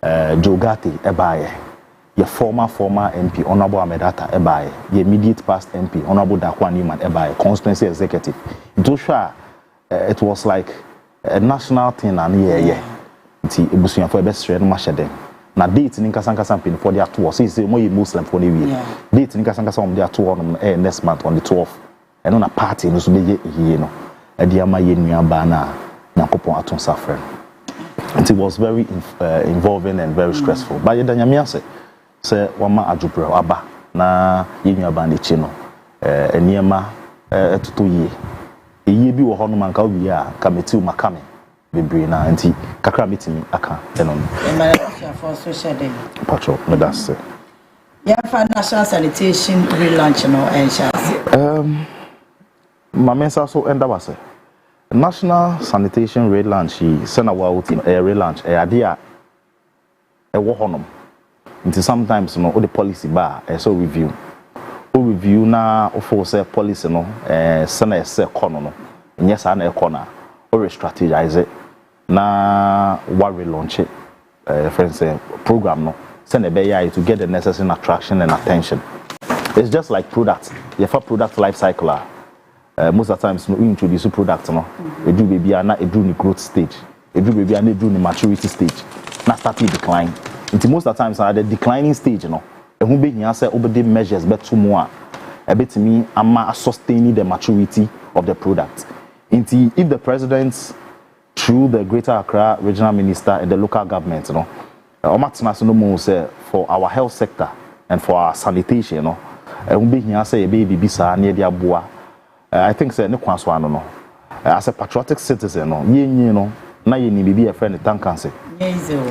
Jogati e ba your former MP Honorable Amedata e ba your immediate past MP Honorable Dakwa Newman e ba constituency executive Joshua it was like a national thing and nti ebusuafo e be sre no mahede na date ni nkasankasa pin for their tour say mo ye Muslim for the week date ni nkasankasa on their tour no next month on the 12th and on a party no so be ye no Ediama yenua bana nakopon aton safren. It was very involving and very stressful. But yedanyamia say wama adjubra aba na yenua bana echi no eniema etuto ye. Eyi bi wo hono manka wi a kameti makame bebre na anti kakra metimi aka enon. For social day. Patrol me that's it. Yeah, for national sanitation relaunch no and chance. My mensa so enda wase National Sanitation Relaunch send a while team relaunch idea a war honum until sometimes all the policy bar so review na for say policy no send a say corner no yes and a corner or strategize it na what relaunch it friends program no send a bay to get the necessary attraction and attention. It's just like product. You have a product life cycle. Most of the times, we introduce a product. We do baby and not do the growth stage. We do baby and do the maturity stage. Not start to decline. Until most of the times, at the declining stage, and who be here say over the measures, but two more. A bit to me, I'm sustaining the maturity of the product. Until if the president, through the Greater Accra Regional Minister and the local government, say for our health sector and for our sanitation, who be here say baby bisa near the abua. I think say Nkosuo no. As a patriotic citizen no, no, na ye ni bibi e friend tankanse.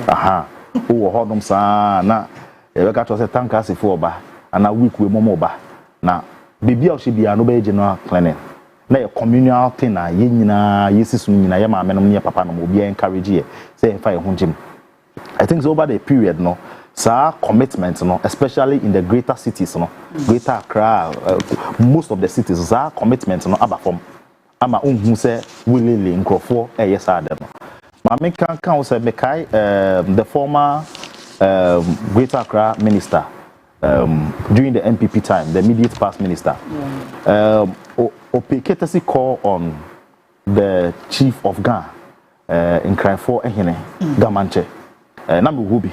Aha. Wo hodom sa na e be ka to say tankanse fu oba, ana week we momo oba. Na bibi a bia no be general cleaning. Na a communal thing na ye nyina yesisu nyina ye ma menom ne papa no obi encourage ye say fa ye honjim. I think over the period no sa commitment no, especially in the greater cities no, Greater Accra, most of the cities sa commitment no aba from ama unhu say willingly Nkosuo yes adam no. Ma me kan say mekai the former Greater Accra minister during the MPP time, the immediate past minister, opeketesi call on the chief of Ghana in Nkosuo ehene Gamanche Nambu Hubi.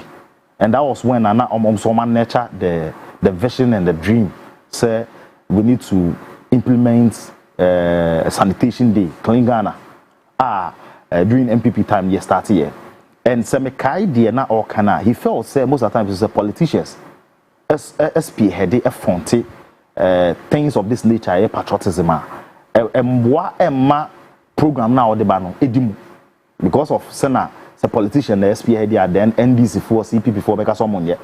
And that was when someone nurture the vision and the dream. Say we need to implement sanitation day, clean Ghana. During MPP time, yesterday. And Semekai Diana or Kana, he felt say most of the time it's the politicians, SP headed a fonte things of this nature, patriotism. Emma program now the bano edimu because of Sena. Say politician the SP idea then NDC for CPP for because someone yet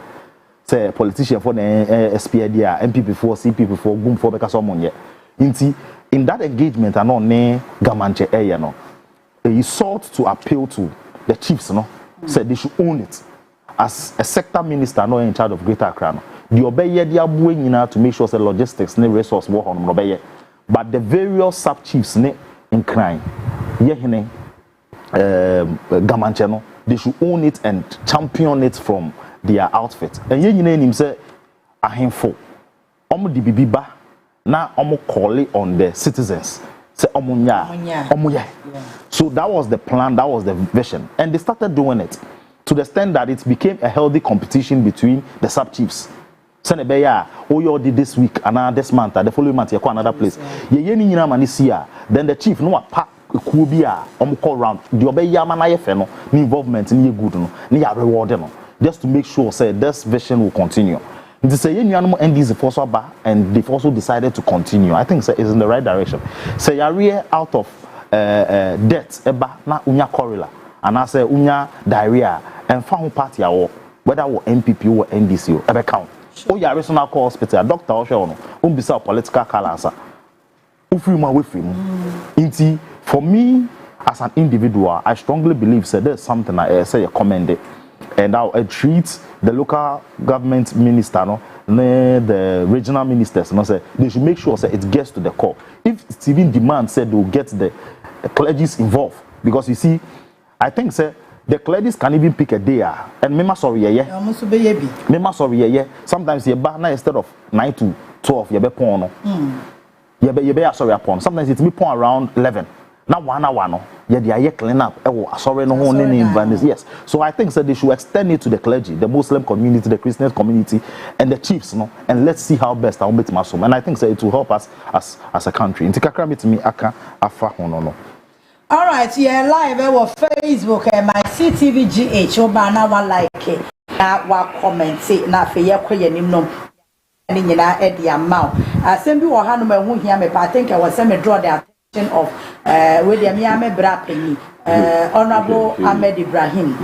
say politician for the SP idea MPP for CPP for boom for because someone yet in that engagement and on ne Gamanche area no he sought to appeal to the chiefs no said they should own it as a sector minister no in charge of Greater Accra no the obey the abu nyina to make sure say logistics ne resource wo hono obey but the various sub chiefs ne in crime ye Gamanche no, they should own it and champion it from their outfit. And ye him say ahemfo. Omo di bibiba na omo call it on the citizens. Say omunya. So that was the plan, that was the vision. And they started doing it to the extent that it became a healthy competition between the sub chiefs. Senebeya, you did this week, and this month, the following month, you go another place. Ye ni nyina mani sia. Then the chief no pa kubia call round the obey yamana feno involvement in good no ni ya reward no just to make sure say this vision will continue. They say you animal NDs for so ba and they've also decided to continue. I think say is in the right direction. Say you out of debt eba na unya correla and I say unya diarrhea and found party or whether or MPP or NDC or ebe count. Oh ya regional hospital doctor or show no bisa political calendar. Ufri ma we free. For me, as an individual, I strongly believe that there's something I say commend it. And I'll treat the local government minister, no, the regional ministers, no, say they should make sure that it gets to the core. If it's even demand said they'll get the clergies involved, because you see, I think say the clergies can even pick a day and mema sorry mema sorry sometimes you na instead of 9 to 12 you be porn you be sorry upon sometimes it be porn around 11. Now 1 hour no yeah they clean up sorry no yes, so I think that they should extend it to the clergy, the Muslim community, the Christian community and the chiefs no, and let's see how best I'll meet my and I think that it will help us as a country. Intikakra meet me aka afa no. All right, yeah, live on Facebook and my CTVGH Obaa na wa like na wa comment na fe ye koye nim no ni nyina e dia maw asem bi wo ha no ma hu hia me I think I was me draw the attention of William Yame Brapeni, Honorable Ahmed Ibrahim.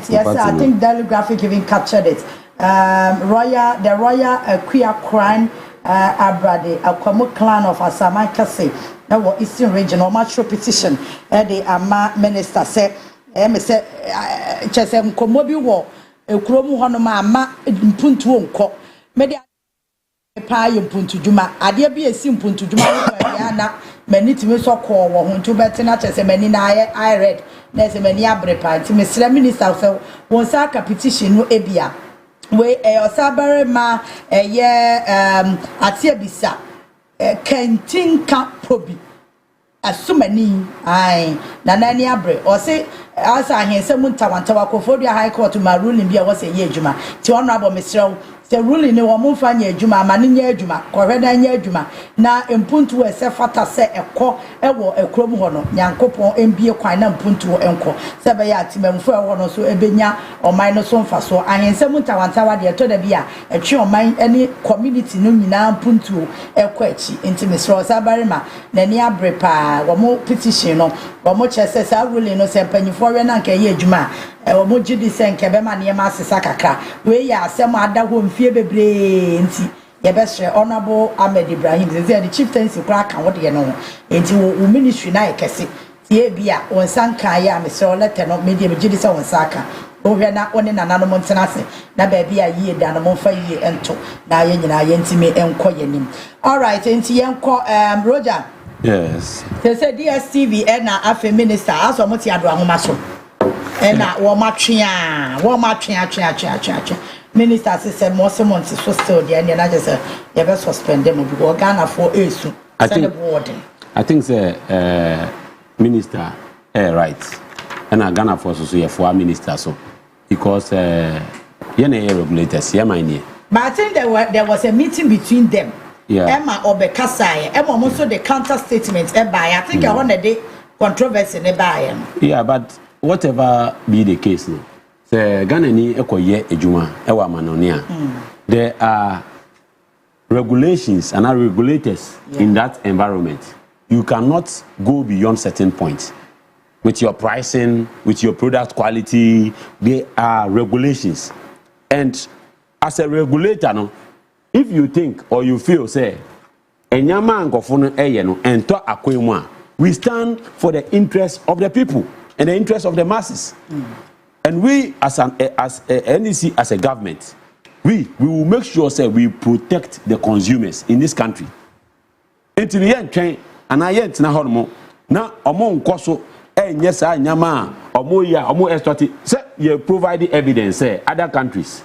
Yes, I think Daily Graphic even captured it. The Royal Queer Crime abrade akwamo clan of Asaman Kase na wo Eastern region o match petition the ama minister say me say chese nkomo bi wo ekuro mu hono ma ama mpuntu onko me de pa yimpuntu djuma ade bi esi mpuntu djuma ko ya na mani timi so ko wo ho ntu beti na chese mani na I read na se mani abre pa ti me sra minister so won sa petition no ebia we osabare ma atia bisa kentinka probi asumani ai na nani abre o se asa ahense muntawantawa ko fodia high court ma ruling bia wo se ye adwuma ti honorable mesrew the ruling ne wo mfa nya adwuma amane nya adwuma kohweda nya adwuma na mpuntu we se fata se ekọ ewo ekrom ho no nyankopon embie kwan na mpuntu enko se be ya atimamfo ewo no so ebenya oman no so mfa so ahense muntawantawa de to da bia etwe oman ene community no nyina mpuntu ekọ achi enti mesrew sabare ma nani abre pa wo mo petition no wo mo chese sa ruling no se panyifo we na nka ye adwuma wo mo gidi se nka be ma ne ma asesa kakra we ya asem ada ho mfie bebre nti ye be hye honorable Ahmed Ibrahim the chieftaincy kura kan wo de no enti wo ministry na ekese ti e bia won sanka ya me se olete no media me gidi se won saka wo hwe na one nananom ntena se na ba bia yie da no mo fa yie ento na ye nyina ye ntimi enko yenim all right enti ye enko Roger. Yes. They say DSTV na afe minister aso mo ti ado ahoma so. Na wo matwea minister say mo se month so still there na just you be suspend them because Ghana for esu. I think the minister right. And Ghana for so you for minister so because you know regulators here mind. But I think there was a meeting between them. Yeah. Emma Obekasai, Emma also the counter statement. I think I want a day controversy nearby. Yeah, but whatever be the case, no. The Ghana ni ekoye ejuma ewa manonia. There are regulations and regulators in that environment. You cannot go beyond certain points. With your pricing, with your product quality, there are regulations. And as a regulator, no. If you think or you feel say enyama nkofo no eye no ento akwemu a we stand for the interest of the people and the interest of the masses. And we as NEC as a government we will make sure say we protect the consumers in this country. Until the end and I yet na hono na omo nkoso enye sa nyama omo ya omo extort say you provide evidence say other countries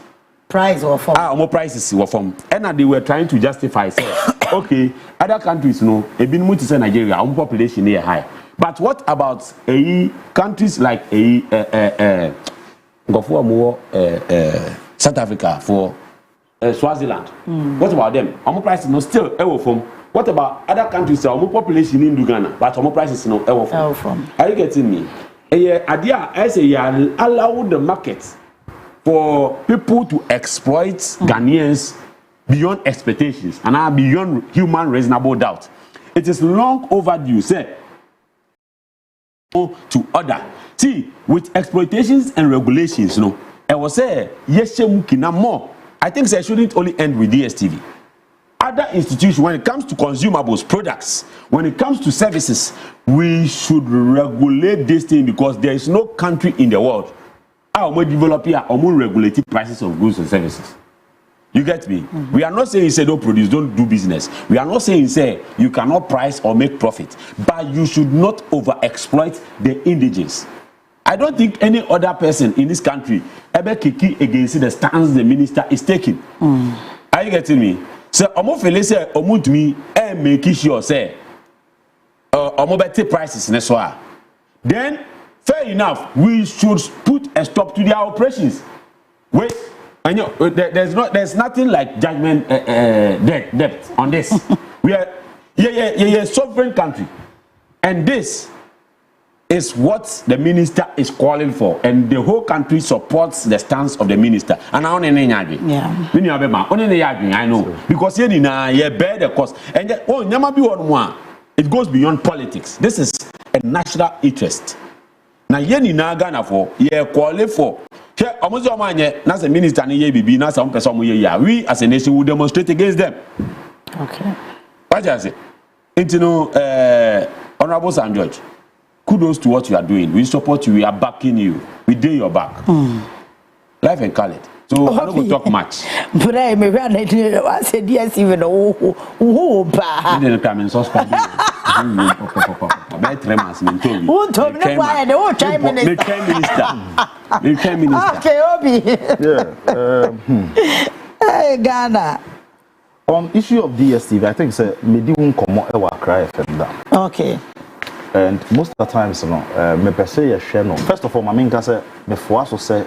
price or form. More prices were from. And they were trying to justify say, okay, other countries no, ebin to say Nigeria, our population is high. But what about countries like South Africa for Swaziland? What about them? Our prices no still ever from. What about other countries? Our population in Ghana, but our prices no ever from. Are you getting me? Idea I say allow the market for people to exploit Ghanaians beyond expectations and beyond human reasonable doubt. It is long overdue, say, to order. See, with exploitations and regulations, I was say, yes, more. I think they shouldn't only end with DSTV. Other institutions, when it comes to consumables, products, when it comes to services, we should regulate this thing because there is no country in the world how develop here or more regulated prices of goods and services. You get me? We are not saying say don't produce, don't do business. We are not saying say you cannot price or make profit, but you should not over-exploit the indigents. I don't think any other person in this country ever kiki against the stance the minister is taking. Are you getting me? So omo fele say omo to me make sure say omo better prices next one. Then fair enough, we should put a stop to their operations. Wait, and there's nothing like judgment debt on this. We are a sovereign country, and this is what the minister is calling for, and the whole country supports the stance of the minister. And I only I know because you bear the cost, and it goes beyond politics. This is a national interest. Na yeni na Ghana for ye qualify for here omozo manye na se minister ni ye bibi na se ompese omo ye ya we as a nation will demonstrate against them Okay. What I say? You know, Honorable Sam George, kudos to what you are doing. We support you. We are backing you. We do your back. Life and call it. So I don't go talk much. But I said yes, even ba. Didn't come in so spot. About 3 months, me told you. Who told me why the whole Prime Minister? The Prime Minister. Okay, Obi. Yeah. Hey, Ghana. On issue of DSTV, I think say me di won komo e wa cry FM da. Okay. And most of the times, you know, me per se ye share no. First of all, my main say before so say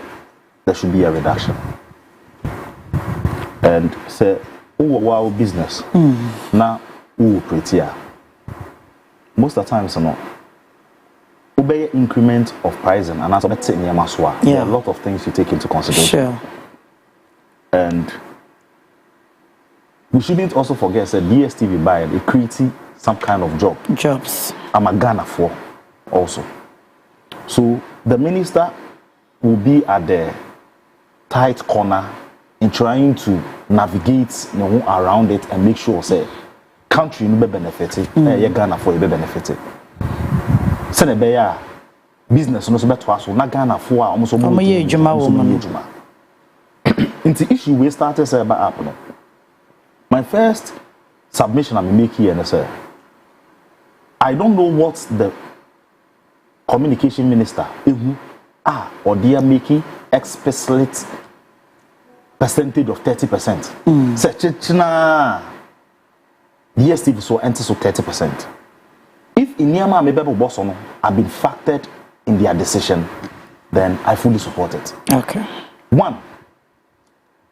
there should be a reduction. And say wow business. Now who pretty. Most of the times, you know, obey increment of pricing and as better in Yamaswa. There are a lot of things you take into consideration. Sure. And we shouldn't also forget that DSTV buy it creating some kind of jobs. I'm a Ghana for also. So the minister will be at the tight corner in trying to navigate around it and make sure say country will be benefited, Ghana for be benefited. Send a business no so better so na Ghana for almost juma. Into issue we started say about Apple. My first submission I'm making here, sir. I don't know what the communication minister, or they are making explicit percentage of 30%. Say, DSTV so enter so 30%. If Inyama Mebebo Bosono have been factored in their decision, then I fully support it. Okay. One,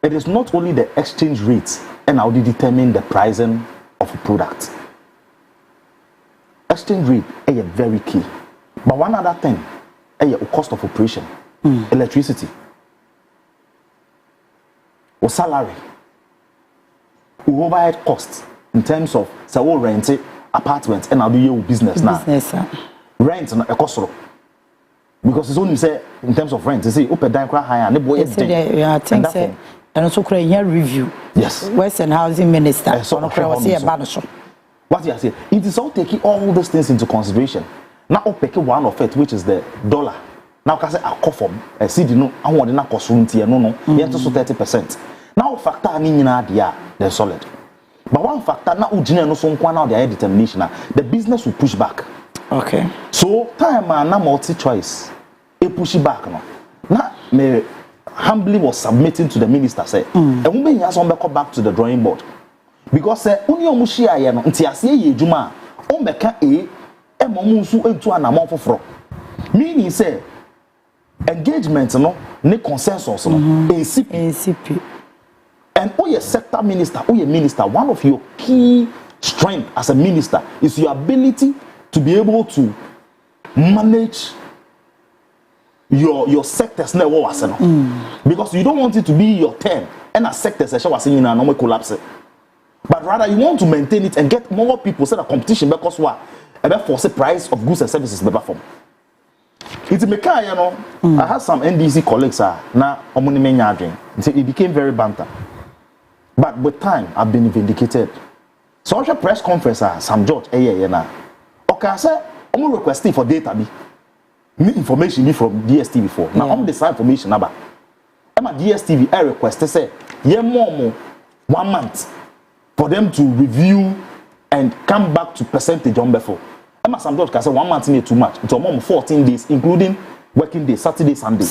it is not only the exchange rates and how they determine the pricing of a product. Exchange rate is very key. But one other thing is the cost of operation, electricity, or salary, or overhead costs in terms of say we rent apartments and how do you business now? Rent na cost because it's only say in terms of rent, you see open down quite high and the boy I think say and also create here review. Yes. Western Housing Minister. What you are saying, it is all taking all these things into consideration. Now, I'll pick one of it, which is the dollar. Now, I say I call from a city, no, I want to cost no, you have to 30%. Now, factor in they're solid. But one factor now, no so now their determination. The business will push back. Okay. So, time now multi choice, it push back now. Now, me humbly was submitting to the minister say, and we has on back to the drawing board. Because only omushia ye no nti ase ye djuma o meka momunsu entu anamon foforo meaning say engagement no ne consensus no NCP and your sector minister minister, one of your key strength as a minister is your ability to be able to manage your sectors na wo wase no because you don't want it to be your turn and a sector say wase nyina no collapse. But rather, you want to maintain it and get more people so that competition because what? About force the price of goods and services better from. It's a you know. I had some NDC colleagues now it became very banter. But with time, I've been vindicated. So after press conference, Sam George, okay, I said, I'm requesting for data me information from DSTV before. Now I'm the same information about. I'm a DSTV. I requested say, more 1 month. For them to review and come back to percentage on before. Emma Sam George can say 1 month is too much. It's almost 14 days, including working days, Saturday, Sunday.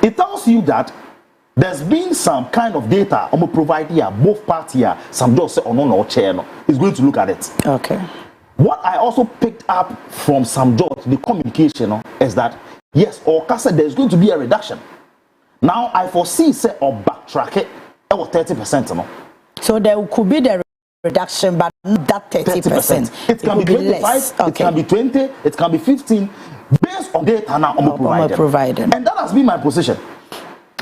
It tells you that there's been some kind of data I'm provide here, both parties here. Sam George say, oh no, chair no. Is going to look at it. Okay. What I also picked up from Sam George, the communication, is that yes, or said there's going to be a reduction. Now I foresee say or backtrack it over 30%, no. So there could be the reduction, but not that 30%. It can be 25, less. Okay. It can be 20, it can be 15, based on data now provided. And that has been my position.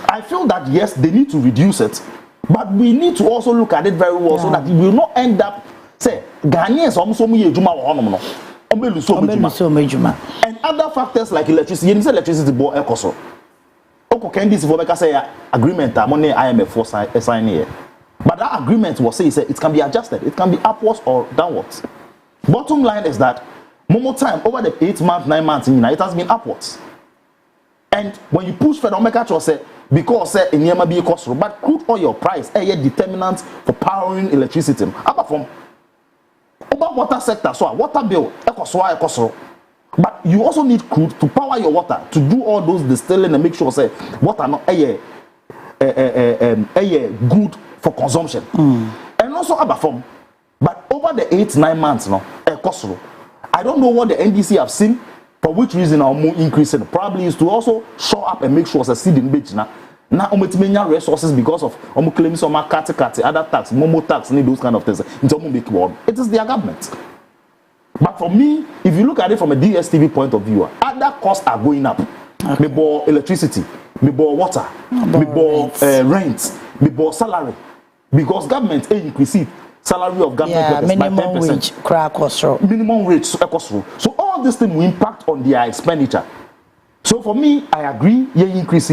I feel that yes, they need to reduce it, but we need to also look at it very well so that it will not end up, say, Ghanaians and other factors like electricity board agreement money IMF for sign here. But that agreement was say it can be adjusted. It can be upwards or downwards. Bottom line is that more time over the 8 months, 9 months in it has been upwards. And when you push further, make sure say because say in Yema be cost, but crude oil price a determinant for powering electricity. Apart from over water sector, so water bill cost. But you also need crude to power your water to do all those distilling and make sure say water not good for consumption. And also apart from, but over the 8-9 months cost. I don't know what the NDC have seen. For which reason our more increasing probably is to also show up and make sure it's a seed in beach now resources because of claiming some other tax, momo tax, need those kind of things. It is their government. But for me, if you look at it from a DSTV point of view, other costs are going up. Me bore electricity, me bore water, me bore rent, me bore salary, because government increase salary of government workers minimum by 10%. Wage, minimum wage, so all this thing will impact on their expenditure. So for me, I agree, increase.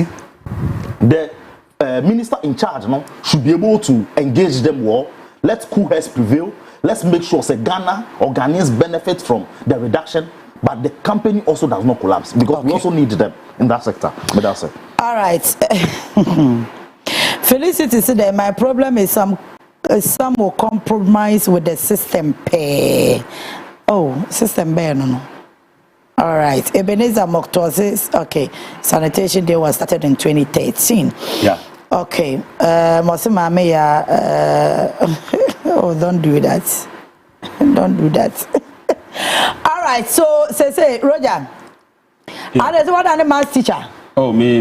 The minister in charge should be able to engage them well. Let cool heads prevail. Let's make sure that Ghana or Ghanaians benefit from the reduction, but the company also does not collapse because we also need them in that sector. But that's it. All right. Felicity said that my problem is some will compromise with the system pay. Oh, system pay, no. All right. Ebenezer Moktosis, okay. Sanitation Day was started in 2013. Yeah. Okay. Oh, don't do that. Don't do that. All right. So, say, Roger. Yeah. What are the math teacher? Oh, me.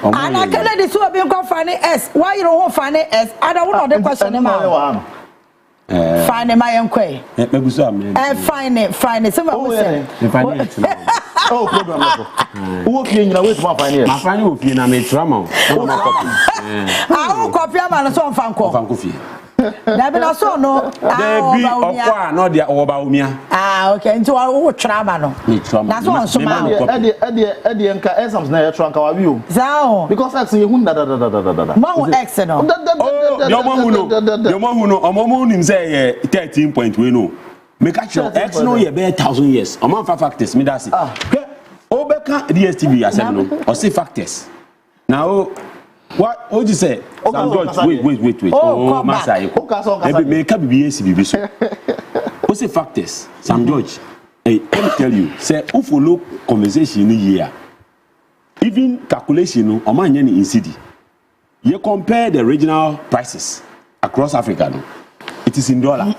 And I can't this will be find S. Why you don't want find S? I don't want the question about. Find my inquiry. Find it. Someone will say. Oh, problem. Who can you wait for find it? My friend will be in a drama. I will copy a man on Fanco. Never saw no. Not the Obaa. Okay, into our trauma. That's one so Eddie and Kaesams near trunk our view. Zao. Because that's a wound. More excellent. Your mom who know, a moment say 13.1. Make sure X no ye be 1,000 years. A man for factors, me that's it. Obeka DSTV assembly or say factors. Now what would you say? Wait. Oh, Master. Maybe make up BSB so. What's the factors? Sam George. Hey, let me tell you, say who follow conversation in year. Even calculation on my in city. You compare the regional prices across Africa. No? It is in dollar.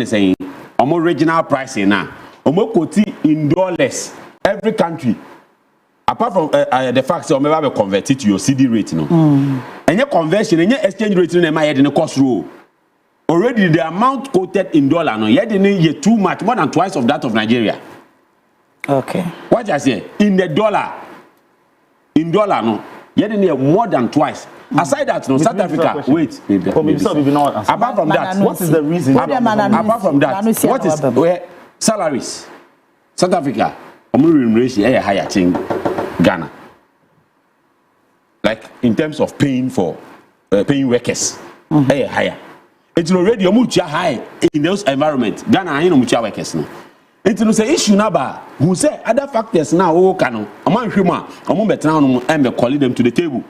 Saying original pricing now quote in dollars every country apart from the fact that we convert it to your CD rate and your conversion and your exchange rate in my head in the cost row already the amount quoted in dollar no yet in too much more than twice of that of Nigeria. Okay, what I say in dollar no yet in more than twice. Aside that, no, South Africa. Wait, maybe. Apart from that, what is the reason? Apart from that, what is where salaries? South Africa, remuneration is higher than Ghana. Like in terms of paying for paying workers, higher. It's already high in those environments. Ghana, I know much workers now. It's no say issue number. Who say other factors now? Oh, cano. Among human, among better and calling them to the table.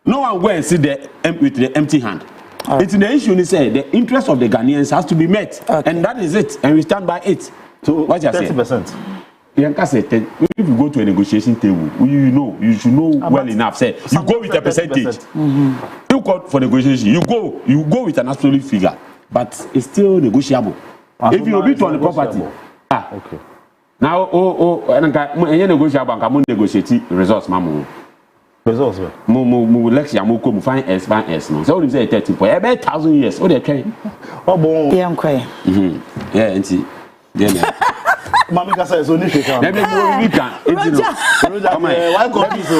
No one go and sit there with the empty hand. It's the issue. They say the interest of the Ghanaians has to be met, and that is it, and we stand by it. So what you say? 30%. If you go to a negotiation table, you should know well enough. Say you go with a percentage. You go for negotiation. You go with an absolute figure, but it's still negotiable. If you bid on the property, okay. Now, and you negotiable, and negotiate results, mamu. Results. Mo lecture mo ko mo find S no. So we say 13 point. About 1,000 years. What they train? Oh bon. Yeah, okay. Yeah, auntie. Then. Mami ka say so ni sheka. Maybe we can. Why confused?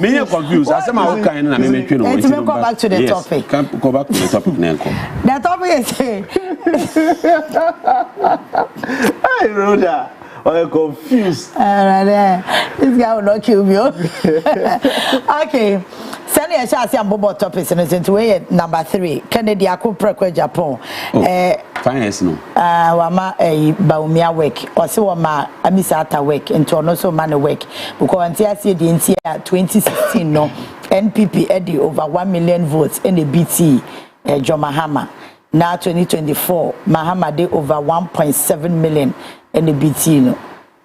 Me confused. I say my own kind na me train. Let's go back to the topic. Can go back to the topic now. The topic is Hey, Roger. I'm confused. This guy will not kill me. Okay. Send a shot and Bobo topics into way number 3. Kennedy Akupre Japan. Finance no. Wama Baumia work. Or so ma Amisata work into also man work. Because until I see the NCA 2016 no NPP Eddie over 1 million votes in the BT John Mahama. Now 2024 Mahama did over 1.7 million in the BT no.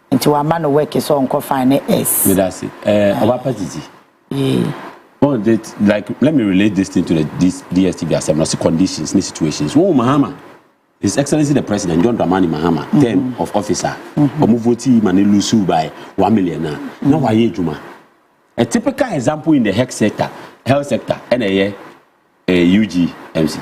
Into a man work is on finance. Me that's it. Obaa Titi. Yeah. Oh, that like let me relate this thing to this DSTV assembly conditions, situations. Oh, Mahama, His Excellency the President John Dramani Mahama, term of officer, Omuvoti Manilusu by 1 million. Now why Juma? A typical example in the health sector, and a UGMC.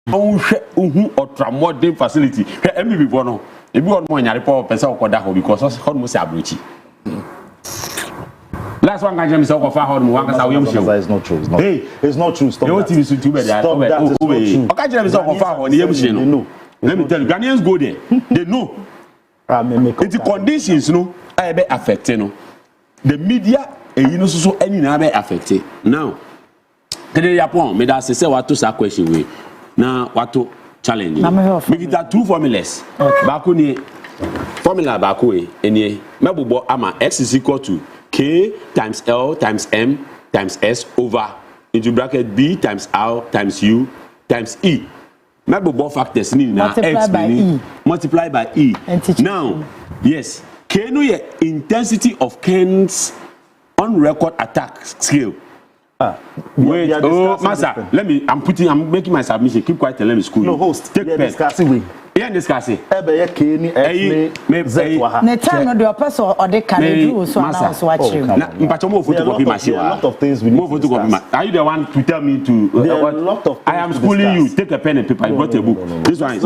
Ultra-modern facility. MBB Bono. If you want more, you report person because almost abruti. Last one can jam so far home one is not true. It's not true. Stop that. Stop that. Okay, jam so far on the no. Let me tell you, Ghanaians go there. They know. The conditions no are be affected no. The media you know so any na be affected. Now, today Japan me that say what to that question we. Now what to challenge. Maybe that two formulas. Baku ni formula baku e enie. Mabubo ama x is equal to K times L times M times S over into bracket B times R times U times E. Mabubo factors ni na x multiply by E. Now, yes, K no ye intensity of Ken's on record attack scale. Wait, oh, Master, I'm making my submission. Keep quiet and let me school. No, host. Take pen. Discussing. Yeah, discussing. The time of the person or the can do so now so watching. Photocopy machine. A lot of things we need to discuss. Are you the one to tell me to? I am schooling you. Take a pen and paper. You got a book. This one is.